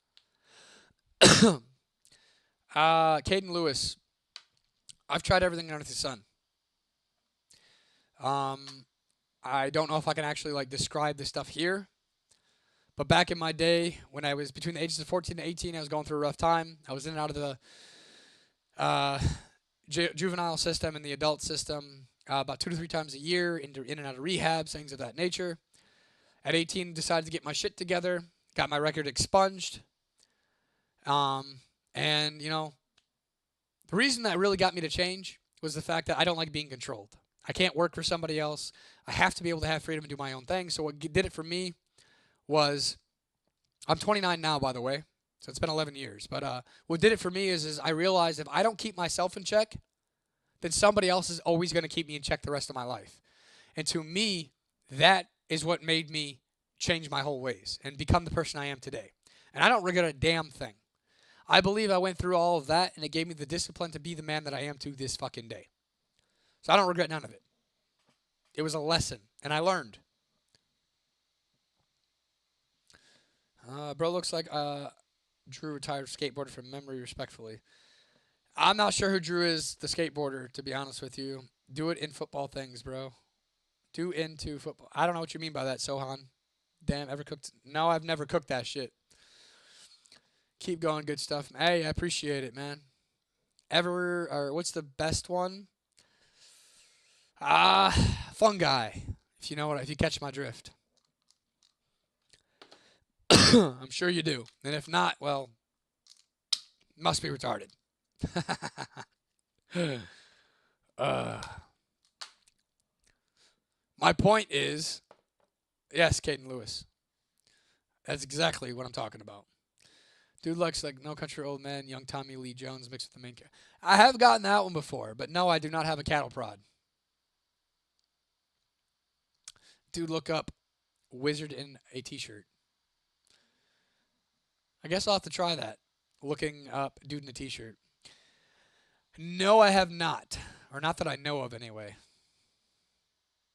Caden Lewis. I've tried everything under the sun. I don't know if I can actually like describe this stuff here. But back in my day, when I was between the ages of 14 and 18, I was going through a rough time. I was in and out of the juvenile system and the adult system about 2 to 3 times a year, in and out of rehabs, things of that nature. At 18, decided to get my shit together, got my record expunged. And, you know, the reason that really got me to change was the fact that I don't like being controlled. I can't work for somebody else. I have to be able to have freedom and do my own thing. So what did it for me was, I'm 29 now, by the way, so it's been 11 years. But what did it for me is I realized if I don't keep myself in check, then somebody else is always going to keep me in check the rest of my life. And to me, that is what made me change my whole ways and become the person I am today. And I don't regret a damn thing. I believe I went through all of that, and it gave me the discipline to be the man that I am to this fucking day. So I don't regret none of it. It was a lesson, and I learned. Bro looks like Drew, retired skateboarder from memory, respectfully. I'm not sure who Drew is, the skateboarder, to be honest with you. Do it in football things, bro. Do into football. I don't know what you mean by that, Sohan. Damn, ever cooked? No, I've never cooked that shit. Keep going, good stuff. Hey, I appreciate it, man. Ever, or what's the best one? Fungi. If you know what, if you catch my drift. I'm sure you do. And if not, well, must be retarded. My point is, yes, Caden Lewis. That's exactly what I'm talking about. Dude looks like No Country for Old Men, young Tommy Lee Jones mixed with the main character. I have gotten that one before, but no, I do not have a cattle prod. Dude, look up Wizard in a T-shirt. I guess I'll have to try that. Looking up dude in a T-shirt. No, I have not. Or not that I know of, anyway.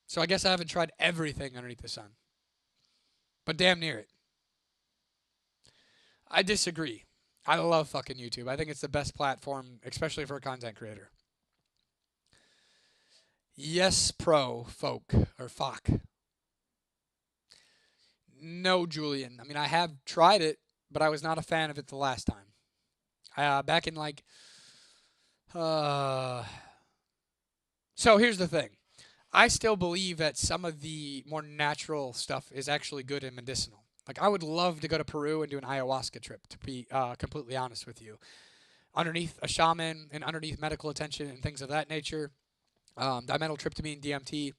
So I guess I haven't tried everything underneath the sun. But damn near it. I disagree. I love fucking YouTube. I think it's the best platform, especially for a content creator. Yes, pro folk or fuck. No, Julian. I mean, I have tried it, but I was not a fan of it the last time. Back in like, so here's the thing. I still believe that some of the more natural stuff is actually good and medicinal. Like, I would love to go to Peru and do an ayahuasca trip, to be completely honest with you. Underneath a shaman and underneath medical attention and things of that nature, dimethyltryptamine, DMT,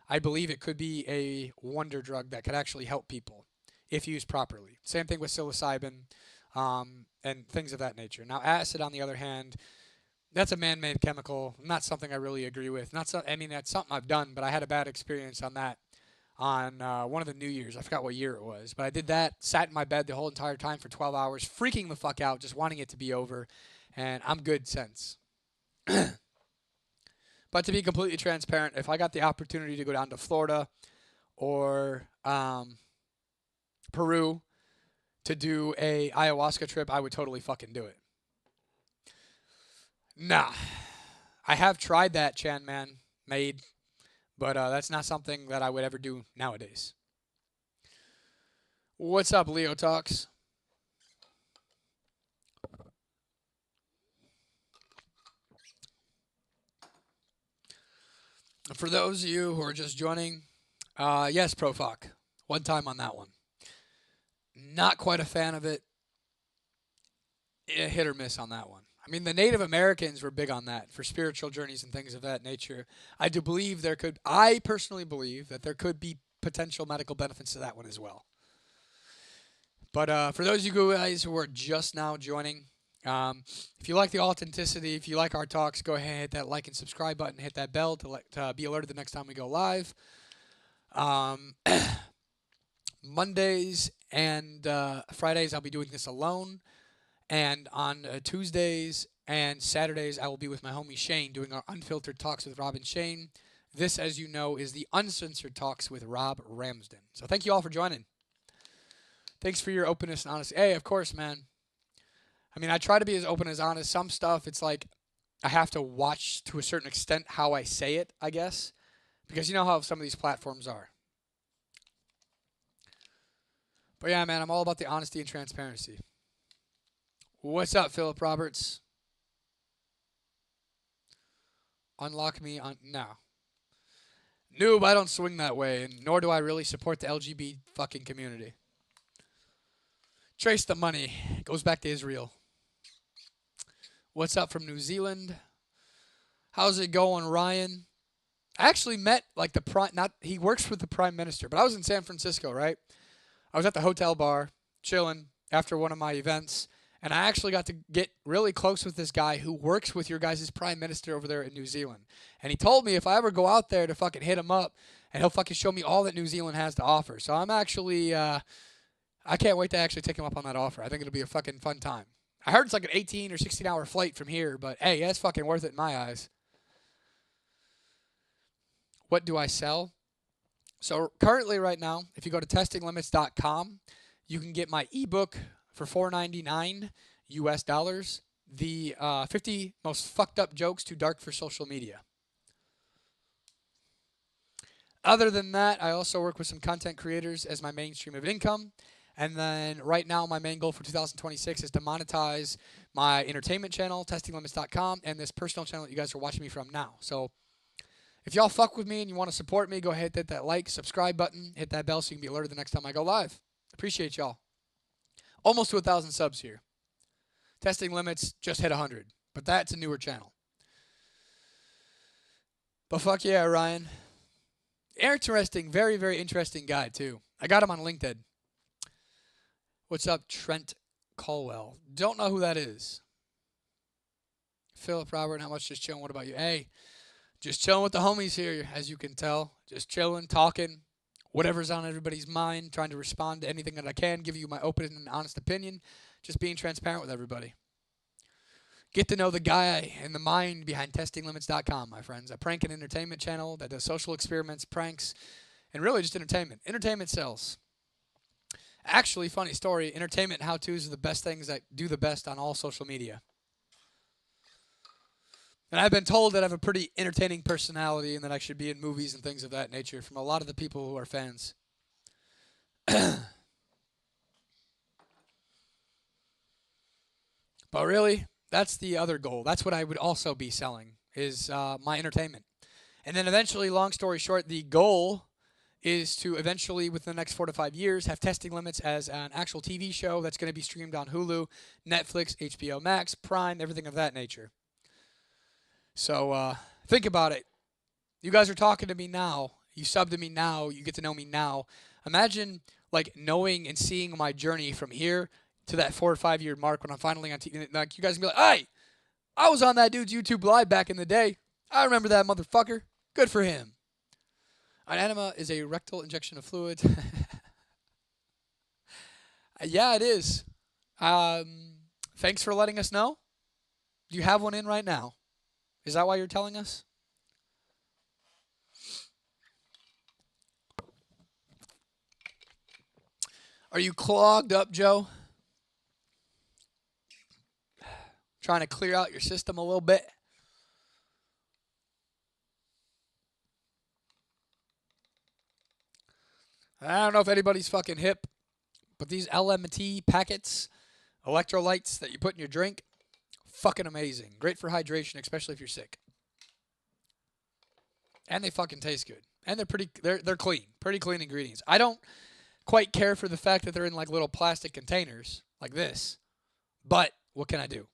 I believe it could be a wonder drug that could actually help people if used properly. Same thing with psilocybin and things of that nature. Now, acid, on the other hand, that's a man-made chemical. Not something I really agree with. Not so, I mean, that's something I've done, but I had a bad experience on that on one of the New Year's. I forgot what year it was, but I did that, sat in my bed the whole entire time for 12 hours, freaking the fuck out, just wanting it to be over, and I'm good since. But to be completely transparent, if I got the opportunity to go down to Florida or Peru to do a ayahuasca trip, I would totally fucking do it. Nah. I have tried that, Chan Man, made, but that's not something that I would ever do nowadays. What's up, Leo Talks? For those of you who are just joining, yes, Profoc. One time on that one. Not quite a fan of it. Hit or miss on that one. I mean, the Native Americans were big on that for spiritual journeys and things of that nature. I personally believe that there could be potential medical benefits to that one as well. But for those of you guys who are just now joining, if you like the authenticity, if you like our talks, go ahead and hit that like and subscribe button, hit that bell to be alerted the next time we go live. Mondays and Fridays, I'll be doing this alone. And on Tuesdays and Saturdays, I will be with my homie Shane doing our unfiltered talks with Robb and Shane. This, as you know, is the Uncensored Talks with Robb Ramsden. So thank you all for joining. Thanks for your openness and honesty. Hey, of course, man. I mean, I try to be as open as honest. Some stuff, it's like I have to watch to a certain extent how I say it, I guess. Because you know how some of these platforms are. But yeah, man, I'm all about the honesty and transparency. What's up, Philip Roberts? Unlock me on... No. Noob, I don't swing that way, and nor do I really support the LGBT fucking community. Trace the money. Goes back to Israel. What's up from New Zealand? How's it going, Ryan? I actually met, like, the prime... He works with the Prime Minister, but I was in San Francisco, right? I was at the hotel bar, chilling, after one of my events... And I actually got to get really close with this guy who works with your guys' prime minister over there in New Zealand. And he told me if I ever go out there to fucking hit him up, and he'll fucking show me all that New Zealand has to offer. So I'm actually, I can't wait to actually take him up on that offer. I think it'll be a fucking fun time. I heard it's like an 18 or 16-hour flight from here, but hey, that's fucking worth it in my eyes. What do I sell? So currently right now, if you go to testinglimits.com, you can get my ebook for $4.99 US dollars, the 50 most fucked up jokes too dark for social media. Other than that, I also work with some content creators as my main stream of income. And then right now, my main goal for 2026 is to monetize my entertainment channel, testinglimits.com, and this personal channel that you guys are watching me from now. So if y'all fuck with me and you want to support me, go ahead, hit that like, subscribe button, hit that bell so you can be alerted the next time I go live. Appreciate y'all. Almost to 1,000 subs here. Testing Limits just hit 100, but that's a newer channel. But fuck yeah, Ryan. Interesting, very, very interesting guy, too. I got him on LinkedIn. What's up, Trent Colwell. Don't know who that is. Philip Robert, how much just chilling? What about you? Hey, just chilling with the homies here, as you can tell. Just chilling, talking, whatever's on everybody's mind, trying to respond to anything that I can, give you my open and honest opinion, just being transparent with everybody. Get to know the guy and the mind behind testinglimits.com, my friends. A prank and entertainment channel that does social experiments, pranks, and really just entertainment. Entertainment sells. Actually, funny story, entertainment how-tos are the best things that do the best on all social media. And I've been told that I have a pretty entertaining personality and that I should be in movies and things of that nature from a lot of the people who are fans. But really, that's the other goal. That's what I would also be selling is my entertainment. And then eventually, long story short, the goal is to eventually, within the next 4 to 5 years, have Testing Limits as an actual TV show that's going to be streamed on Hulu, Netflix, HBO Max, Prime, everything of that nature. So think about it. You guys are talking to me now. You sub to me now. You get to know me now. Imagine like knowing and seeing my journey from here to that 4 or 5 year mark when I'm finally on TV. Like you guys can be like, "Hey, I was on that dude's YouTube live back in the day. I remember that motherfucker. Good for him." An enema is a rectal injection of fluid. Yeah, it is. Thanks for letting us know. Do you have one in right now? Is that why you're telling us? Are you clogged up, Joe? Trying to clear out your system a little bit? I don't know if anybody's fucking hip, but these LMT packets, electrolytes that you put in your drink, fucking amazing. Great for hydration, especially if you're sick. And they fucking taste good. And they're clean. Pretty clean ingredients. I don't quite care for the fact that they're in like little plastic containers like this. But what can I do?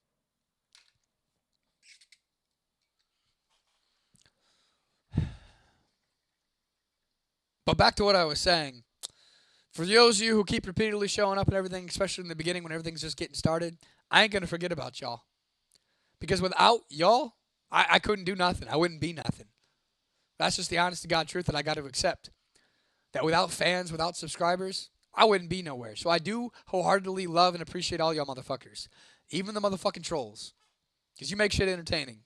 But back to what I was saying. For those of you who keep repeatedly showing up and everything, especially in the beginning when everything's just getting started, I ain't going to forget about y'all. Because without y'all, I couldn't do nothing. I wouldn't be nothing. That's just the honest to God truth that I got to accept. That without fans, without subscribers, I wouldn't be nowhere. So I do wholeheartedly love and appreciate all y'all motherfuckers. Even the motherfucking trolls. Because you make shit entertaining.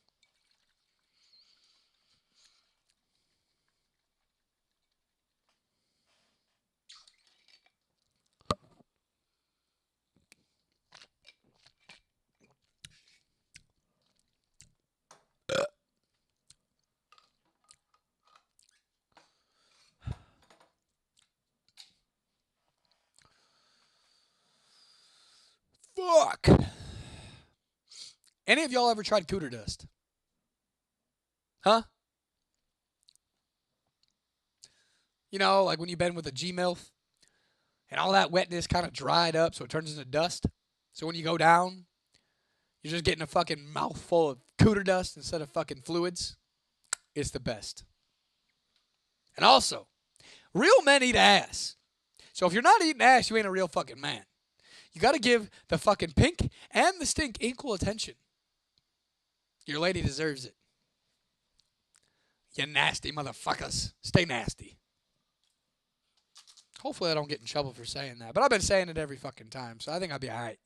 Fuck. Any of y'all ever tried cooter dust? Huh? You know, like when you've been with a G-MILF and all that wetness kind of dried up so it turns into dust. So when you go down, you're just getting a fucking mouthful of cooter dust instead of fucking fluids. It's the best. And also, real men eat ass. So if you're not eating ass, you ain't a real fucking man. You got to give the fucking pink and the stink equal attention. Your lady deserves it. You nasty motherfuckers. Stay nasty. Hopefully I don't get in trouble for saying that. But I've been saying it every fucking time, so I think I'll be all right.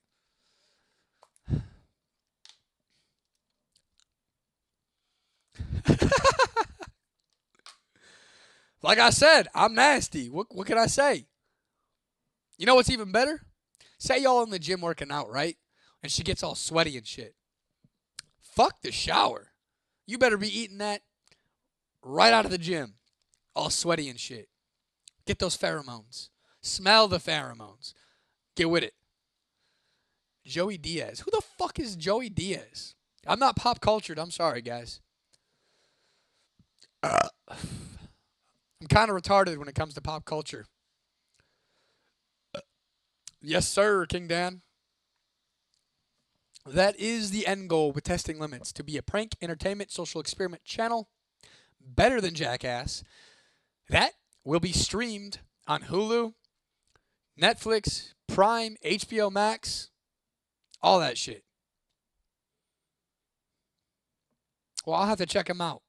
Like I said, I'm nasty. What can I say? You know what's even better? Say y'all in the gym working out, right? And she gets all sweaty and shit. Fuck the shower. You better be eating that right out of the gym. All sweaty and shit. Get those pheromones. Smell the pheromones. Get with it. Joey Diaz. Who the fuck is Joey Diaz? I'm not pop cultured. I'm sorry, guys. I'm kind of retarded when it comes to pop culture. Yes, sir, King Dan. That is the end goal with Testing Limits, to be a prank, entertainment, social experiment channel better than Jackass. That will be streamed on Hulu, Netflix, Prime, HBO Max, All that shit. Well, I'll have to check him out.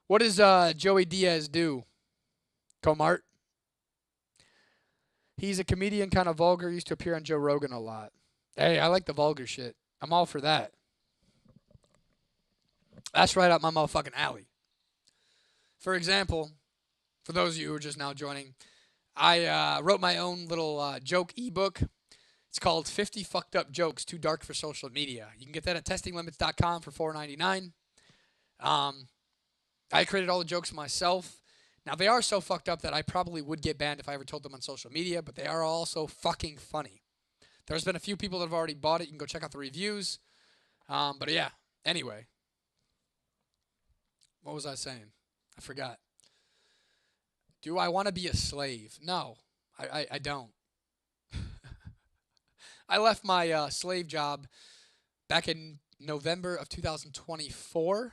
What does Joey Diaz do? Comart? He's a comedian, kind of vulgar. Used to appear on Joe Rogan a lot. Hey, I like the vulgar shit. I'm all for that. That's right up my motherfucking alley. For example, for those of you who are just now joining, I wrote my own little joke ebook. It's called 50 Fucked Up Jokes Too Dark for Social Media. You can get that at testinglimits.com for $4.99. I created all the jokes myself. Now, they are so fucked up that I probably would get banned if I ever told them on social media, but they are also fucking funny. There's been a few people that have already bought it. You can go check out the reviews. But yeah, anyway. What was I saying? I forgot. Do I want to be a slave? No, I don't. I left my slave job back in November of 2024.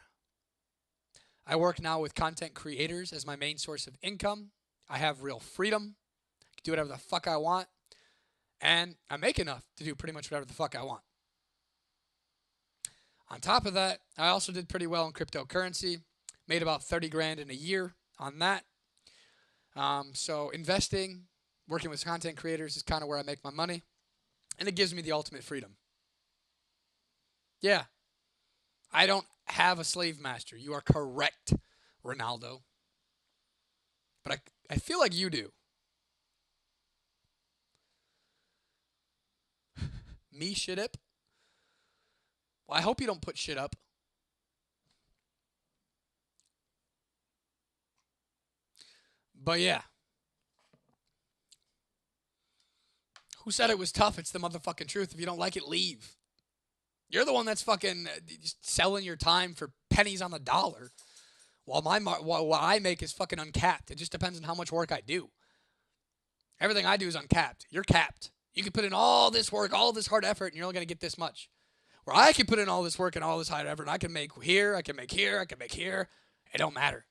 I work now with content creators as my main source of income. I have real freedom. I can do whatever the fuck I want. And I make enough to do pretty much whatever the fuck I want. On top of that, I also did pretty well in cryptocurrency. Made about 30 grand in a year on that. So investing, working with content creators is kind of where I make my money. And it gives me the ultimate freedom. Yeah. I don't have a slave master. You are correct, Ronaldo. But I feel like you do. Me shit up? Well, I hope you don't put shit up. But yeah. Who said it was tough? It's the motherfucking truth. If you don't like it, leave. You're the one that's fucking selling your time for pennies on the dollar. While what I make is fucking uncapped. It just depends on how much work I do. Everything I do is uncapped. You're capped. You can put in all this work, all this hard effort, and you're only going to get this much. Where I can put in all this work and all this hard effort, and I can make here, I can make here, I can make here. It don't matter.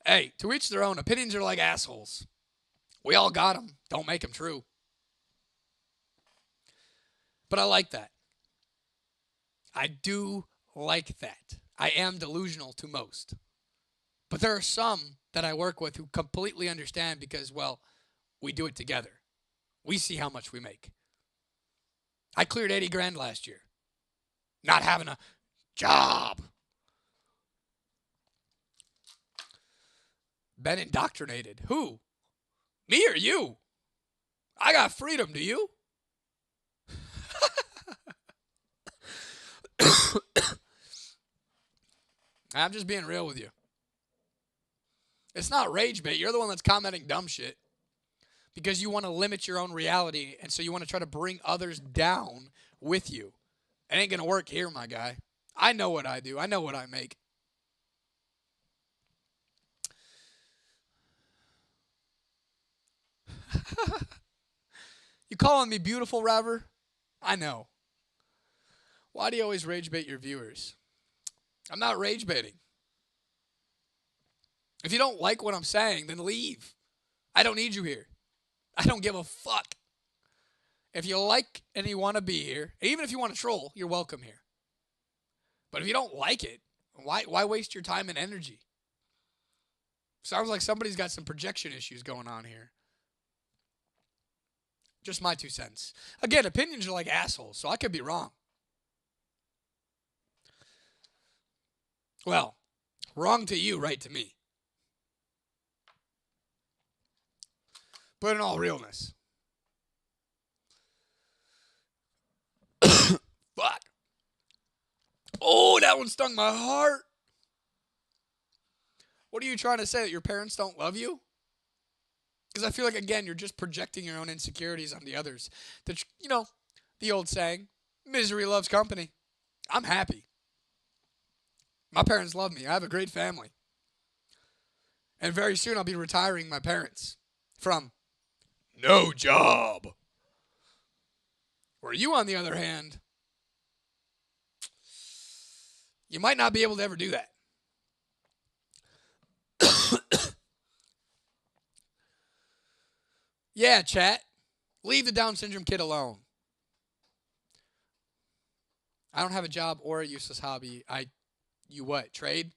Hey, to each their own. Opinions are like assholes. We all got them. Don't make them true. But I like that. I do like that. I am delusional to most. But there are some that I work with who completely understand because, well, we do it together. We see how much we make. I cleared 80 grand last year. Not having a job. Been indoctrinated. Who? Me or you? I got freedom, do you? I'm just being real with you. It's not rage bait. You're the one that's commenting dumb shit because you want to limit your own reality, and so you want to try to bring others down with you. It ain't going to work here, my guy. I know what I do. I know what I make. You calling me beautiful, Robber? I know. Why do you always rage bait your viewers? I'm not rage baiting. If you don't like what I'm saying, then leave. I don't need you here. I don't give a fuck. If you like and you want to be here, even if you want to troll, you're welcome here. But if you don't like it, why waste your time and energy? Sounds like somebody's got some projection issues going on here. Just my 2 cents. Again, opinions are like assholes, so I could be wrong. Well, wrong to you, right to me. But in all realness. Fuck. Oh, that one stung my heart. What are you trying to say? That your parents don't love you? Because I feel like, again, you're just projecting your own insecurities on the others. That, you know, the old saying, misery loves company. I'm happy. My parents love me. I have a great family. And very soon I'll be retiring my parents from no job. Where you, on the other hand, you might not be able to ever do that. Yeah, chat. Leave the Down syndrome kid alone. I don't have a job or a useless hobby. You what? Trade?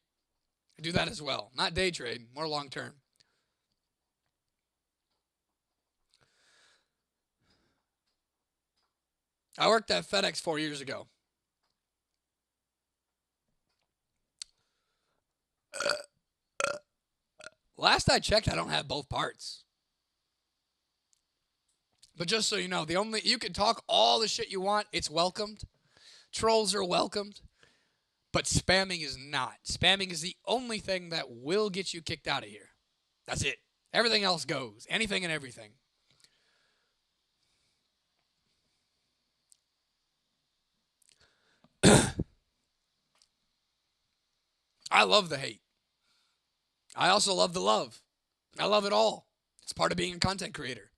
I do that as well. Not day trade, more long term. I worked at FedEx 4 years ago. Last I checked, I don't have both parts. But just so you know, you can talk all the shit you want. It's welcomed. Trolls are welcomed. But spamming is not. Spamming is the only thing that will get you kicked out of here. That's it. Everything else goes. Anything and everything. I love the hate. I also love the love. I love it all. It's part of being a content creator.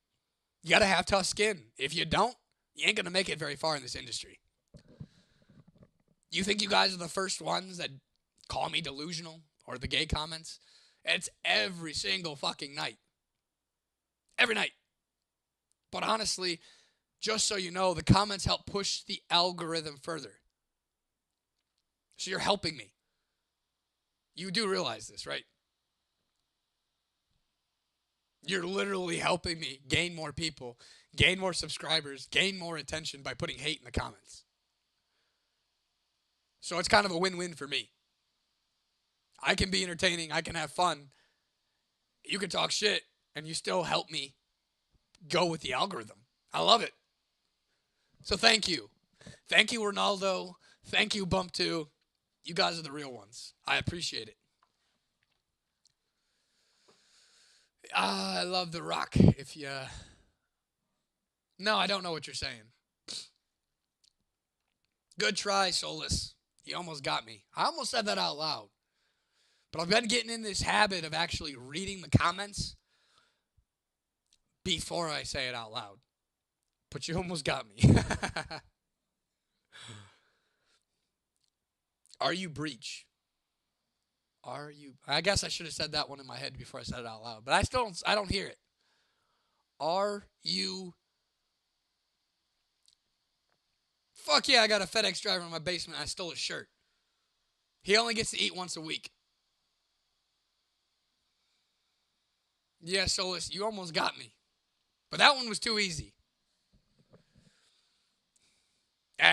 You got to have tough skin. If you don't, you ain't going to make it very far in this industry. You think you guys are the first ones that call me delusional or the gay comments? It's every single fucking night. Every night. But honestly, just so you know, the comments help push the algorithm further. So you're helping me. You do realize this, right? You're literally helping me gain more people, gain more subscribers, gain more attention by putting hate in the comments. So it's kind of a win-win for me. I can be entertaining, I can have fun. You can talk shit, and you still help me go with the algorithm. I love it. So thank you. Thank you, Ronaldo. Thank you, Bump2. You guys are the real ones. I appreciate it. I love The Rock. If you... No, I don't know what you're saying. Good try, Solus. You almost got me. I almost said that out loud. But I've been getting in this habit of actually reading the comments before I say it out loud. But you almost got me. Are you Breach? Are you... I guess I should have said that one in my head before I said it out loud. But I don't hear it. Are you... Fuck yeah, I got a FedEx driver in my basement. I stole his shirt. He only gets to eat once a week. Yeah, Solus, you almost got me. But that one was too easy.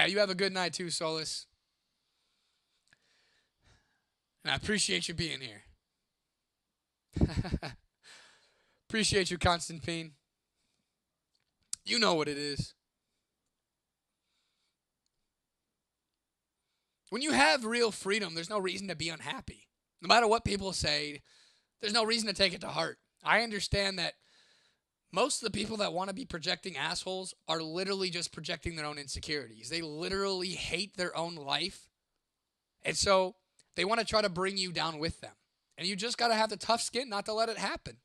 You have a good night too, Solus. And I appreciate you being here. Appreciate you, Constantine. You know what it is. When you have real freedom, there's no reason to be unhappy. No matter what people say, there's no reason to take it to heart. I understand that most of the people that want to be projecting assholes are literally just projecting their own insecurities. They literally hate their own life. And so they want to try to bring you down with them. And you just got to have the tough skin not to let it happen.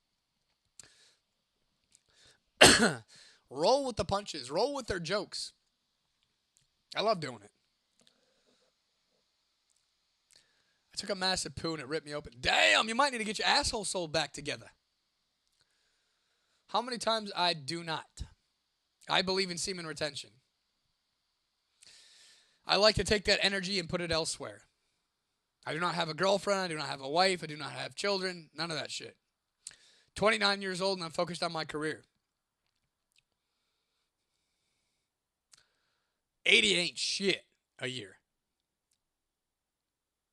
Roll with the punches. Roll with their jokes. I love doing it. I took a massive poo and it ripped me open. Damn, you might need to get your asshole sold back together. How many times? I do not. I believe in semen retention. I like to take that energy and put it elsewhere. I do not have a girlfriend. I do not have a wife. I do not have children. None of that shit. 29 years old and I'm focused on my career. 80 ain't shit a year.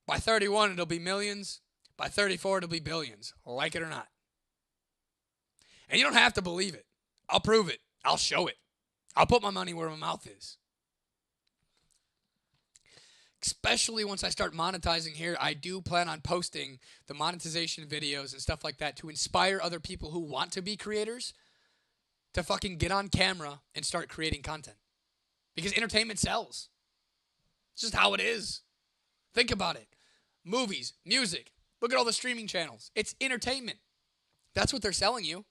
By 31, it'll be millions. By 34, it'll be billions. Like it or not. And you don't have to believe it. I'll prove it. I'll show it. I'll put my money where my mouth is. Especially once I start monetizing here, I do plan on posting the monetization videos and stuff like that to inspire other people who want to be creators to fucking get on camera and start creating content. Because entertainment sells. It's just how it is. Think about it. Movies, music. Look at all the streaming channels. It's entertainment. That's what they're selling you.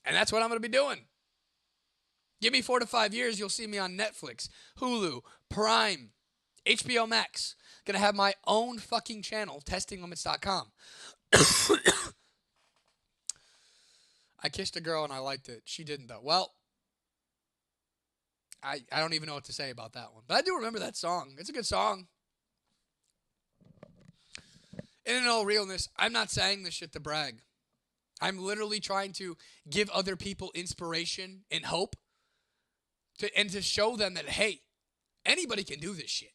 And that's what I'm going to be doing. Give me 4 to 5 years, you'll see me on Netflix, Hulu, Prime, HBO Max. Going to have my own fucking channel, testinglimits.com. I kissed a girl and I liked it. She didn't though. Well, I don't even know what to say about that one. But I do remember that song. It's a good song. In all realness, I'm not saying this shit to brag. I'm literally trying to give other people inspiration and hope and to show them that, hey, anybody can do this shit.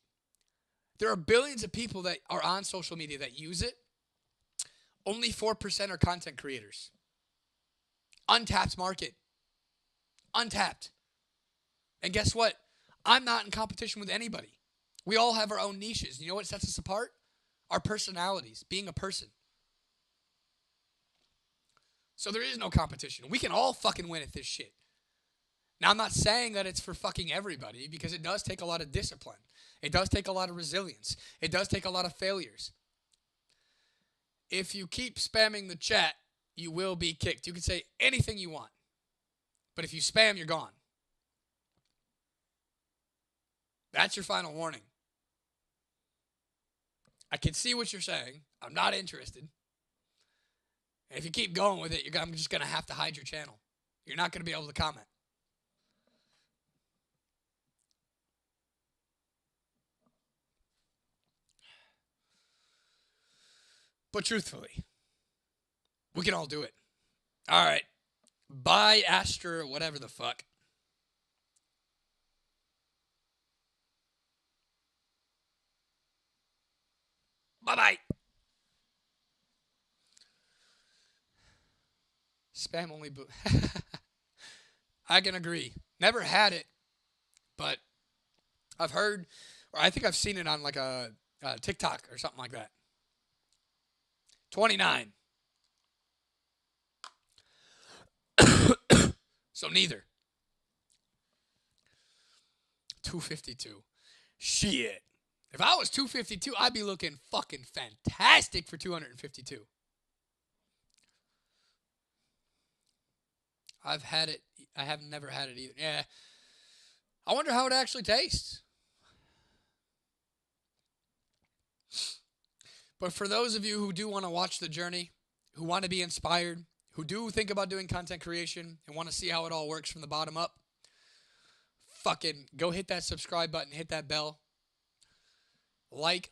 There are billions of people that are on social media that use it. Only 4% are content creators. Untapped market. Untapped. And guess what? I'm not in competition with anybody. We all have our own niches. You know what sets us apart? Our personalities, being a person. So there is no competition. We can all fucking win at this shit. Now, I'm not saying that it's for fucking everybody because it does take a lot of discipline. It does take a lot of resilience. It does take a lot of failures. If you keep spamming the chat, you will be kicked. You can say anything you want. But if you spam, you're gone. That's your final warning. I can see what you're saying. I'm not interested. And if you keep going with it, I'm just going to have to hide your channel. You're not going to be able to comment. But truthfully, we can all do it. All right. Bye, Astra, whatever the fuck. Bye-bye. Spam only. I can agree. Never had it, but I've heard, or I think I've seen it on like a TikTok or something like that. 29. So neither. 252. Shit. If I was 252, I'd be looking fucking fantastic for 252. I've had it. I have never had it either. Yeah. I wonder how it actually tastes. But for those of you who do want to watch the journey, who want to be inspired, who do think about doing content creation and want to see how it all works from the bottom up, fucking go hit that subscribe button, hit that bell, like,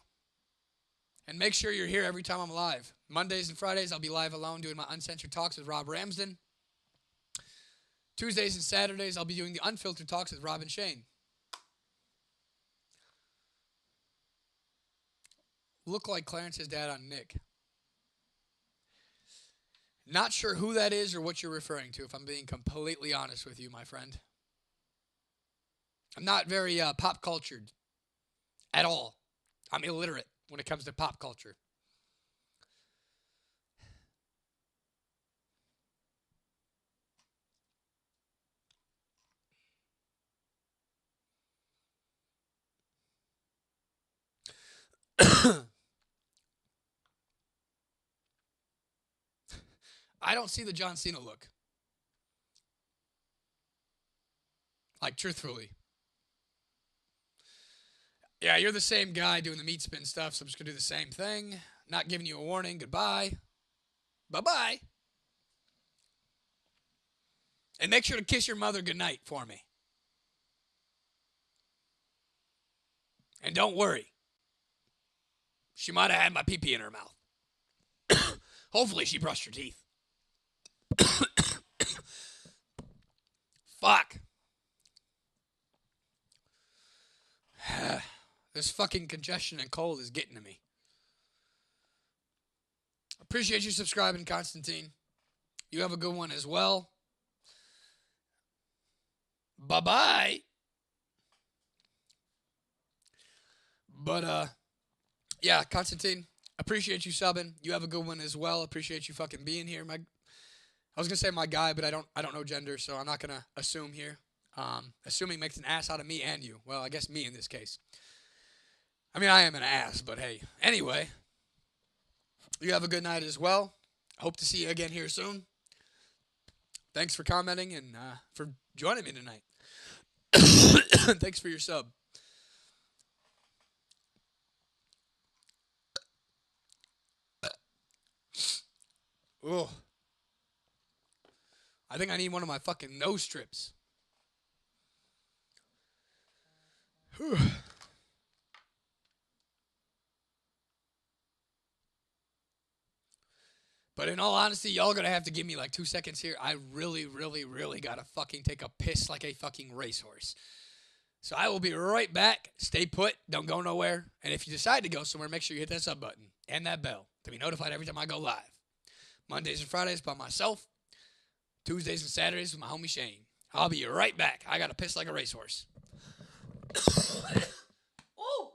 and make sure you're here every time I'm live. Mondays and Fridays, I'll be live alone doing my Uncensored Talks with Robb Ramsden. Tuesdays and Saturdays, I'll be doing the Unfiltered Talks with Rob and Shane. Look like Clarence's dad on Nick. Not sure who that is or what you're referring to, if I'm being completely honest with you, my friend. I'm not very pop cultured at all. I'm illiterate when it comes to pop culture. I don't see the John Cena look. Like, truthfully. Yeah, you're the same guy doing the meat spin stuff, so I'm just going to do the same thing. Not giving you a warning. Goodbye. Bye-bye. And make sure to kiss your mother goodnight for me. And don't worry. She might have had my pee-pee in her mouth. Hopefully she brushed her teeth. Fuck. This fucking congestion and cold is getting to me. Appreciate you subscribing, Constantine. You have a good one as well. Bye-bye. But, yeah, Constantine, appreciate you subbing. You have a good one as well. Appreciate you fucking being here. I was gonna say my guy, but I don't know gender, so I'm not gonna assume here. Assuming makes an ass out of me and you. Well, I guess me in this case. I mean, I am an ass, but hey. Anyway, you have a good night as well. Hope to see you again here soon. Thanks for commenting and for joining me tonight. Thanks for your sub. Oh. I think I need one of my fucking nose strips. But in all honesty, y'all gonna have to give me like 2 seconds here. I really, really, really gotta fucking take a piss like a fucking racehorse. So I will be right back. Stay put. Don't go nowhere. And if you decide to go somewhere, make sure you hit that sub button and that bell to be notified every time I go live. Mondays and Fridays by myself. Tuesdays and Saturdays with my homie Shane. I'll be right back. I gotta piss like a racehorse. Oh!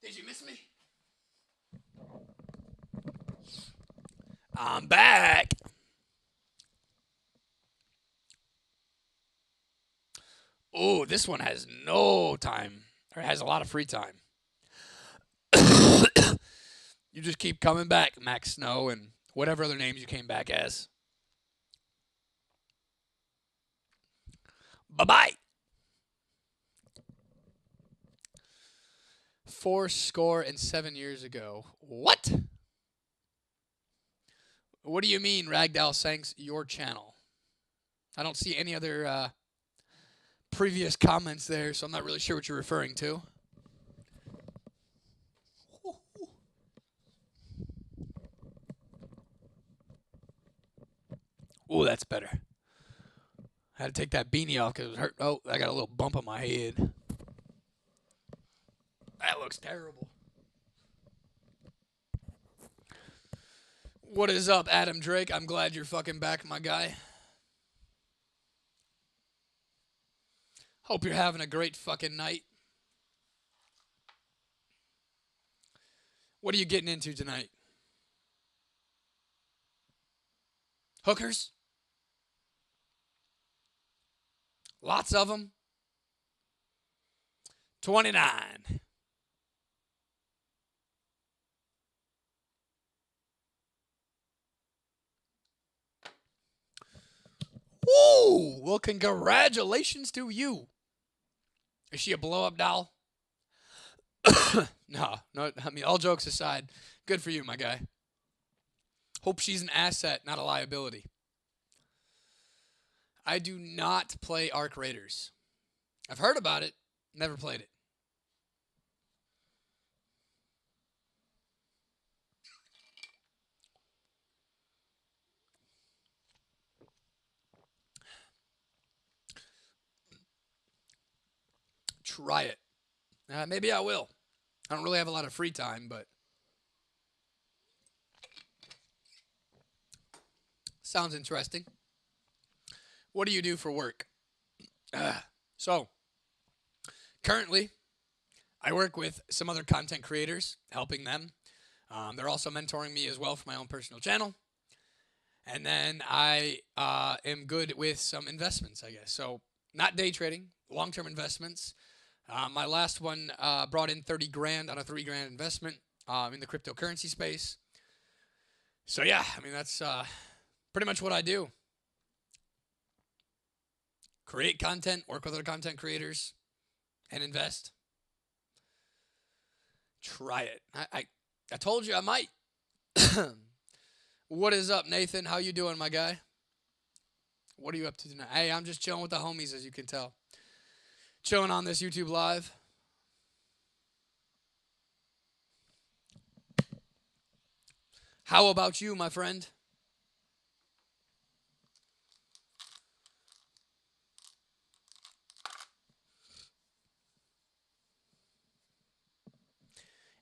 Did you miss me? I'm back. Oh, this one has no time. Or has a lot of free time. You just keep coming back, Max Snow, and whatever other names you came back as. Bye-bye. 4 score and 7 years ago. What? What do you mean, Ragdoll Sanks, your channel? I don't see any other previous comments there, so I'm not really sure what you're referring to. Oh, that's better. I had to take that beanie off because it was hurt. Oh, I got a little bump on my head. That looks terrible. What is up, Adam Drake? I'm glad you're fucking back, my guy. Hope you're having a great fucking night. What are you getting into tonight? Hookers? Lots of them? 29. Ooh, well, congratulations to you. Is she a blow-up doll? No, I mean, all jokes aside, good for you, my guy. Hope she's an asset, not a liability. I do not play Arc Raiders. I've heard about it, never played it. Try it. Maybe I will. I don't really have a lot of free time, but sounds interesting. What do you do for work? So, currently, I work with some other content creators, helping them. They're also mentoring me as well for my own personal channel. And then I am good with some investments, I guess. So, not day trading, long-term investments. My last one brought in 30 grand on a 3 grand investment in the cryptocurrency space. So, yeah, I mean, that's pretty much what I do. Create content, work with other content creators, and invest. Try it. I told you I might. What is up, Nathan? How you doing, my guy? What are you up to tonight? Hey, I'm just chilling with the homies, as you can tell. Chilling on this YouTube live. How about you, my friend?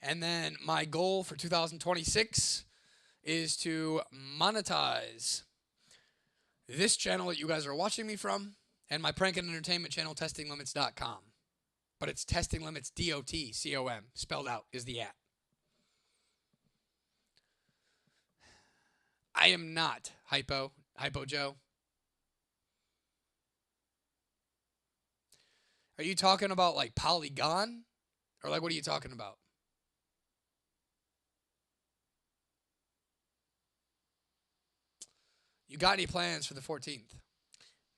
And then my goal for 2026 is to monetize this channel that you guys are watching me from and my prank and entertainment channel, testinglimits.com. But it's Testing Limits, DOTCOM, spelled out is the at. I am not Hypo Joe. Are you talking about like Polygon? Or like what are you talking about? You got any plans for the 14th?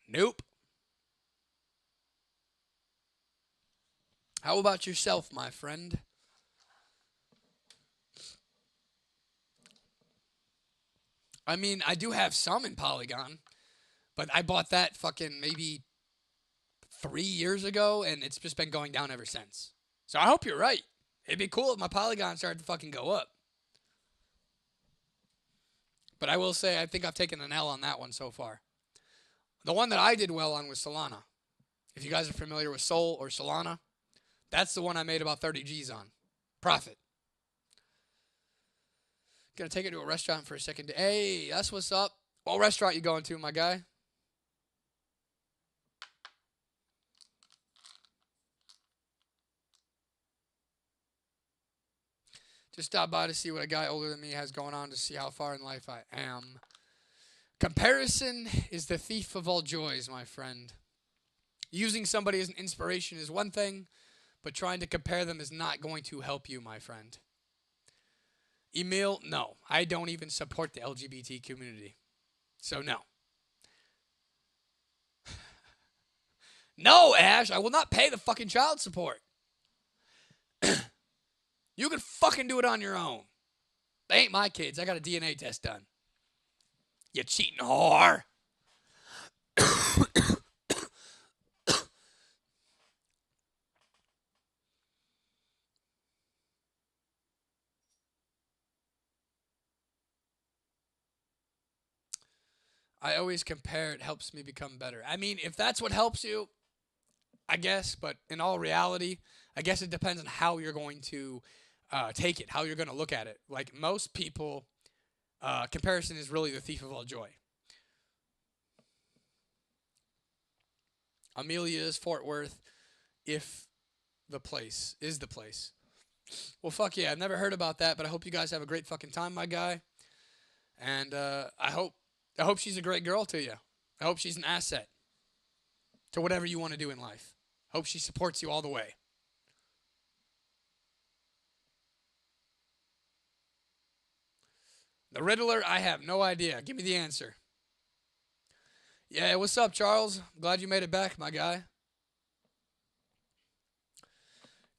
Nope. How about yourself, my friend? I mean, I do have some in Polygon, but I bought that fucking maybe 3 years ago, and it's just been going down ever since. So I hope you're right. It'd be cool if my Polygon started to fucking go up. But I will say, I think I've taken an L on that one so far. The one that I did well on was Solana. If you guys are familiar with Sol or Solana, that's the one I made about 30 G's on. Profit. Gonna take it to a restaurant for a second. Hey, that's what's up. What restaurant you going to, my guy? Just stop by to see what a guy older than me has going on to see how far in life I am. Comparison is the thief of all joys, my friend. Using somebody as an inspiration is one thing, but trying to compare them is not going to help you, my friend. Emil, no. I don't even support the LGBT community. So, no. No, Ash, I will not pay the fucking child support. You can fucking do it on your own. They ain't my kids. I got a DNA test done. You cheating whore. I always compare. It helps me become better. I mean, if that's what helps you, I guess. But in all reality, I guess it depends on how you're going to take it, how you're going to look at it. Like most people, comparison is really the thief of all joy. Amelia is Fort Worth, if the place is the place. Well, fuck yeah, I've never heard about that, but I hope you guys have a great fucking time, my guy. And I hope she's a great girl to you. I hope she's an asset to whatever you want to do in life. Hope she supports you all the way. The Riddler, I have no idea. Give me the answer. Yeah, what's up, Charles? Glad you made it back, my guy.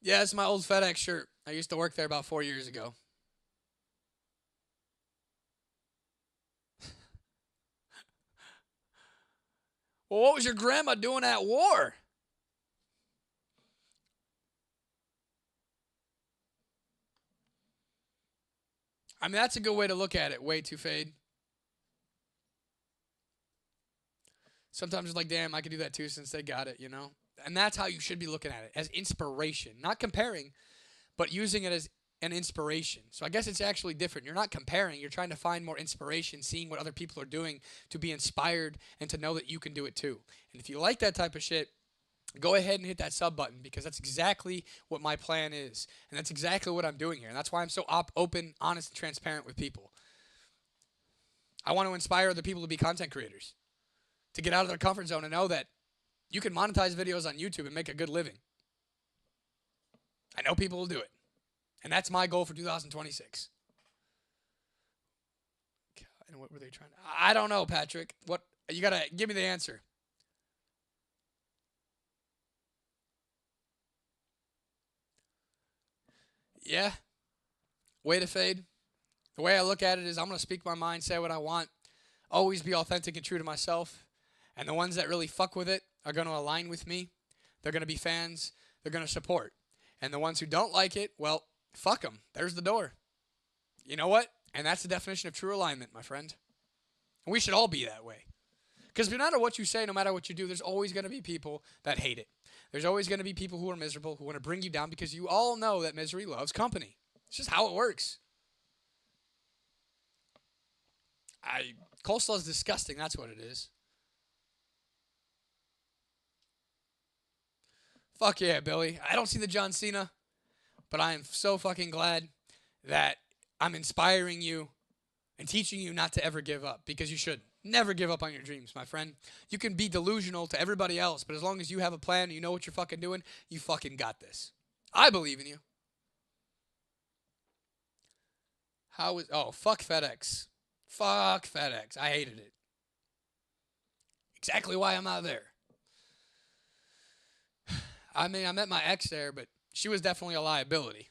Yeah, it's my old FedEx shirt. I used to work there about 4 years ago. Well, what was your grandma doing at war? I mean, that's a good way to look at it. Way too fade. Sometimes it's like, damn, I could do that too since they got it, you know? And that's how you should be looking at it, as inspiration. Not comparing, but using it as an inspiration. So I guess it's actually different. You're not comparing. You're trying to find more inspiration, seeing what other people are doing to be inspired and to know that you can do it too. And if you like that type of shit, go ahead and hit that sub button because that's exactly what my plan is. And that's exactly what I'm doing here. And that's why I'm so open, honest, and transparent with people. I want to inspire other people to be content creators, to get out of their comfort zone and know that you can monetize videos on YouTube and make a good living. I know people will do it. And that's my goal for 2026. God, and what were they trying to... I don't know, Patrick. What you got to give me the answer. Yeah. Way to fade. The way I look at it is I'm going to speak my mind, say what I want, always be authentic and true to myself. And the ones that really fuck with it are going to align with me. They're going to be fans. They're going to support. And the ones who don't like it, well, fuck them. There's the door. You know what? And that's the definition of true alignment, my friend. And we should all be that way. Because no matter what you say, no matter what you do, there's always going to be people that hate it. There's always going to be people who are miserable, who want to bring you down, because you all know that misery loves company. It's just how it works. Coleslaw is disgusting. That's what it is. Fuck yeah, Billy. I don't see the John Cena, but I am so fucking glad that I'm inspiring you and teaching you not to ever give up, because you should never give up on your dreams, my friend. You can be delusional to everybody else, but as long as you have a plan and you know what you're fucking doing, you fucking got this. I believe in you. Fuck FedEx. Fuck FedEx. I hated it. Exactly why I'm out there. I mean, I met my ex there, but she was definitely a liability.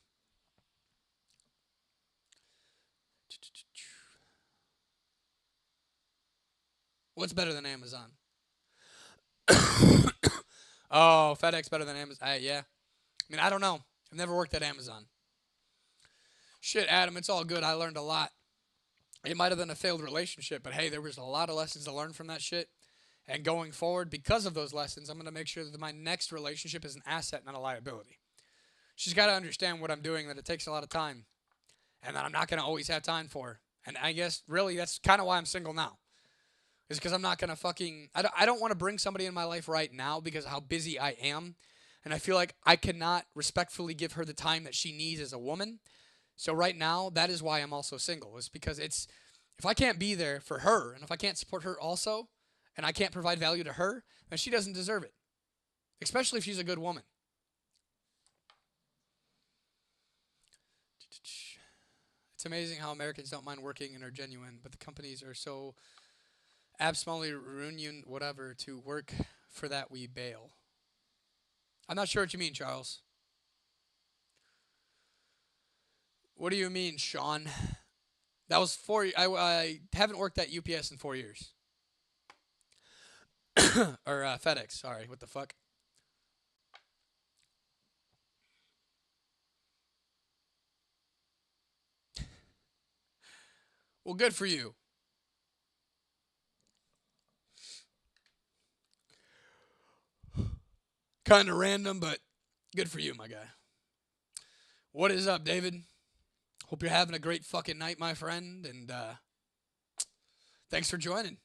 What's better than Amazon? Oh, FedEx better than Amazon. Yeah. I mean, I don't know. I've never worked at Amazon. Shit, Adam, it's all good. I learned a lot. It might have been a failed relationship, but hey, there was a lot of lessons to learn from that shit. And going forward, because of those lessons, I'm going to make sure that my next relationship is an asset, not a liability. She's got to understand what I'm doing, that it takes a lot of time, and that I'm not going to always have time for her. And I guess, really, that's kind of why I'm single now. Is because I'm not going to fucking... I don't want to bring somebody in my life right now because of how busy I am. And I feel like I cannot respectfully give her the time that she needs as a woman. So right now, that is why I'm also single. Is because it's... If I can't be there for her, and if I can't support her also, and I can't provide value to her, then she doesn't deserve it. Especially if she's a good woman. It's amazing how Americans don't mind working and are genuine, but the companies are so absolutely reunion whatever to work for that we bail. I'm not sure what you mean, Charles. What do you mean, Sean? That was 4 I haven't worked at UPS in 4 years. Or FedEx, sorry. What the fuck? Well, good for you. Kind of random, but good for you, my guy. What is up, David? Hope you're having a great fucking night, my friend, and thanks for joining.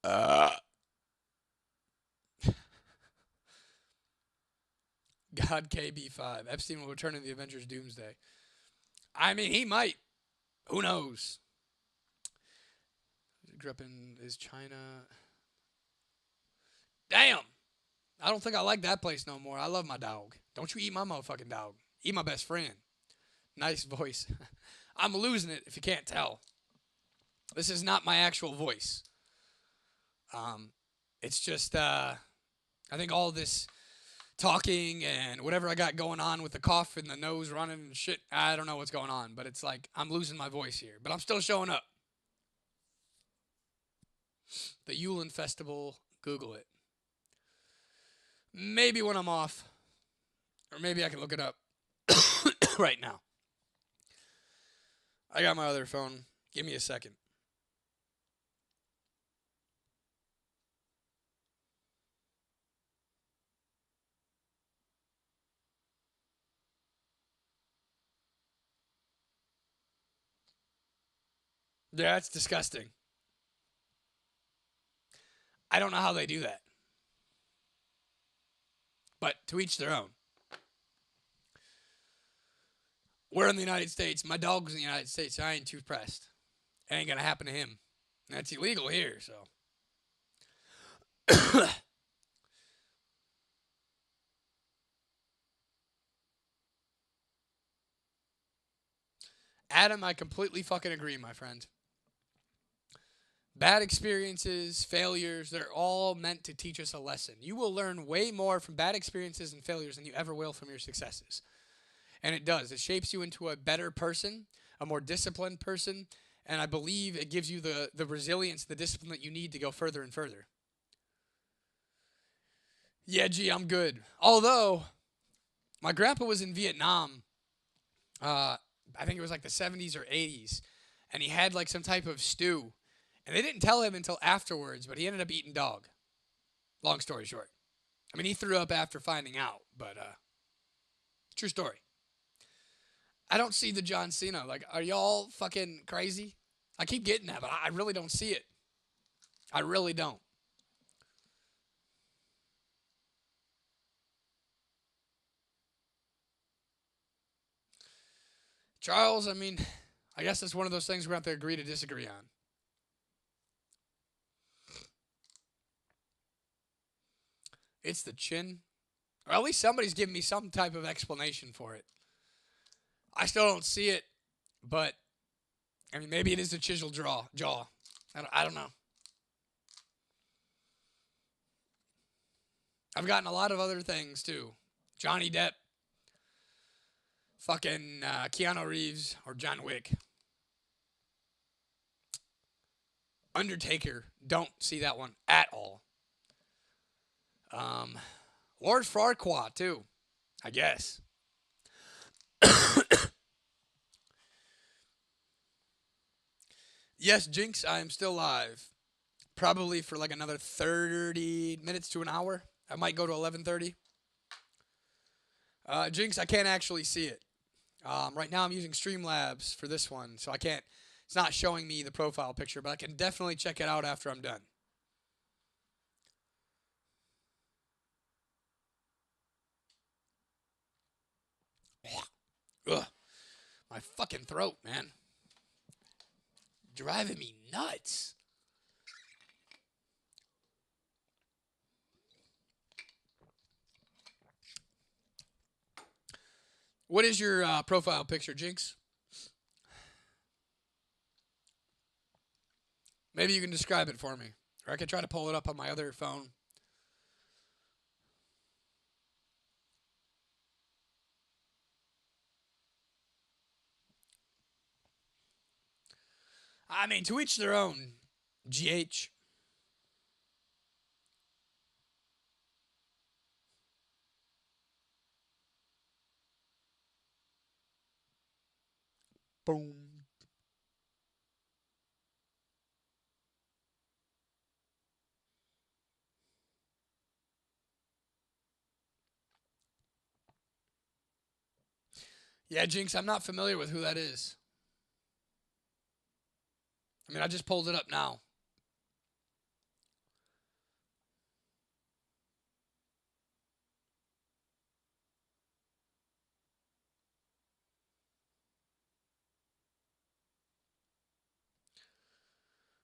God KB5. Epstein will return in the Avengers Doomsday. I mean, he might. Who knows? Grew up in China. Damn. I don't think I like that place no more. I love my dog. Don't you eat my motherfucking dog. Eat my best friend. Nice voice. I'm losing it if you can't tell. This is not my actual voice. It's just, I think all this talking and whatever I got going on with the cough and the nose running and shit, I don't know what's going on, but it's like I'm losing my voice here. But I'm still showing up. The Yulin Festival, Google it. Maybe when I'm off, or maybe I can look it up right now. I got my other phone. Give me a second. Yeah, that's disgusting. I don't know how they do that. But to each their own. We're in the United States. My dog's in the United States. So I ain't too pressed. It ain't going to happen to him. That's illegal here, so. Adam, I completely fucking agree, my friend. Bad experiences, failures, they're all meant to teach us a lesson. You will learn way more from bad experiences and failures than you ever will from your successes. And it does. It shapes you into a better person, a more disciplined person, and I believe it gives you the resilience, the discipline that you need to go further and further. Yeah, gee, I'm good. Although my grandpa was in Vietnam, uh, I think it was like the 70s or 80s, and he had like some type of stew, and they didn't tell him until afterwards, but he ended up eating dog. Long story short, I mean, he threw up after finding out, but true story. I don't see the John Cena. Like, are y'all fucking crazy? I keep getting that, but I really don't see it. I really don't. Charles, I mean, I guess it's one of those things we're going to have to agree to disagree on. It's the chin. Or at least somebody's giving me some type of explanation for it. I still don't see it, but I mean, maybe it is the chiseled jaw. I don't know. I've gotten a lot of other things too. Johnny Depp, fucking Keanu Reeves, or John Wick. Undertaker, don't see that one at all. Um, Lord Farquaad too, I guess. Yes, Jinx, I am still live. Probably for like another 30 minutes to an hour. I might go to 11:30. Jinx, I can't actually see it. Right now I'm using Streamlabs for this one, so I can't. It's not showing me the profile picture, but I can definitely check it out after I'm done. Ugh, my fucking throat, man, driving me nuts. What is your profile picture, Jinx? Maybe you can describe it for me, or I can try to pull it up on my other phone. I mean, to each their own. GH. Boom. Yeah, Jinx, I'm not familiar with who that is. I mean, I just pulled it up now.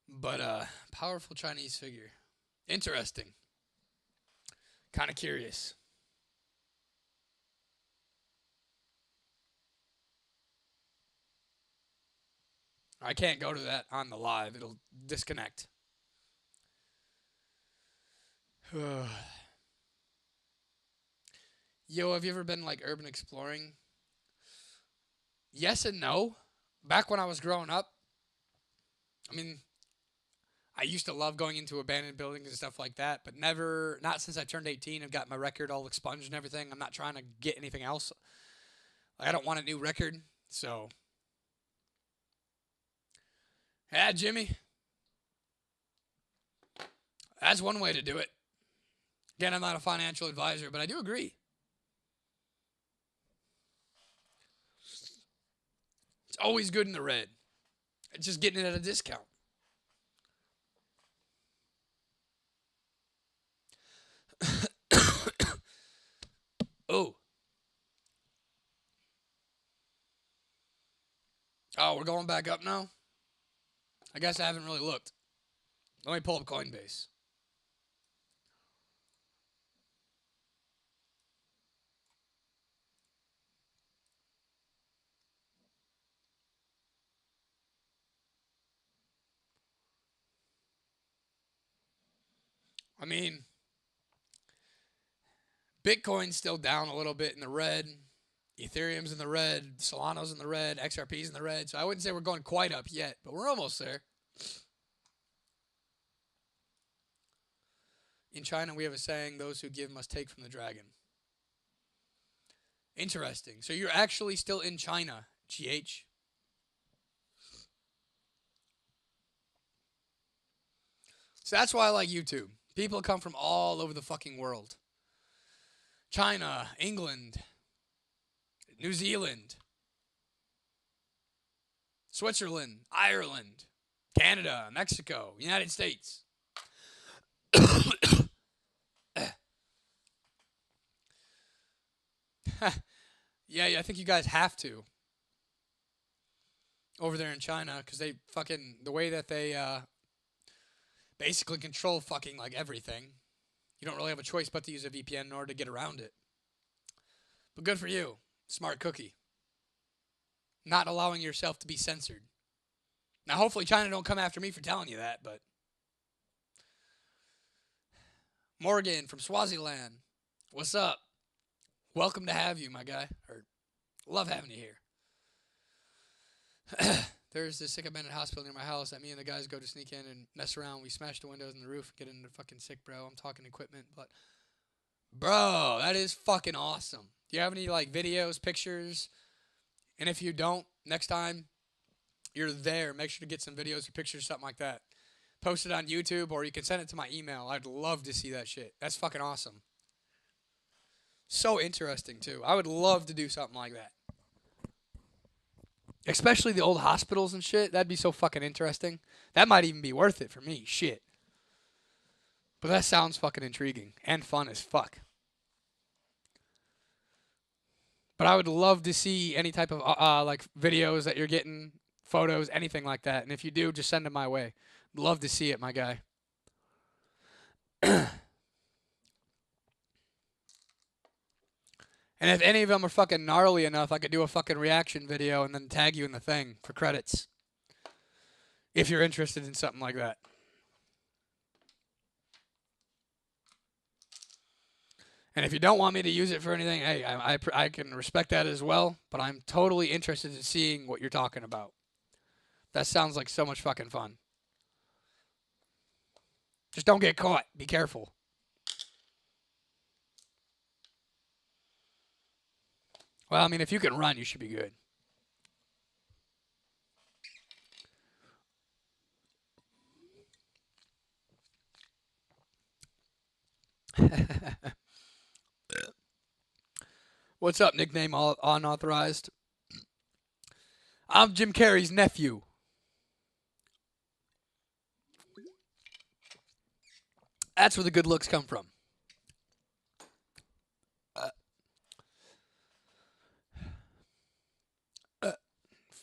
But powerful Chinese figure. Interesting. Kind of curious. I can't go to that on the live. It'll disconnect. Yo, have you ever been like urban exploring? Yes and no. Back when I was growing up, I mean, I used to love going into abandoned buildings and stuff like that, but never, not since I turned 18. I've got my record all expunged and everything. I'm not trying to get anything else. Like, I don't want a new record. So, yeah, Jimmy, that's one way to do it. Again, I'm not a financial advisor, but I do agree. It's always good in the red. It's just getting it at a discount. Oh, oh, we're going back up now? I guess I haven't really looked. Let me pull up Coinbase. I mean, Bitcoin's still down a little bit in the red. Ethereum's in the red, Solana's in the red, XRP's in the red. So I wouldn't say we're going quite up yet, but we're almost there. In China, we have a saying, those who give must take from the dragon. Interesting. So you're actually still in China, GH. So that's why I like YouTube. People come from all over the fucking world. China, England, New Zealand, Switzerland, Ireland, Canada, Mexico, United States. Yeah, I think you guys have to over there in China because they fucking the way that they basically control fucking like everything. You don't really have a choice but to use a VPN in order to get around it. But good for you, smart cookie. Not allowing yourself to be censored. Now, hopefully, China don't come after me for telling you that, but Morgan from Swaziland, what's up? Welcome to have you, my guy. Or love having you here. There's this sick abandoned hospital near my house that me and the guys go to sneak in and mess around. We smash the windows and the roof, get into fucking sick, bro. I'm talking equipment, but bro, that is fucking awesome. Do you have any like videos, pictures? And if you don't, next time you're there, make sure to get some videos or pictures, something like that. Post it on YouTube or you can send it to my email. I'd love to see that shit. That's fucking awesome. So interesting, too. I would love to do something like that. Especially the old hospitals and shit. That'd be so fucking interesting. That might even be worth it for me. Shit. But that sounds fucking intriguing and fun as fuck. But I would love to see any type of like videos that you're getting, photos, anything like that. And if you do, just send them my way. Love to see it, my guy. And if any of them are fucking gnarly enough, I could do a fucking reaction video and then tag you in the thing for credits. If you're interested in something like that. And if you don't want me to use it for anything, hey, I can respect that as well. But I'm totally interested in seeing what you're talking about. That sounds like so much fucking fun. Just don't get caught. Be careful. Well, I mean, if you can run, you should be good. What's up, nickname unauthorized? I'm Jim Carrey's nephew. That's where the good looks come from.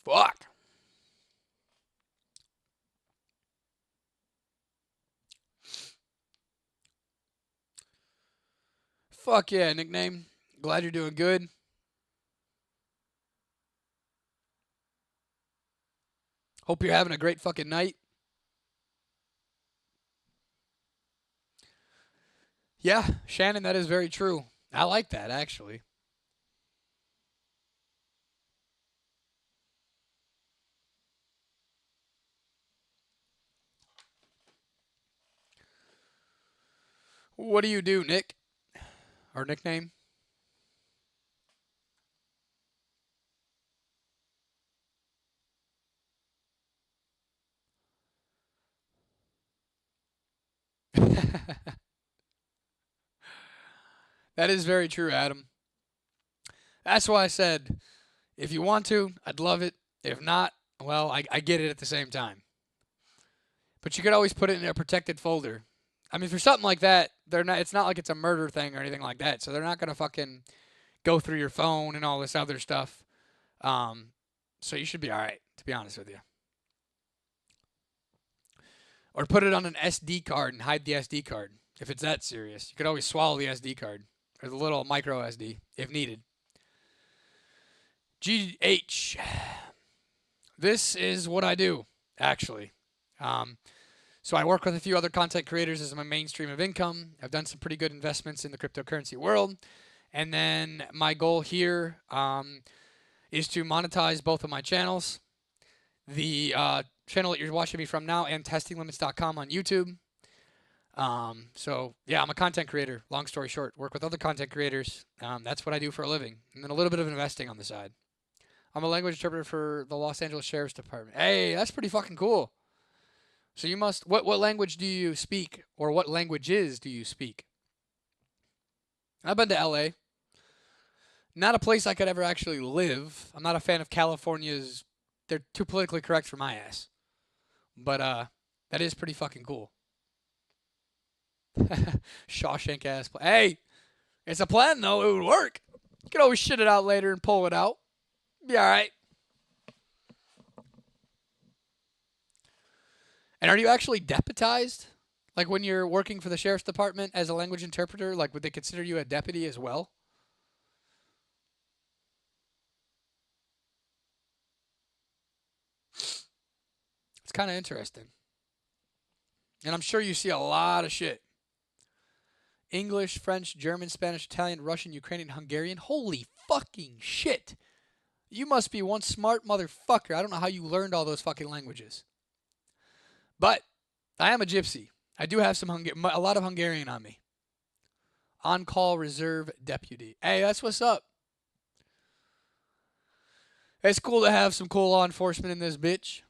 Fuck. Fuck yeah, nickname. Glad you're doing good. Hope you're having a great fucking night. Yeah, Shannon, that is very true. I like that, actually. What do you do, Nick? Or nickname? That is very true, Adam. That's why I said, if you want to, I'd love it. If not, well, I get it at the same time. But you could always put it in a protected folder. I mean, for something like that, they're not. It's not like it's a murder thing or anything like that. So they're not gonna fucking go through your phone and all this other stuff. So you should be all right, to be honest with you. Or put it on an SD card and hide the SD card if it's that serious. You could always swallow the SD card or the little micro SD if needed. GH. This is what I do, actually. So I work with a few other content creators as my main stream of income. I've done some pretty good investments in the cryptocurrency world. And then my goal here is to monetize both of my channels. The channel that you're watching me from now and testinglimits.com on YouTube. So yeah, I'm a content creator. Long story short, work with other content creators. That's what I do for a living, and then a little bit of investing on the side. I'm a language interpreter for the Los Angeles Sheriff's Department. Hey, that's pretty fucking cool. So you must what language do you speak, or what languages do you speak? I've been to LA. Not a place I could ever actually live. I'm not a fan of California's. They're too politically correct for my ass. But that is pretty fucking cool. Shawshank ass. Hey, it's a plan though. It would work. You can always shit it out later and pull it out. Be all right. And are you actually deputized? Like when you're working for the sheriff's department as a language interpreter, like would they consider you a deputy as well? It's kind of interesting. And I'm sure you see a lot of shit. English, French, German, Spanish, Italian, Russian, Ukrainian, Hungarian. Holy fucking shit. You must be one smart motherfucker. I don't know how you learned all those fucking languages. But I am a gypsy. I do have a lot of Hungarian on me. On-call reserve deputy. Hey, that's what's up. It's cool to have some cool law enforcement in this bitch.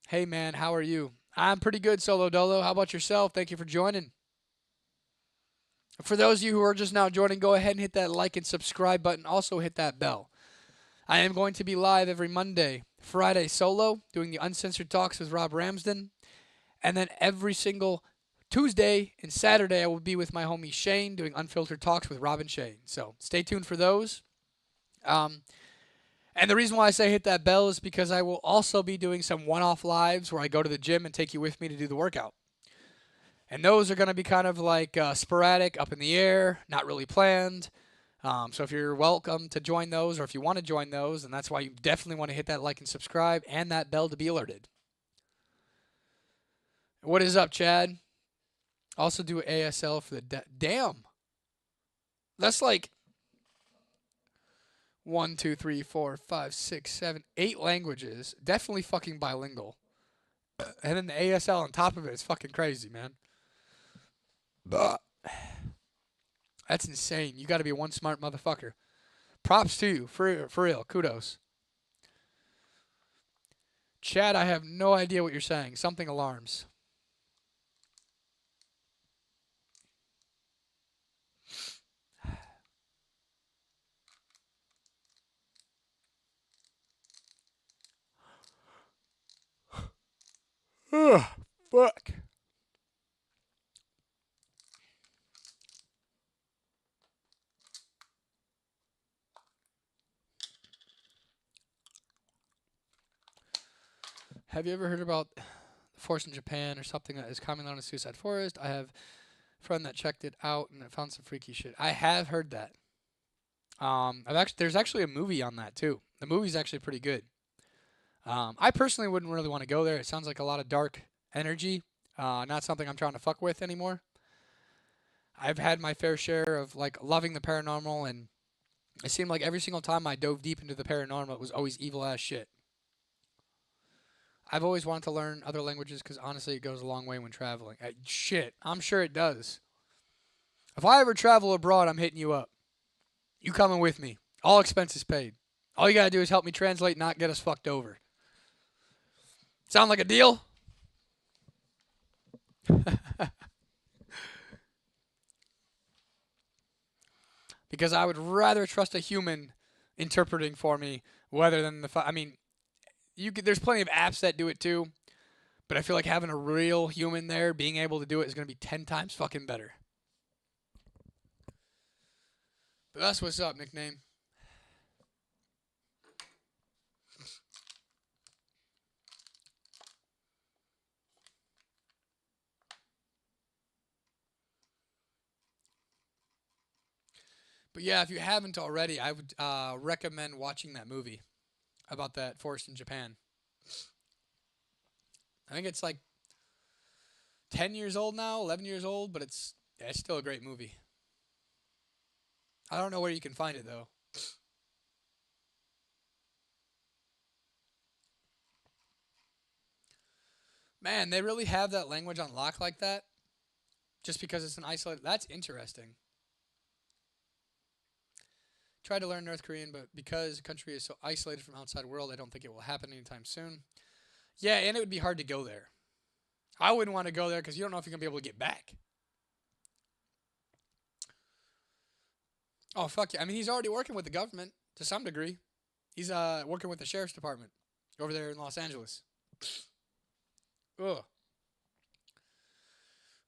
Hey, man, how are you? I'm pretty good, Solo Dolo. How about yourself? Thank you for joining. For those of you who are just now joining, go ahead and hit that like and subscribe button. Also hit that bell. I am going to be live every Monday, Friday solo, doing the Uncensored Talks with Robb Ramsden. And then every single Tuesday and Saturday, I will be with my homie Shane doing Unfiltered Talks with Rob and Shane. So stay tuned for those. And the reason why I say hit that bell is because I will also be doing some one-off lives where I go to the gym and take you with me to do the workout. And those are going to be kind of like sporadic, up in the air, not really planned. So if you're welcome to join those, or if you want to join those, and that's why you definitely want to hit that like and subscribe and that bell to be alerted. What is up, Chad? Also do ASL for the damn. That's like 1, 2, 3, 4, 5, 6, 7, 8 languages. Definitely fucking bilingual. And then the ASL on top of it is fucking crazy, man. That's insane. You got to be one smart motherfucker. Props to you. For real. Kudos. Chad, I have no idea what you're saying. Something alarms. Ugh, fuck. Have you ever heard about the forest in Japan or something that is commonly known as suicide forest? I have a friend that checked it out and it found some freaky shit. I have heard that. There's actually a movie on that too. The movie's actually pretty good. I personally wouldn't really want to go there. It sounds like a lot of dark energy. Not something I'm trying to fuck with anymore. I've had my fair share of like loving the paranormal, and it seemed like every single time I dove deep into the paranormal, it was always evil ass shit. I've always wanted to learn other languages because honestly, it goes a long way when traveling. Shit, I'm sure it does. If I ever travel abroad, I'm hitting you up. You coming with me? All expenses paid. All you gotta do is help me translate, not get us fucked over. Sound like a deal? Because I would rather trust a human interpreting for me rather than I mean, there's plenty of apps that do it too, but I feel like having a real human there, being able to do it, is going to be 10 times fucking better. But that's what's up, nickname. But yeah, if you haven't already, I would recommend watching that movie about that forest in Japan. I think it's like 10 years old now, 11 years old, but it's Yeah, it's still a great movie. I don't know where you can find it though. Man, they really have that language on lock like that? Just because it's an isolated. That's interesting. Tried to learn North Korean, but because the country is so isolated from outside world, I don't think it will happen anytime soon. Yeah, and it would be hard to go there. I wouldn't want to go there because you don't know if you're gonna be able to get back. Oh fuck yeah! I mean, he's already working with the government to some degree. He's working with the sheriff's department over there in Los Angeles. Ugh.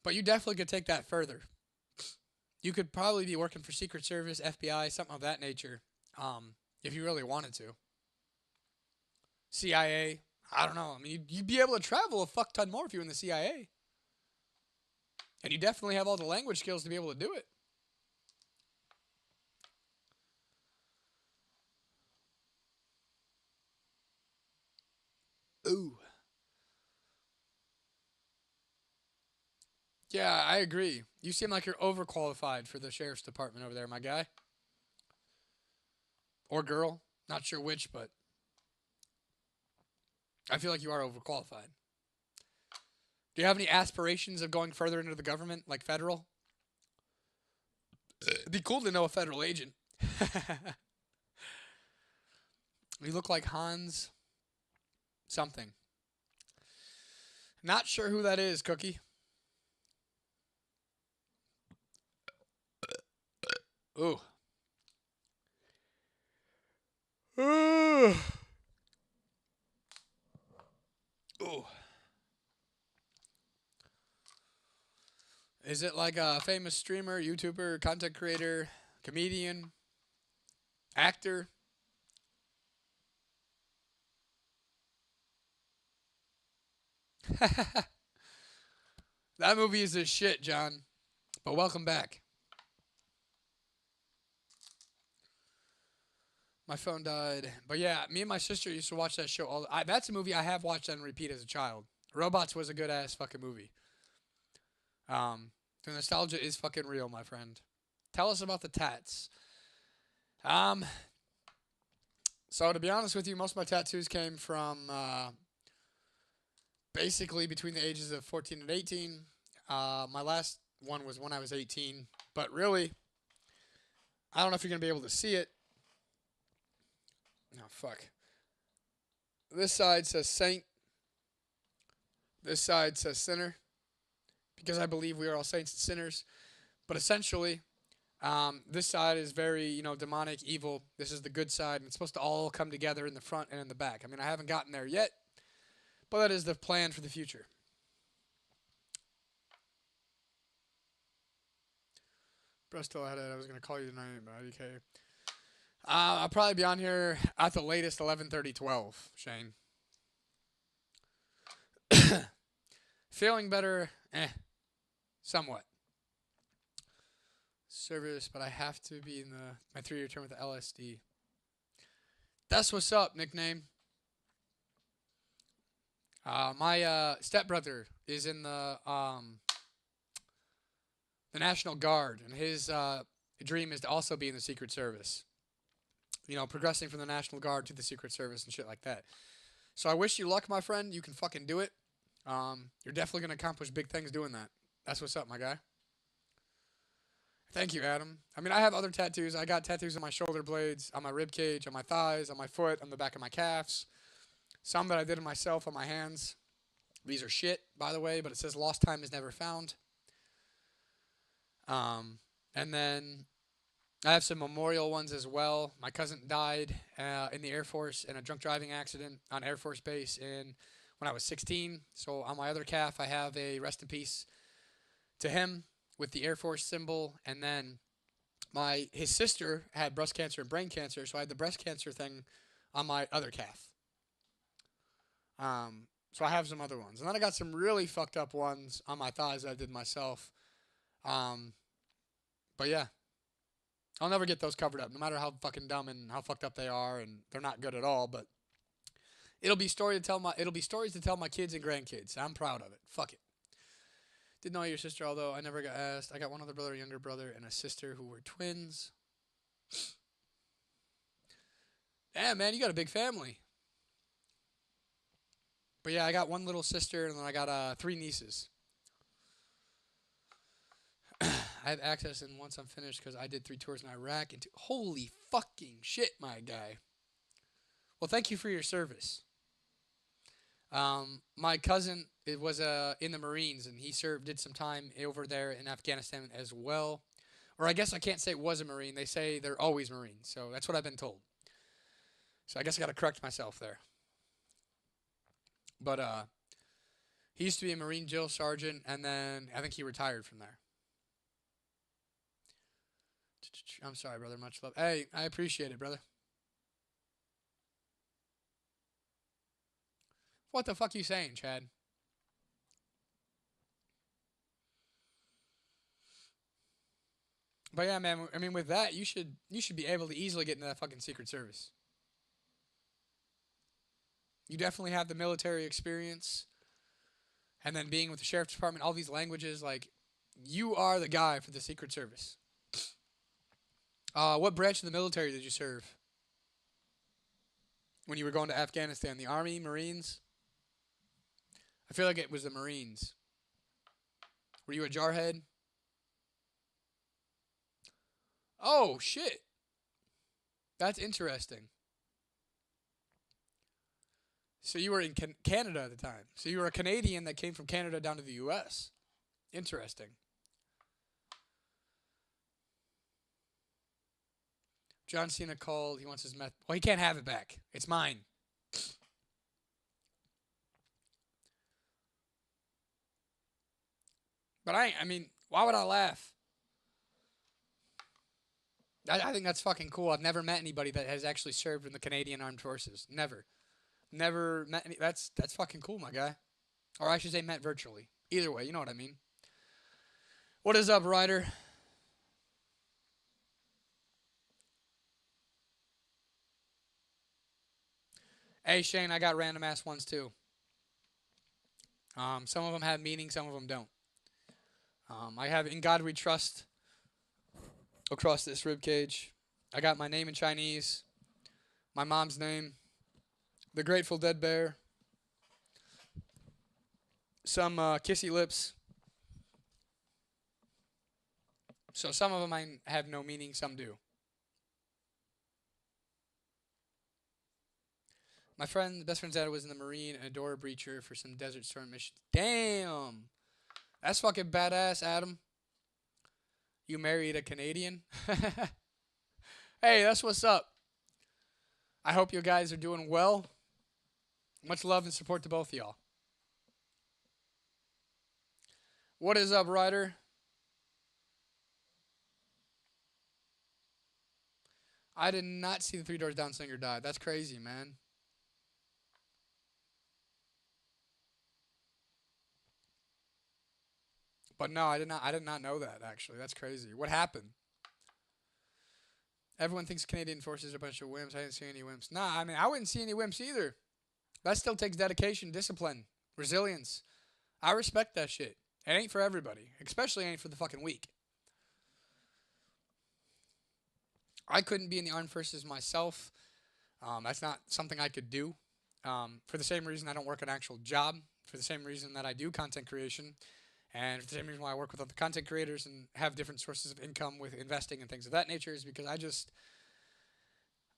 But you definitely could take that further. You could probably be working for Secret Service, FBI, something of that nature, if you really wanted to. CIA. I don't know. I mean, you'd be able to travel a fuck ton more if you were in the CIA. And you definitely have all the language skills to be able to do it. Ooh. Yeah, I agree. You seem like you're overqualified for the sheriff's department over there, my guy. Or girl. Not sure which, but I feel like you are overqualified. Do you have any aspirations of going further into the government, like federal? It'd be cool to know a federal agent. You look like Hans something. Not sure who that is, Cookie. Ooh. Ooh. Ooh. Is it like a famous streamer, YouTuber, content creator, comedian, actor? That movie is a shit, John. But welcome back. My phone died. But yeah, me and my sister used to watch that show that's a movie I have watched on repeat as a child. Robots was a good ass fucking movie. Um, the nostalgia is fucking real, my friend. Tell us about the tats. Um, so to be honest with you, most of my tattoos came from basically between the ages of 14 and 18. My last one was when I was 18, but really, I don't know if you're gonna be able to see it. No, fuck. This side says saint. This side says sinner, because I believe we are all saints and sinners. But essentially, this side is very, demonic, evil. This is the good side, and it's supposed to all come together in the front and in the back. I mean, I haven't gotten there yet, but that is the plan for the future. Bro, still had it. I was gonna call you tonight, but okay. I'll probably be on here at the latest 11:30, 12. Shane. Feeling better, somewhat. Service, but I have to be in my 3-year term with the LSD. That's what's up, nickname. My stepbrother is in the National Guard, and his dream is to also be in the Secret Service. Progressing from the National Guard to the Secret Service and shit like that. So I wish you luck, my friend. You can fucking do it. You're definitely gonna accomplish big things doing that. That's what's up, my guy. Thank you, Adam. I mean, I have other tattoos. I got tattoos on my shoulder blades, on my rib cage, on my thighs, on my foot, on the back of my calves. Some that I did myself on my hands. These are shit, by the way, but it says lost time is never found. And then I have some memorial ones as well. My cousin died in the Air Force in a drunk driving accident on Air Force Base when I was 16. So on my other calf, I have a rest in peace to him with the Air Force symbol. And then his sister had breast cancer and brain cancer, so I had the breast cancer thing on my other calf. So I have some other ones. And then I got some really fucked up ones on my thighs that I did myself. But yeah, I'll never get those covered up, no matter how fucking dumb and how fucked up they are, and they're not good at all. But it'll be stories to tell my kids and grandkids. I'm proud of it. Fuck it. Did know your sister, although I never got asked. I got one other brother, a younger brother, and a sister who were twins. Damn, man, you got a big family. But yeah, I got one little sister, and then I got three nieces. I have access, and once I'm finished, because I did 3 tours in Iraq. And holy fucking shit, my guy. Well, thank you for your service. My cousin it was in the Marines, and he did some time over there in Afghanistan as well. Or I guess I can't say it was a Marine. They say they're always Marines, so that's what I've been told. So I guess I got to correct myself there. But he used to be a Marine drill sergeant, and then I think he retired from there. I'm sorry, brother. Much love. Hey, I appreciate it, brother. What the fuck you saying, Chad? But yeah, man. I mean, with that, you should be able to easily get into that fucking Secret Service. You definitely have the military experience, and then being with the sheriff's department, all these languages. Like, you are the guy for the Secret Service. What branch of the military did you serve when you were going to Afghanistan? The Army, Marines? I feel like it was the Marines. Were you a jarhead? Oh shit, that's interesting. So you were in Canada at the time. So you were a Canadian that came from Canada down to the U.S. Interesting. John Cena called. He wants his meth. Well, he can't have it back. It's mine. But I mean, why would I laugh? I think that's fucking cool. I've never met anybody that has actually served in the Canadian Armed Forces. Never. Never met any. That's fucking cool, my guy. Or I should say, met virtually. Either way, you know what I mean. What is up, Ryder? Hey, Shane, I got random ass ones too. Some of them have meaning, some of them don't. I have "In God We Trust" across this rib cage. I got my name in Chinese, my mom's name, the Grateful Dead bear, some kissy lips. So some of them I have no meaning, some do. My best friend's dad was in the Marine and a door breacher for some Desert Storm mission. Damn, that's fucking badass, Adam. You married a Canadian? Hey, that's what's up. I hope you guys are doing well. Much love and support to both of y'all. What is up, Ryder? I did not see the Three Doors Down singer die. That's crazy, man. But no, I did not. I did not know that. Actually, that's crazy. What happened? Everyone thinks Canadian forces are a bunch of wimps. I didn't see any wimps. Nah, I mean, I wouldn't see any wimps either. That still takes dedication, discipline, resilience. I respect that shit. It ain't for everybody, especially ain't for the fucking weak. I couldn't be in the armed forces myself. That's not something I could do. For the same reason I don't work an actual job. For the same reason that I do content creation. And for the same reason why I work with other content creators and have different sources of income with investing and things of that nature is because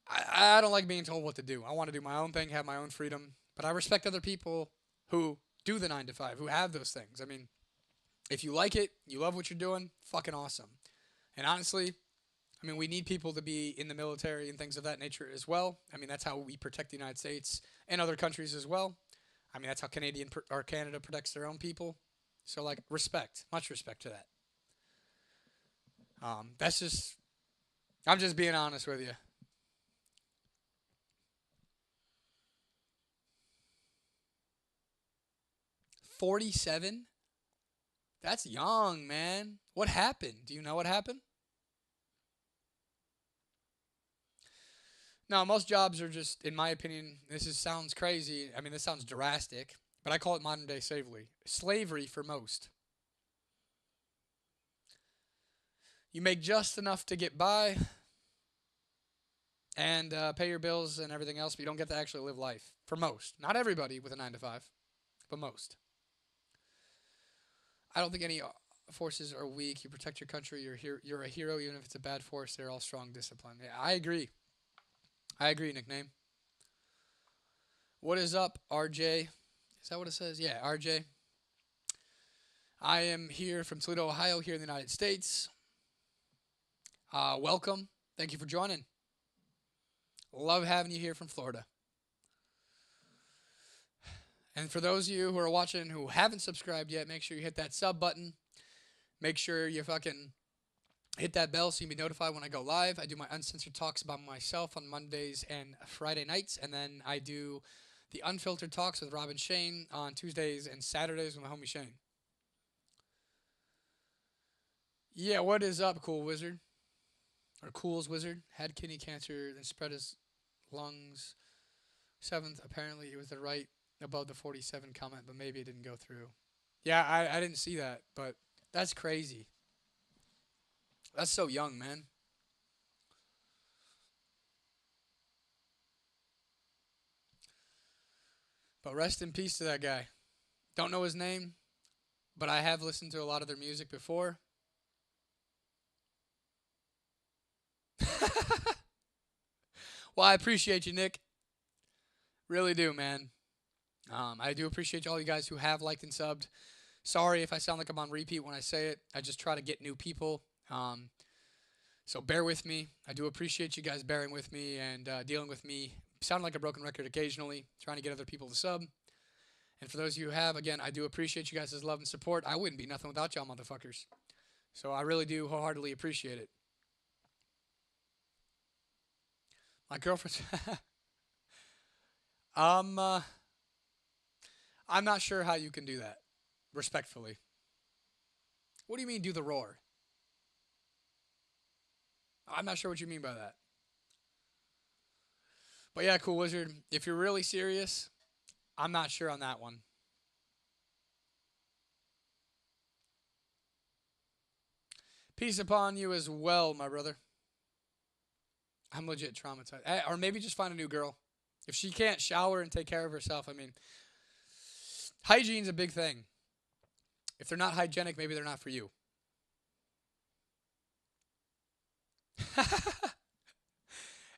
I don't like being told what to do. I want to do my own thing, have my own freedom. But I respect other people who do the 9 to 5, who have those things. I mean, if you like it, you love what you're doing, fucking awesome. And honestly, I mean, we need people to be in the military and things of that nature as well. I mean, that's how we protect the United States and other countries as well. I mean, that's how Canada protects their own people. So, like, respect, much respect to that. That's just, I'm just being honest with you. 47? That's young, man. What happened? Do you know what happened? No, most jobs are just, in my opinion, sounds crazy. I mean, this sounds drastic, but I call it modern day slavery. Slavery for most. You make just enough to get by and pay your bills and everything else, but you don't get to actually live life. For most. Not everybody with a 9 to 5, but most. I don't think any forces are weak. You protect your country. You're a hero, even if it's a bad force. They're all strong, disciplined. Yeah, I agree. I agree, nickname. What is up, RJ? Is that what it says? Yeah, RJ. I am here from Toledo, Ohio, here in the United States. Welcome. Thank you for joining. Love having you here from Florida. And for those of you who are watching who haven't subscribed yet, make sure you hit that sub button. Make sure you fucking hit that bell so you can be notified when I go live. I do my uncensored talks about myself on Mondays and Friday nights, and then I do the unfiltered talks with Robb and Shane on Tuesdays and Saturdays with my homie Shane. Yeah, what is up, Cool Wizard? Or Cool's Wizard. Had kidney cancer, then spread his lungs. 7th, apparently it was the right above the 47 comment, but maybe it didn't go through. Yeah, I didn't see that, but that's crazy. That's so young, man. But rest in peace to that guy. Don't know his name, but I have listened to a lot of their music before. Well, I appreciate you, Nick. Really do, man. I do appreciate all you guys who have liked and subbed. Sorry if I sound like I'm on repeat when I say it. I just try to get new people. So bear with me. I do appreciate you guys bearing with me and dealing with me. Sounding like a broken record occasionally. Trying to get other people to sub. And for those of you who have, again, I do appreciate you guys' love and support. I wouldn't be nothing without y'all motherfuckers. So I really do wholeheartedly appreciate it. My girlfriend's... um, uh, I'm not sure how you can do that. Respectfully. What do you mean do the roar? I'm not sure what you mean by that. But yeah, Cool Wizard, if you're really serious, I'm not sure on that one. Peace upon you as well, my brother. I'm legit traumatized. Or maybe just find a new girl. If she can't shower and take care of herself, I mean, hygiene's a big thing. If they're not hygienic, maybe they're not for you.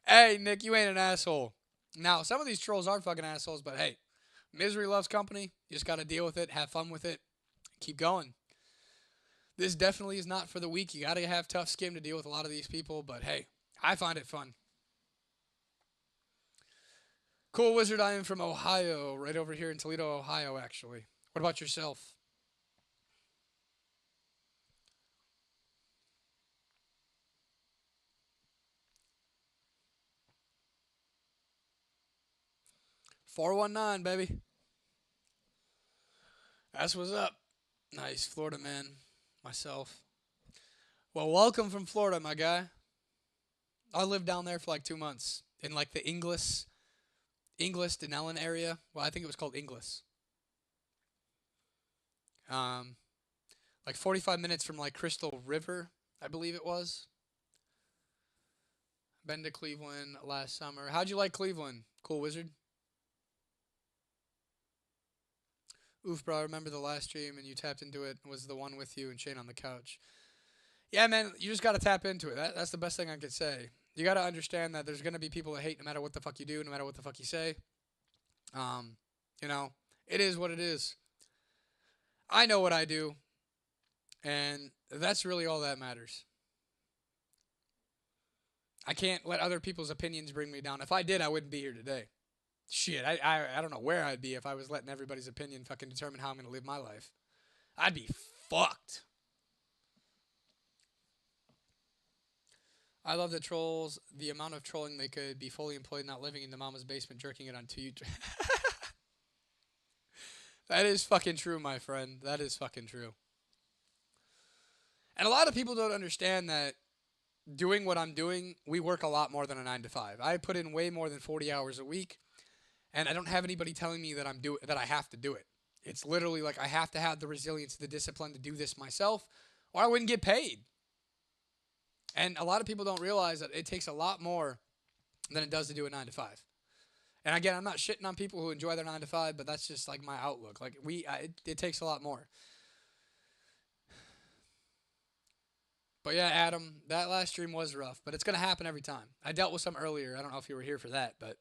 Hey, Nick, you ain't an asshole. Now, some of these trolls are fucking assholes, but hey, misery loves company. You just got to deal with it, have fun with it, keep going. This definitely is not for the weak. You got to have tough skin to deal with a lot of these people, but hey, I find it fun. Cool Wizard, I am from Ohio, right over here in Toledo, Ohio, actually. What about yourself? $419, baby. That's what's up. Nice, Florida man. Myself. Well, welcome from Florida, my guy. I lived down there for like 2 months in like the Inglis, Denellen area. Well, I think it was called Inglis. Um, like 45 minutes from like Crystal River, I believe it was. Been to Cleveland last summer. How'd you like Cleveland? Cool Wizard. Oof, bro, I remember the last stream and you tapped into it. Was the one with you and Shane on the couch. Yeah, man, you just got to tap into it. That's the best thing I could say. You got to understand that there's going to be people that hate no matter what the fuck you do, no matter what the fuck you say. Um, you know, it is what it is. I know what I do, and that's really all that matters. I can't let other people's opinions bring me down. If I did, I wouldn't be here today. Shit, I don't know where I'd be if I was letting everybody's opinion fucking determine how I'm going to live my life. I'd be fucked. I love the trolls. The amount of trolling they could be fully employed, not living in the mama's basement, jerking it on YouTube. That is fucking true, my friend. That is fucking true. And a lot of people don't understand that doing what I'm doing, we work a lot more than a 9 to 5. I put in way more than 40 hours a week, and I don't have anybody telling me that that I have to do it. It's literally like I have to have the resilience, the discipline to do this myself, or I wouldn't get paid. And a lot of people don't realize that it takes a lot more than it does to do a 9 to 5. And again, I'm not shitting on people who enjoy their 9 to 5, but that's just like my outlook. Like it takes a lot more. But yeah, Adam, that last stream was rough, but it's gonna happen every time. I dealt with some earlier. I don't know if you were here for that, but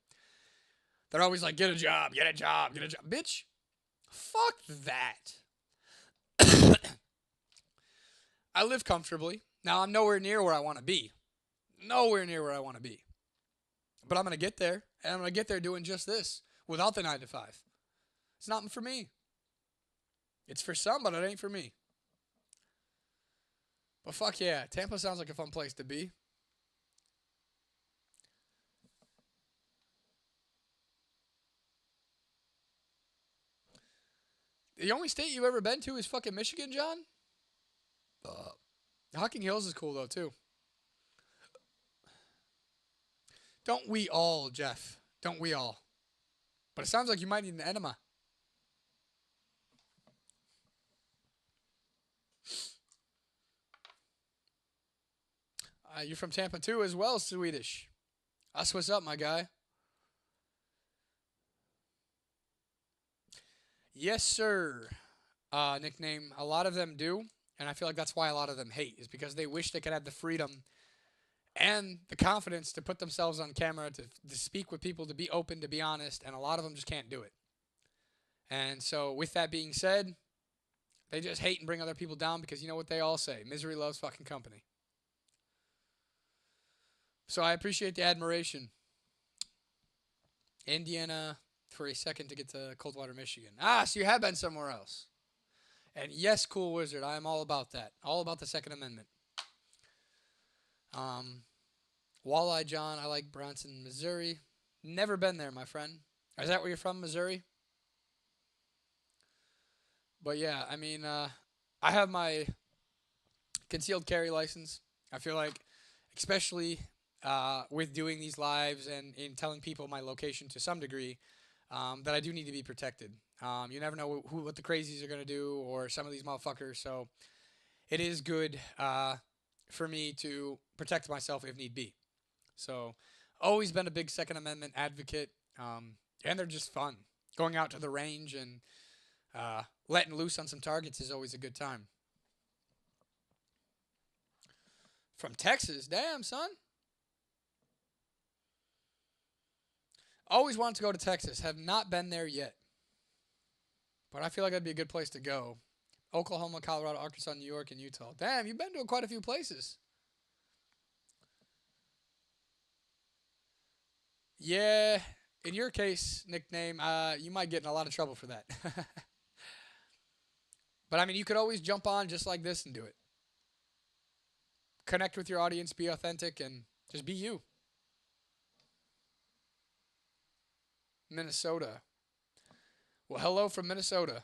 they're always like, "Get a job, get a job, get a job." Bitch, fuck that. I live comfortably. Now I'm nowhere near where I want to be. Nowhere near where I want to be. But I'm gonna get there, and I'm gonna get there doing just this without the 9 to 5. It's not for me. It's for some, but it ain't for me. But fuck yeah, Tampa sounds like a fun place to be. The only state you've ever been to is fucking Michigan, John? Hocking Hills is cool though too. Don't we all, Jeff? Don't we all? But it sounds like you might need an enema. You're from Tampa too as well, Swedish. That's what's up, my guy. Yes, sir. Nickname. A lot of them do, and I feel like that's why a lot of them hate, is because they wish they could have the freedom and the confidence to put themselves on camera, to speak with people, to be open, to be honest, and a lot of them just can't do it. And so, with that being said, they just hate and bring other people down because you know what they all say: misery loves fucking company. So I appreciate the admiration. Indiana for a second to get to Coldwater, Michigan. Ah, so you have been somewhere else. And yes, cool wizard, I am all about that. All about the Second Amendment. Um, Walleye John, I like Bronson, Missouri. Never been there, my friend. Is that where you're from, Missouri? But yeah, I mean, I have my concealed carry license. I feel like, especially with doing these lives and in telling people my location to some degree, that I do need to be protected. You never know what the crazies are gonna do or some of these motherfuckers. So it is good for me to protect myself if need be. So always been a big Second Amendment advocate, and they're just fun. Going out to the range and letting loose on some targets is always a good time. From Texas, damn son. Always wanted to go to Texas. Have not been there yet. But I feel like that'd be a good place to go. Oklahoma, Colorado, Arkansas, New York, and Utah. Damn, you've been to quite a few places. Yeah, in your case, nickname, you might get in a lot of trouble for that. But I mean, you could always jump on just like this and do it. Connect with your audience, be authentic, and just be you. Minnesota. Well, hello from Minnesota.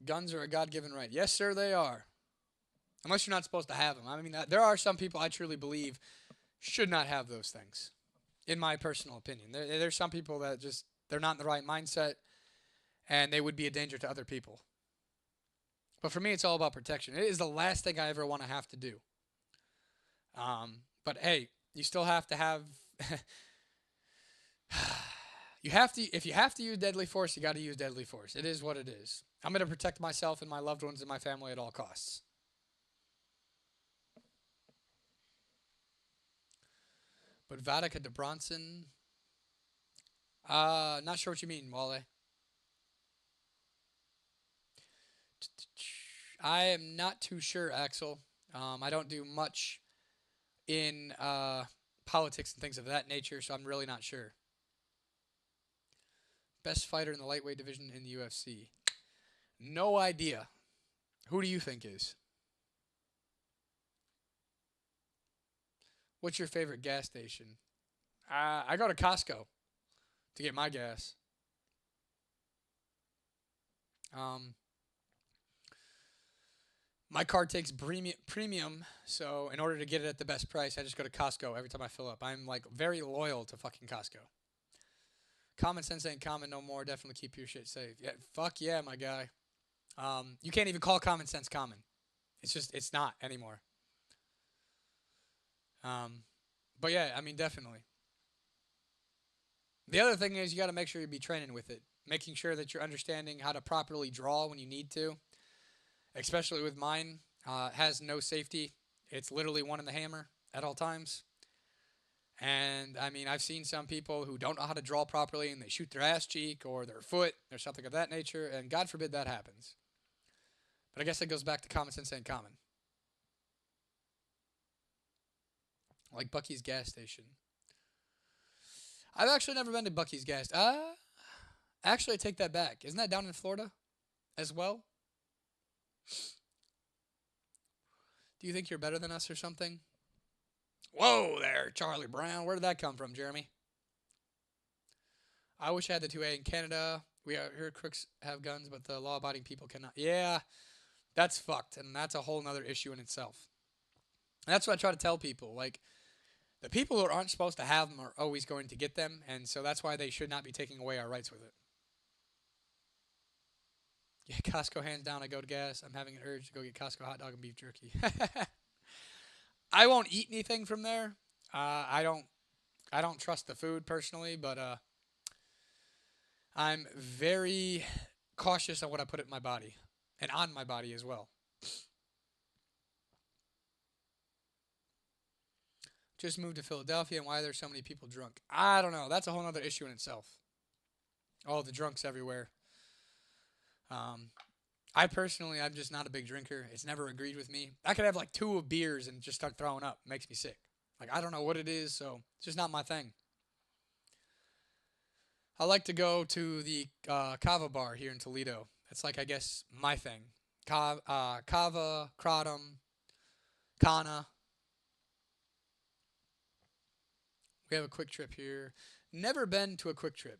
Guns are a God given right. Yes, sir, they are. Unless you're not supposed to have them. I mean, there are some people I truly believe should not have those things, in my personal opinion. There's some people that just, they're not in the right mindset and they would be a danger to other people. But for me, it's all about protection. It is the last thing I ever want to have to do. But hey, you still have to have. You have to, if you have to use deadly force, you got to use deadly force. It is what it is. I'm going to protect myself and my loved ones and my family at all costs. But Vodka de Bronson, not sure what you mean, Wale. I am not too sure, Axel. I don't do much in politics and things of that nature, so I'm really not sure. Best fighter in the lightweight division in the UFC. No idea. Who do you think is? What's your favorite gas station? I go to Costco to get my gas. Um, my card takes premium, so in order to get it at the best price, I just go to Costco every time I fill up. I'm like very loyal to fucking Costco. Common sense ain't common no more. Definitely keep your shit safe. Yeah, fuck yeah, my guy. You can't even call common sense common. It's just, it's not anymore. Um, but yeah, I mean, definitely. The other thing is you got to make sure you be training with it, making sure that you're understanding how to properly draw when you need to. Especially with mine, has no safety. It's literally one in the hammer at all times. And I mean, I've seen some people who don't know how to draw properly and they shoot their ass cheek or their foot or something of that nature. And God forbid that happens. But I guess it goes back to common sense ain't common. Like Bucky's gas station. I've actually never been to Bucky's gas. Actually, I take that back. Isn't that down in Florida as well? Do you think you're better than us or something? Whoa there, Charlie Brown. Where did that come from, Jeremy? I wish I had the 2A in Canada. We are here crooks have guns, but the law-abiding people cannot. Yeah, that's fucked, and that's a whole nother issue in itself. And that's what I try to tell people. Like, the people who aren't supposed to have them are always going to get them, and so that's why they should not be taking away our rights with it. Yeah, Costco hands down. I go to gas. I'm having an urge to go get Costco hot dog and beef jerky. I won't eat anything from there. I don't. I don't trust the food personally, but I'm very cautious on what I put in my body and on my body as well. Just moved to Philadelphia, and why there's so many people drunk? I don't know. That's a whole other issue in itself. All the drunks everywhere. Um, I personally, I'm just not a big drinker. It's never agreed with me. I could have like two of beers and just start throwing up. It makes me sick. Like I don't know what it is, so it's just not my thing. I like to go to the Kava bar here in Toledo. It's like I guess my thing. Kava, Kratom, Kana. We have a quick trip here. Never been to a quick trip.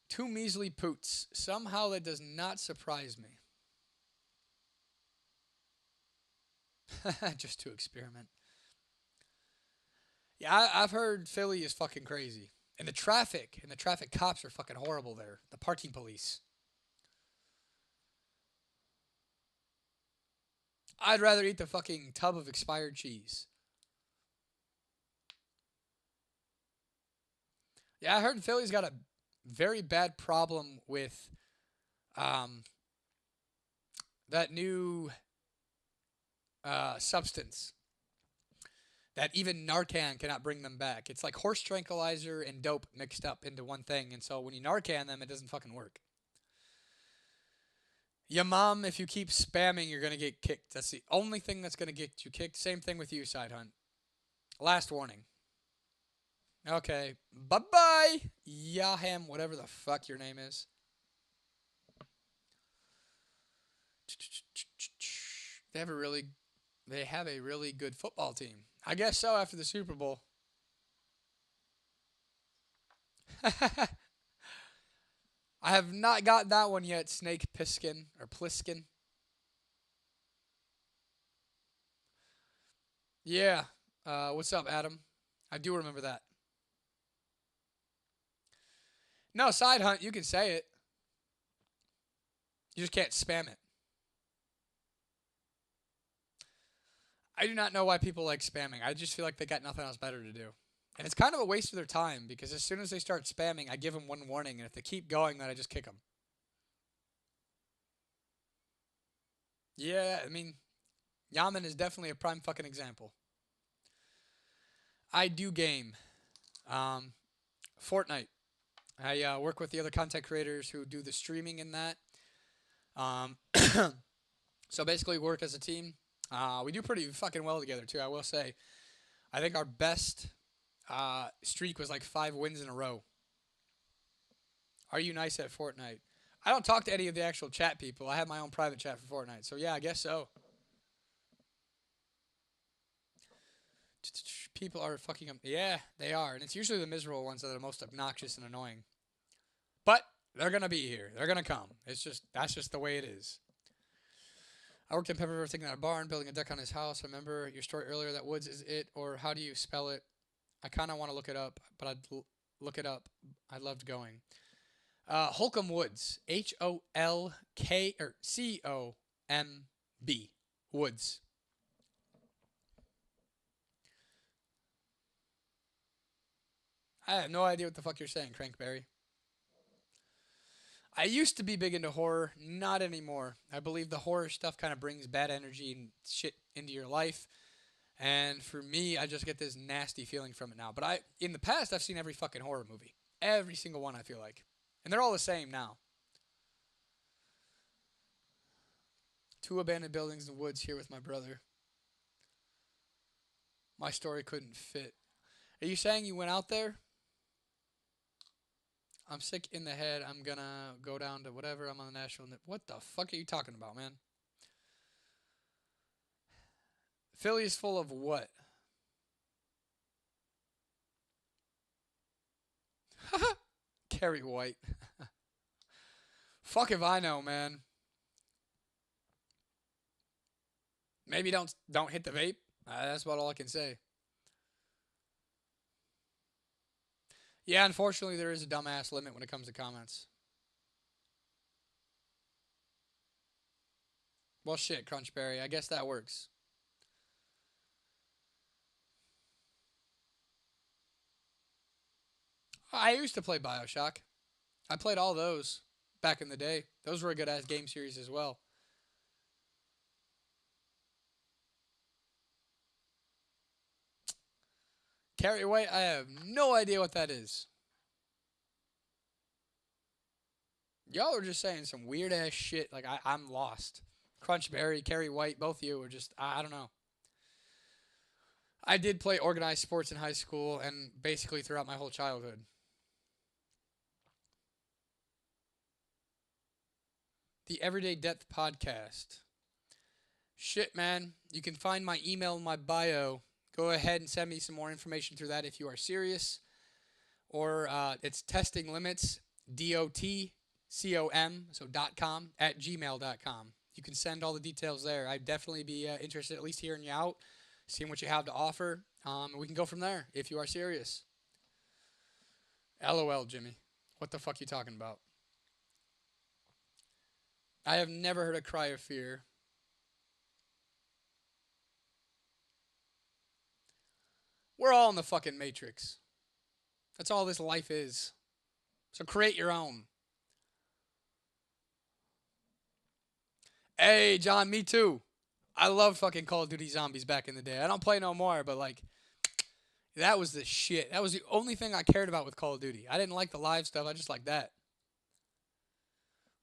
Two measly poots. Somehow that does not surprise me. Just to experiment. Yeah, I've heard Philly is fucking crazy. And the traffic cops are fucking horrible there. The parking police. I'd rather eat the fucking tub of expired cheese. Yeah, I heard Philly's got a very bad problem with um, that new substance that even Narcan cannot bring them back. It's like horse tranquilizer and dope mixed up into one thing, and so when you Narcan them, it doesn't fucking work. Your mom, if you keep spamming, you're gonna get kicked. That's the only thing that's gonna get you kicked. Same thing with you, Side Hunt. Last warning. Okay. Bye bye. Yaham, whatever the fuck your name is. They have a really they have a really good football team. I guess so after the Super Bowl. I have not got that one yet, Snake Piskin or Pliskin. Yeah. What's up, Adam? I do remember that. No, Side Hunt, you can say it. You just can't spam it. I do not know why people like spamming. I just feel like they got nothing else better to do. And it's kind of a waste of their time because as soon as they start spamming, I give them one warning, and if they keep going, then I just kick them. Yeah, I mean, Yaman is definitely a prime fucking example. I do game. Um, Fortnite. I work with the other content creators who do the streaming in that. Um, so basically, we work as a team. We do pretty fucking well together too. I will say. I think our best streak was like 5 wins in a row. Are you nice at Fortnite? I don't talk to any of the actual chat people. I have my own private chat for Fortnite. So yeah, I guess so. People are fucking up. Yeah, they are, and it's usually the miserable ones that are the most obnoxious and annoying. But they're gonna be here. They're gonna come. It's just that's just the way it is. I worked in Pepper River taking out a barn, building a deck on his house. Remember your story earlier that Woods is it, or how do you spell it? I kind of want to look it up, but look it up. I loved going. Holcomb Woods. HOLK or COMB. Woods. I have no idea what the fuck you're saying, Crankberry. I used to be big into horror, not anymore. I believe the horror stuff kind of brings bad energy and shit into your life. And for me, I just get this nasty feeling from it now. But in the past, I've seen every fucking horror movie. Every single one, I feel like. And they're all the same now. Two abandoned buildings in the woods here with my brother. My story couldn't fit. Are you saying you went out there? I'm sick in the head. I'm gonna go down to whatever. I'm on the national. What the fuck are you talking about, man? Philly is full of what? Carrie White. Fuck if I know, man. Maybe don't hit the vape. That's about all I can say. Yeah, unfortunately, there is a dumbass limit when it comes to comments. Well, shit, Crunchberry. I guess that works. I used to play Bioshock. I played all those back in the day. Those were a good ass game series as well. Carrie White, I have no idea what that is. Y'all are just saying some weird ass shit. Like I'm lost. Crunchberry, Carrie White, both of you are just I don't know. I did play organized sports in high school and basically throughout my whole childhood. The Everyday Depth podcast. Shit, man. You can find my email in my bio. Go ahead and send me some more information through that if you are serious. Or it's testing limits, DOTCOM, so .com, at gmail.com. You can send all the details there. I'd definitely be interested at least hearing you out, seeing what you have to offer. And we can go from there if you are serious. LOL, Jimmy. What the fuck you talking about? I have never heard a cry of fear. We're all in the fucking Matrix. That's all this life is. So create your own. Hey, John, me too. I love fucking Call of Duty Zombies back in the day. I don't play no more, but like, that was the shit. That was the only thing I cared about with Call of Duty. I didn't like the live stuff. I just liked that.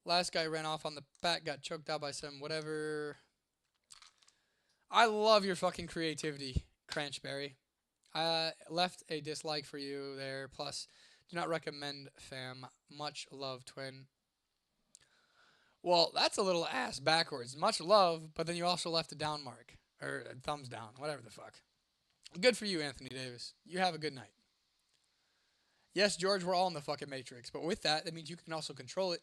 Last guy ran off on the back, got choked out by some whatever. I love your fucking creativity, Cranchberry. I left a dislike for you there. Plus, do not recommend, fam. Much love, twin. Well, that's a little ass backwards. Much love, but then you also left a down mark. Or a thumbs down, whatever the fuck. Good for you, Anthony Davis. You have a good night. Yes, George, we're all in the fucking Matrix, but with that, that means you can also control it.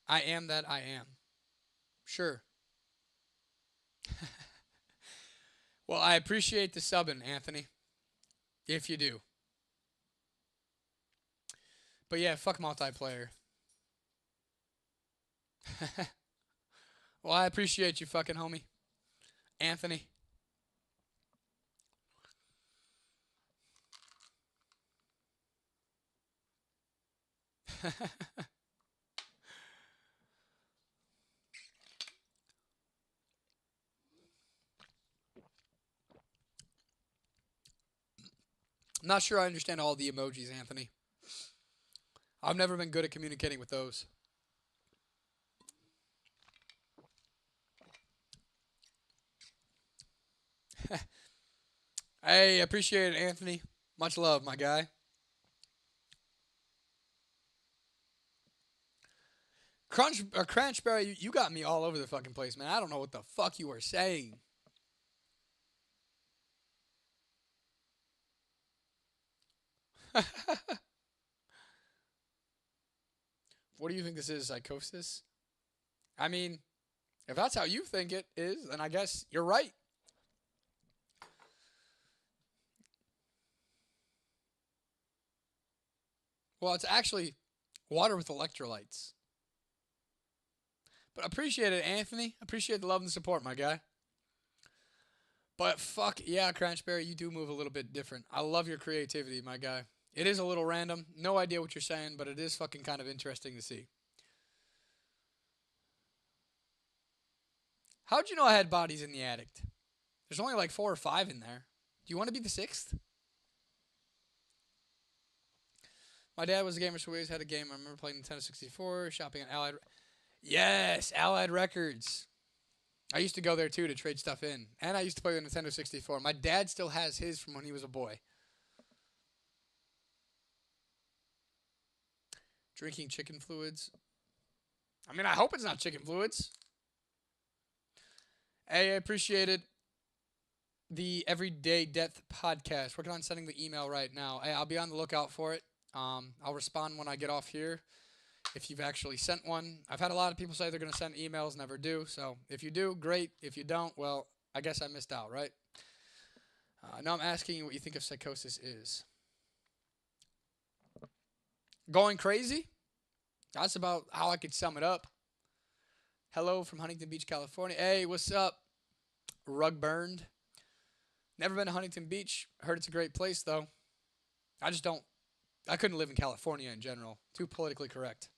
I am that I am. Sure. Well, I appreciate the subbing, Anthony. If you do. But yeah, fuck multiplayer. Well, I appreciate you, fucking homie. Anthony. I'm not sure I understand all the emojis, Anthony. I've never been good at communicating with those. Hey, appreciate it, Anthony. Much love, my guy. Crunchberry, you got me all over the fucking place, man. I don't know what the fuck you are saying. What do you think this is? Psychosis? I mean, if that's how you think it is, then I guess you're right. Well, it's actually water with electrolytes. But appreciate it, Anthony. Appreciate the love and support, my guy. But fuck yeah, Cranchberry, you do move a little bit different. I love your creativity, my guy. It is a little random. No idea what you're saying, but it is fucking kind of interesting to see. How'd you know I had bodies in the attic? There's only like four or five in there. Do you want to be the sixth? My dad was a gamer, so we always had a game. I remember playing Nintendo 64, shopping at Allied. Yes, Allied Records. I used to go there too to trade stuff in, and I used to play the Nintendo 64. My dad still has his from when he was a boy. Drinking chicken fluids. I mean, I hope it's not chicken fluids. Hey, I appreciated the Everyday Death podcast. Working on sending the email right now. Hey, I'll be on the lookout for it. I'll respond when I get off here. If you've actually sent one, I've had a lot of people say they're going to send emails, never do. So if you do, great. If you don't, well, I guess I missed out, right? Now I'm asking you what you think of psychosis is. Going crazy? That's about how I could sum it up. Hello from Huntington Beach, California. Hey, what's up? Rug burned. Never been to Huntington Beach. Heard it's a great place, though. I just don't. I couldn't live in California in general. Too politically correct.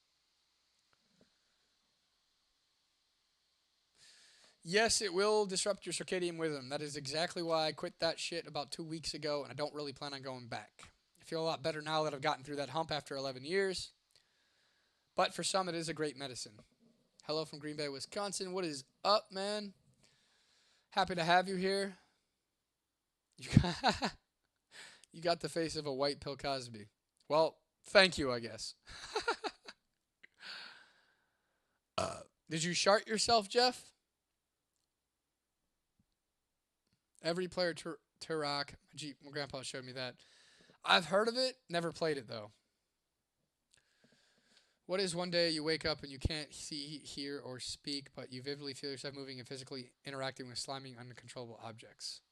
Yes, it will disrupt your circadian rhythm. That is exactly why I quit that shit about 2 weeks ago, and I don't really plan on going back. I feel a lot better now that I've gotten through that hump after 11 years. But for some, it is a great medicine. Hello from Green Bay, Wisconsin. What is up, man? Happy to have you here. You got, you got the face of a white Bill Cosby. Well, thank you, I guess. Did you shart yourself, Jeff? Every player Turok. Gee, my grandpa showed me that. I've heard of it, never played it though. What is one day you wake up and you can't see, hear, or speak, but you vividly feel yourself moving and physically interacting with slimy, uncontrollable objects?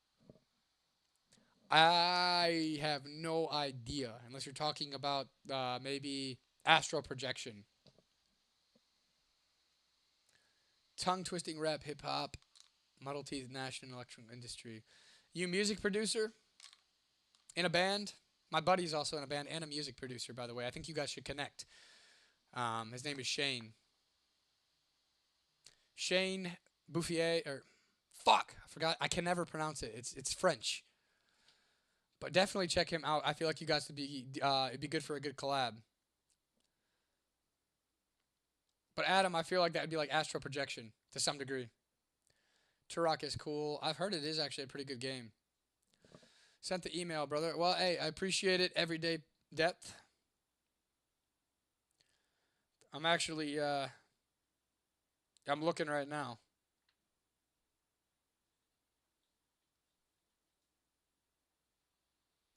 I have no idea, unless you're talking about maybe astral projection. Tongue twisting rap, hip hop, muddle teeth, national electrical industry. You music producer in a band? My buddy's also in a band and a music producer, by the way. I think you guys should connect. His name is Shane. Shane Bouffier, or fuck, I forgot. I can never pronounce it. It's French. But definitely check him out. I feel like you guys would be it'd be good for a good collab. But Adam, I feel like that would be like astral projection to some degree. Turok is cool. I've heard it is actually a pretty good game. Sent the email, brother. Well, hey, I appreciate it. Everyday depth. I'm actually I'm looking right now.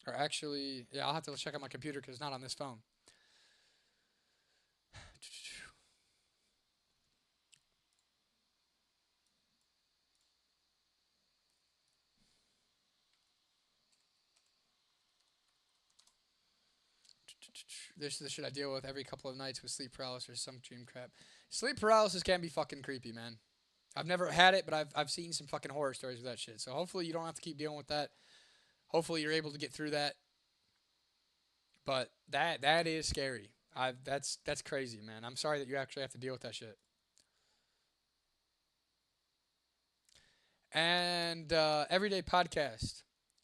Or actually, yeah, I'll have to check on my computer because it's not on this phone. This is the shit I deal with every couple of nights with sleep paralysis or some dream crap. Sleep paralysis can be fucking creepy, man. I've never had it, but I've seen some fucking horror stories with that shit. So hopefully you don't have to keep dealing with that. Hopefully you're able to get through that. But that is scary. That's crazy, man. I'm sorry that you actually have to deal with that shit. And everyday podcast.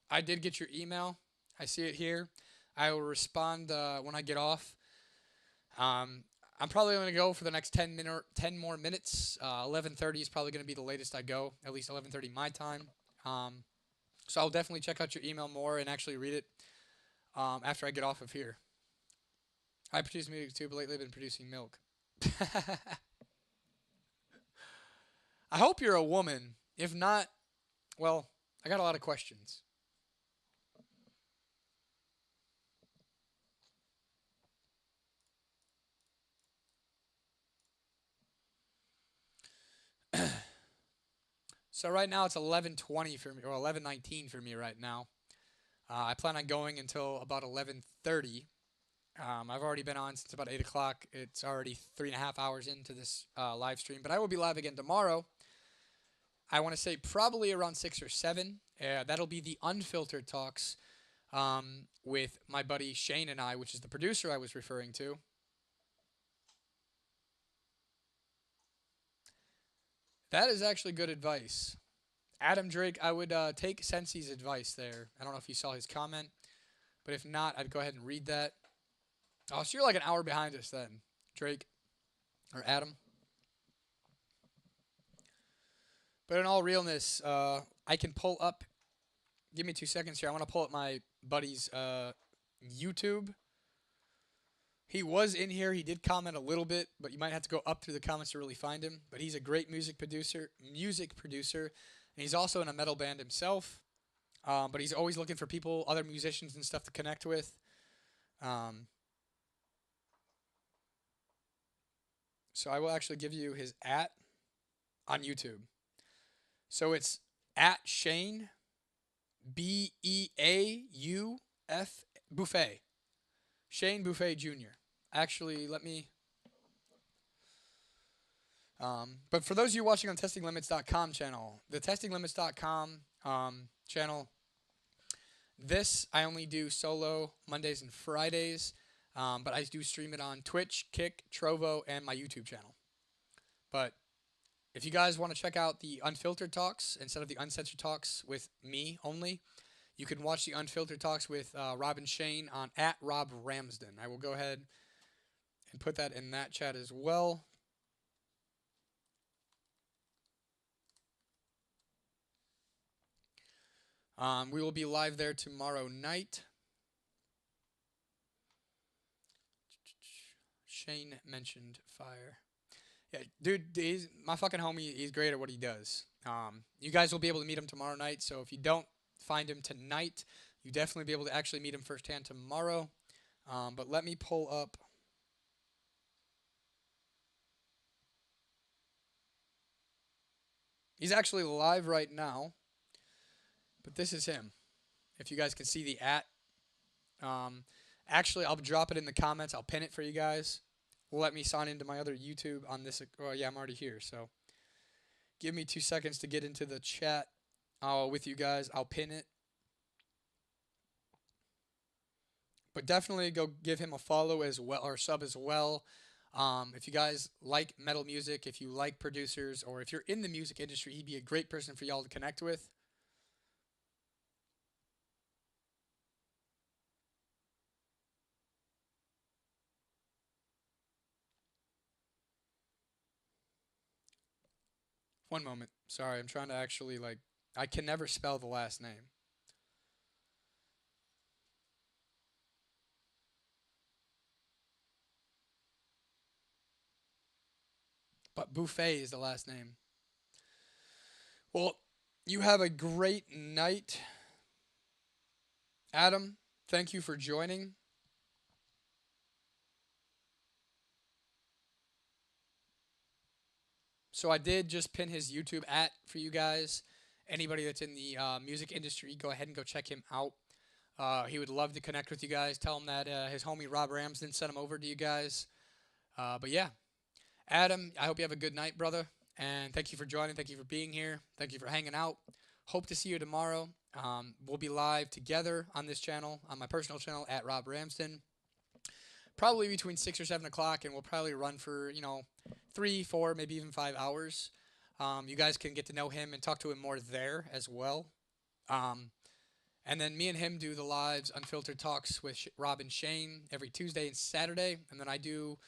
I did get your email. I see it here. I will respond when I get off. Um, I'm probably going to go for the next 10 more minutes. 11:30 is probably going to be the latest I go. At least 11:30 my time. So I'll definitely check out your email more and actually read it after I get off of here. I produce music too, but lately I've been producing milk. I hope you're a woman. If not, well, I got a lot of questions. So right now it's 11:20 for me, or 11:19 for me right now. I plan on going until about 11:30. I've already been on since about 8 o'clock. It's already 3.5 hours into this live stream, but I will be live again tomorrow I want to say probably around 6 or 7. That'll be the Unfiltered Talks with my buddy Shane and I, which is the producer I was referring to. That is actually good advice. Adam Drake, I would take Sensi's advice there. I don't know if you saw his comment, but if not, I'd go ahead and read that. Oh, so you're like an hour behind us then, Drake or Adam. But in all realness, I can pull up. Give me 2 seconds here. I want to pull up my buddy's YouTube. He was in here. He did comment a little bit, but you might have to go up through the comments to really find him. But he's a great music producer. And he's also in a metal band himself. But he's always looking for people, other musicians and stuff to connect with. So I will actually give you his @ on YouTube. So it's @ Shane Beauf Buffet. Shane Buffet Jr. Actually, let me. But for those of you watching on testinglimits.com channel, the testinglimits.com channel, this I only do solo Mondays and Fridays, but I do stream it on Twitch, Kick, Trovo, and my YouTube channel. But if you guys want to check out the Unfiltered Talks instead of the Uncensored Talks with me only, you can watch the Unfiltered Talks with Robb and Shane on @ Robb Ramsden. I will go ahead and put that in that chat as well. We will be live there tomorrow night. Shane mentioned fire. Yeah, dude, he's my fucking homie. He's great at what he does. You guys will be able to meet him tomorrow night. So if you don't find him tonight, you definitely be able to actually meet him firsthand tomorrow. But let me pull up. He's actually live right now. But this is him. If you guys can see the @ actually, I'll drop it in the comments. I'll pin it for you guys. Let me sign into my other YouTube on this. Oh, yeah, I'm already here. So give me 2 seconds to get into the chat with you guys. I'll pin it. But definitely go give him a follow as well, or sub as well. If you guys like metal music, if you like producers, or if you're in the music industry, he'd be a great person for y'all to connect with. One moment. Sorry, I'm trying to actually, like, I can never spell the last name. But Buffet is the last name. Well, you have a great night. Adam, thank you for joining. So I did just pin his YouTube @ for you guys. Anybody that's in the music industry, go ahead and go check him out. He would love to connect with you guys. Tell him that his homie Robb Ramsden sent him over to you guys. But yeah, Adam, I hope you have a good night, brother. And thank you for joining. Thank you for being here. Thank you for hanging out. Hope to see you tomorrow. We'll be live together on this channel, on my personal channel @ Robb Ramsden. Probably between 6 or 7 o'clock, and we'll probably run for 3, 4, maybe even 5 hours. You guys can get to know him and talk to him more there as well. And then me and him do the lives Unfiltered Talks with Robb and Shane every Tuesday and Saturday, and then I do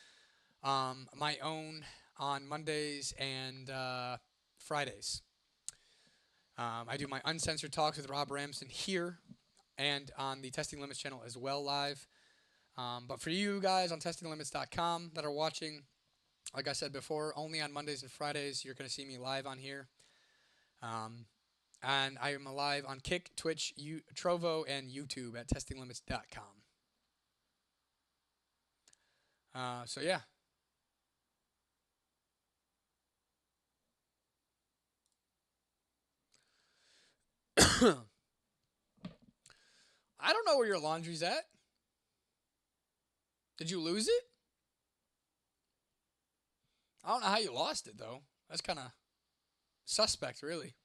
my own on Mondays and Fridays. I do my Uncensored Talks with Robb Ramsden here and on the Testing Limits channel as well live. But for you guys on testinglimits.com that are watching, like I said before, only on Mondays and Fridays you're going to see me live on here. And I am live on Kick, Twitch, Trovo, and YouTube at testinglimits.com. So yeah. I don't know where your laundry's at. Did you lose it? I don't know how you lost it, though. That's kind of Suspect, really.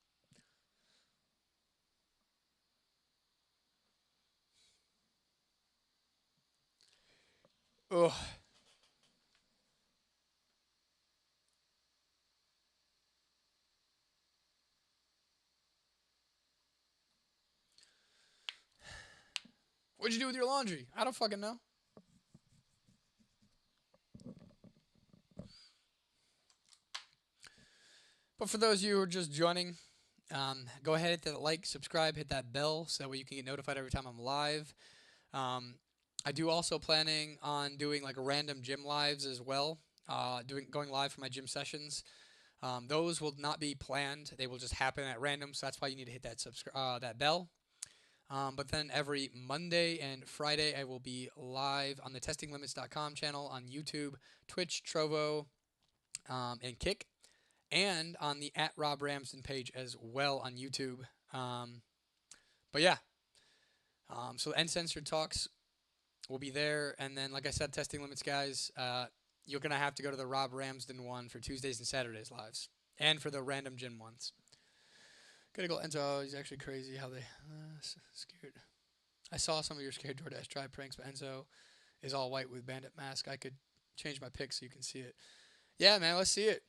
Ugh. What'd you do with your laundry? I don't fucking know. But for those of you who are just joining, go ahead, hit that like, subscribe, hit that bell so that way you can get notified every time I'm live. Um, I do also planning on doing like random gym lives as well. Going live for my gym sessions. Those will not be planned; they will just happen at random. So that's why you need to hit that bell. But then every Monday and Friday, I will be live on the testinglimits.com channel on YouTube, Twitch, Trovo, and Kick, and on the at Rob Ramsden page as well on YouTube. Um, but yeah, so Uncensored Talks will be there. And then, like I said, Testing Limits, guys, you're going to have to go to the Rob Ramsden one for Tuesdays and Saturdays lives, and for the random gym ones. Gotta go. Enzo, he's actually crazy how they scared. I saw some of your scared DoorDash try pranks, but Enzo is all white with bandit mask. I could change my pic so you can see it. Yeah, man, let's see it.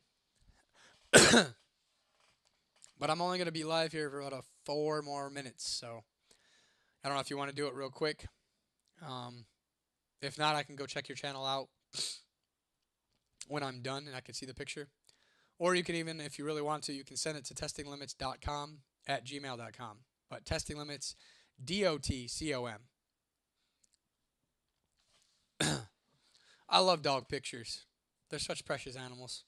But I'm only gonna be live here for about 4 more minutes, so I don't know if you want to do it real quick. Um, if not, I can go check your channel out when I'm done and I can see the picture. Or you can even, if you really want to, you can send it to testinglimits.com at gmail.com. But testinglimits, DOTCOM. I love dog pictures. They're such precious animals.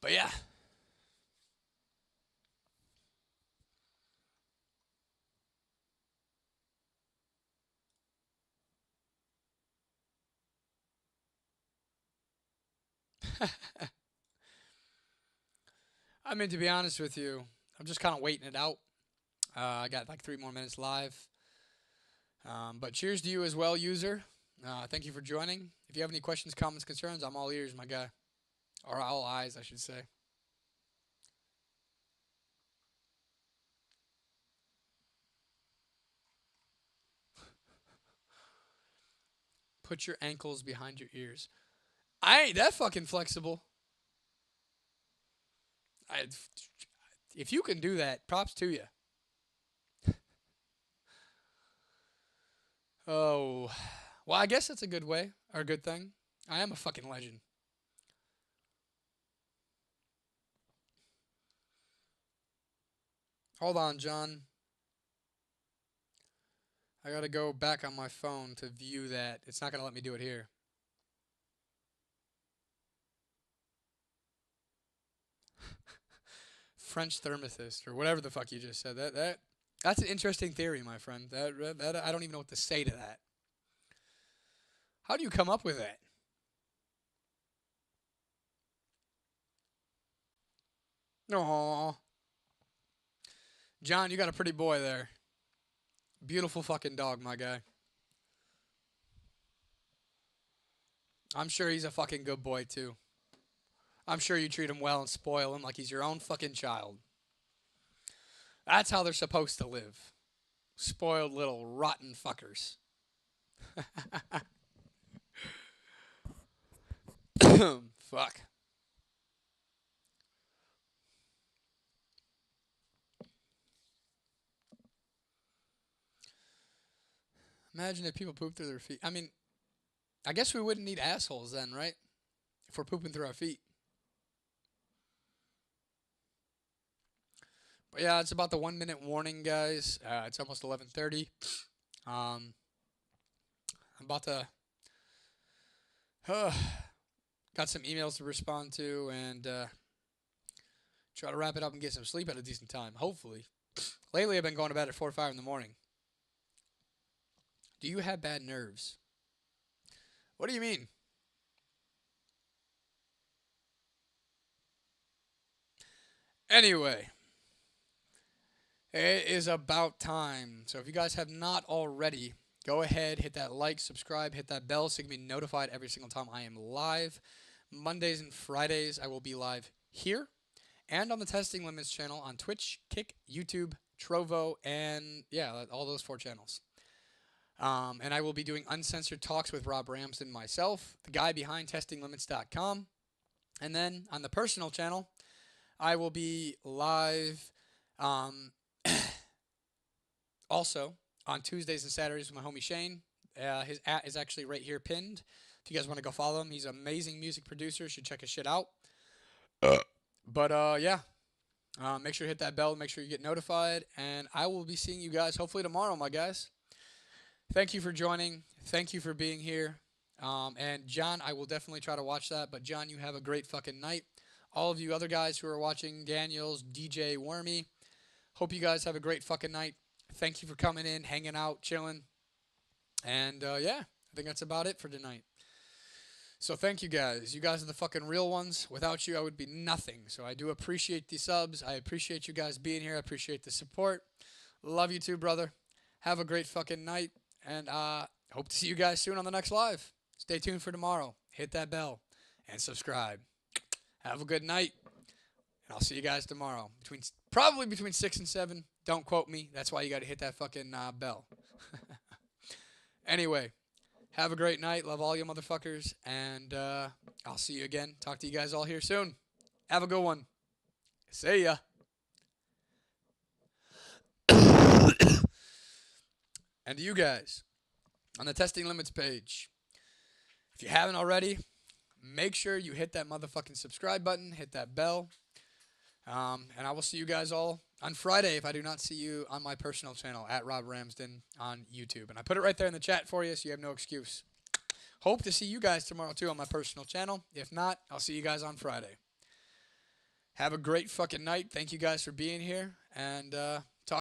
But yeah. I mean, to be honest with you, I'm just kind of waiting it out. I got like 3 more minutes live. But cheers to you as well, user. Thank you for joining. If you have any questions, comments, concerns, I'm all ears, my guy. Or all eyes, I should say. Put your ankles behind your ears. I ain't that fucking flexible. I, if you can do that, props to you. Oh, well, I guess that's a good way or a good thing. I am a fucking legend. Hold on, John. I gotta go back on my phone to view that. It's not gonna let me do it here. French thermostat or whatever the fuck you just said. That's an interesting theory, my friend. That I don't even know what to say to that. How do you come up with that? No, John, you got a pretty boy there. Beautiful fucking dog, my guy. I'm sure he's a fucking good boy too. I'm sure you treat him well and spoil him like he's your own fucking child. That's how they're supposed to live. Spoiled little rotten fuckers. Fuck. Imagine if people poop through their feet. I mean, I guess we wouldn't need assholes then, right? If we're pooping through our feet. But yeah, it's about the 1 minute warning, guys. It's almost 11:30. I'm about to Got some emails to respond to and try to wrap it up and get some sleep at a decent time, hopefully. Lately, I've been going to bed at 4 or 5 in the morning. Do you have bad nerves? What do you mean? Anyway, it is about time. So if you guys have not already, go ahead, hit that like, subscribe, hit that bell so you can be notified every single time I am live. Mondays and Fridays, I will be live here and on the Testing Limits channel on Twitch, Kick, YouTube, Trovo, and yeah, all those 4 channels. And I will be doing Uncensored Talks with Robb Ramsden myself, the guy behind TestingLimits.com. And then on the personal channel, I will be live also on Tuesdays and Saturdays with my homie Shane. His @ is actually right here pinned. If you guys want to go follow him, he's an amazing music producer. You should check his shit out. But yeah, make sure to hit that bell. Make sure you get notified. And I will be seeing you guys hopefully tomorrow, my guys. Thank you for joining. Thank you for being here. And John, I will definitely try to watch that. But John, you have a great fucking night. All of you other guys who are watching, Daniels, DJ, Wormy, hope you guys have a great fucking night. Thank you for coming in, hanging out, chilling. And yeah, I think that's about it for tonight. So thank you guys. You guys are the fucking real ones. Without you, I would be nothing. So I do appreciate the subs. I appreciate you guys being here. I appreciate the support. Love you too, brother. Have a great fucking night. And hope to see you guys soon on the next live. Stay tuned for tomorrow. Hit that bell and subscribe. Have a good night. And I'll see you guys tomorrow. Probably between 6 and 7. Don't quote me. That's why you got to hit that fucking bell. Anyway, have a great night. Love all you motherfuckers. And I'll see you again. Talk to you guys all here soon. Have a good one. See ya. And to you guys, on the Testing Limits page, if you haven't already, make sure you hit that motherfucking subscribe button, hit that bell, and I will see you guys all on Friday if I do not see you on my personal channel, at Robb Ramsden on YouTube. And I put it right there in the chat for you, so you have no excuse. Hope to see you guys tomorrow, too, on my personal channel. If not, I'll see you guys on Friday. Have a great fucking night. Thank you guys for being here, and